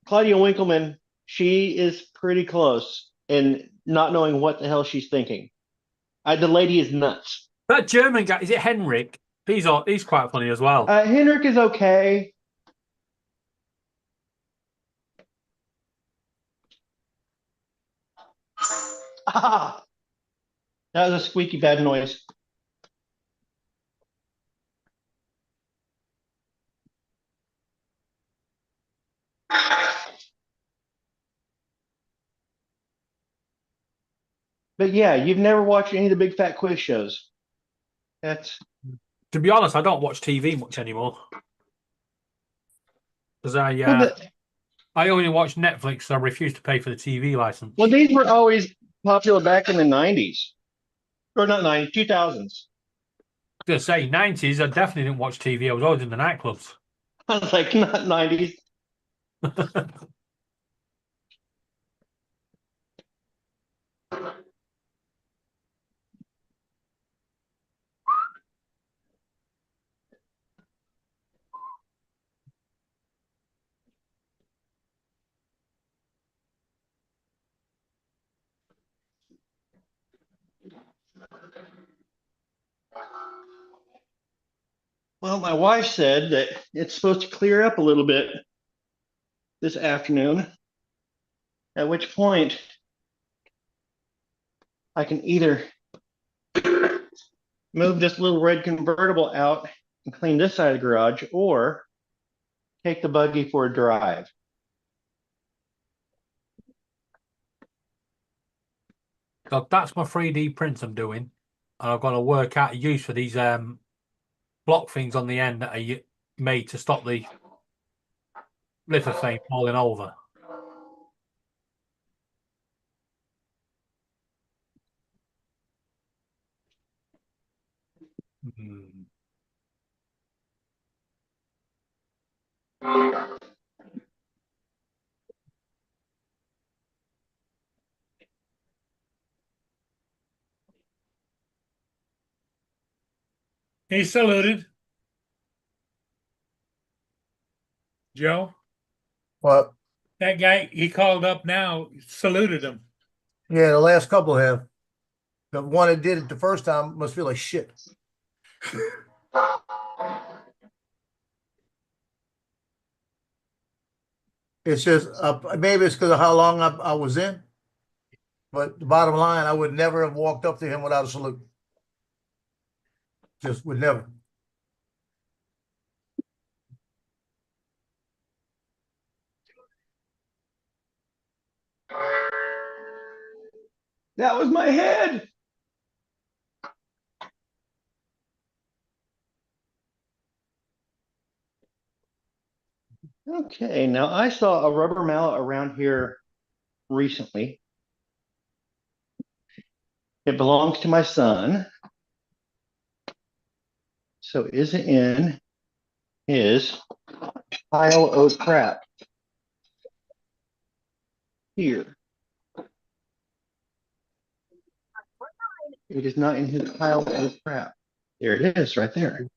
Claudia Winkleman, she is pretty close in not knowing what the hell she's thinking. The lady is nuts. That German guy, is it Henrik? He's quite funny as well. Henrik is okay. Ah, that was a squeaky bad noise. But yeah, you've never watched any of the big fat quiz shows. That's To be honest, I don't watch TV much anymore because well, I only watch Netflix, so I refuse to pay for the TV license. well, these were always popular back in the 90s. Or not 90s, 2000s. To say 90s, I definitely didn't watch TV. I was always in the nightclubs. I was like, not 90s. Well, my wife said that it's supposed to clear up a little bit this afternoon, at which point I can either move this little red convertible out and clean this side of the garage or take the buggy for a drive. So that's my 3D print I'm doing. And I've got to work out a use for these block things on the end that are made to stop the lithophane falling over. Hmm. He saluted. Joe, What? that guy, he called up now, saluted him. Yeah, the last couple have. The one that did it the first time must feel like shit. It's just maybe it's because of how long I was in, but the bottom line, I would never have walked up to him without a salute. Just would never. That was my head. Okay, now I saw a rubber mallet around here recently. It belongs to my son. So is it in his pile of crap here? It is not in his pile of crap. There it is, right there.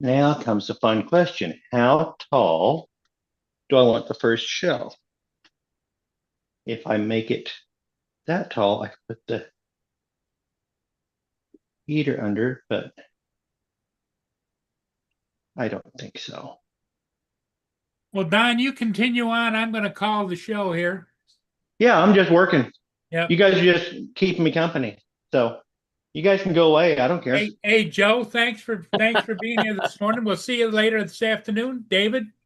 Now comes the fun question. How tall do I want the first shelf? If I make it that tall, I can put the heater under, but I don't think so. Well, Don, you continue on. I'm going to call the show here. Yeah, I'm just working. Yeah. You guys are just keeping me company. So you guys can go away. I don't care. Hey, Joe, thanks for being here this morning. We'll see you later this afternoon. David?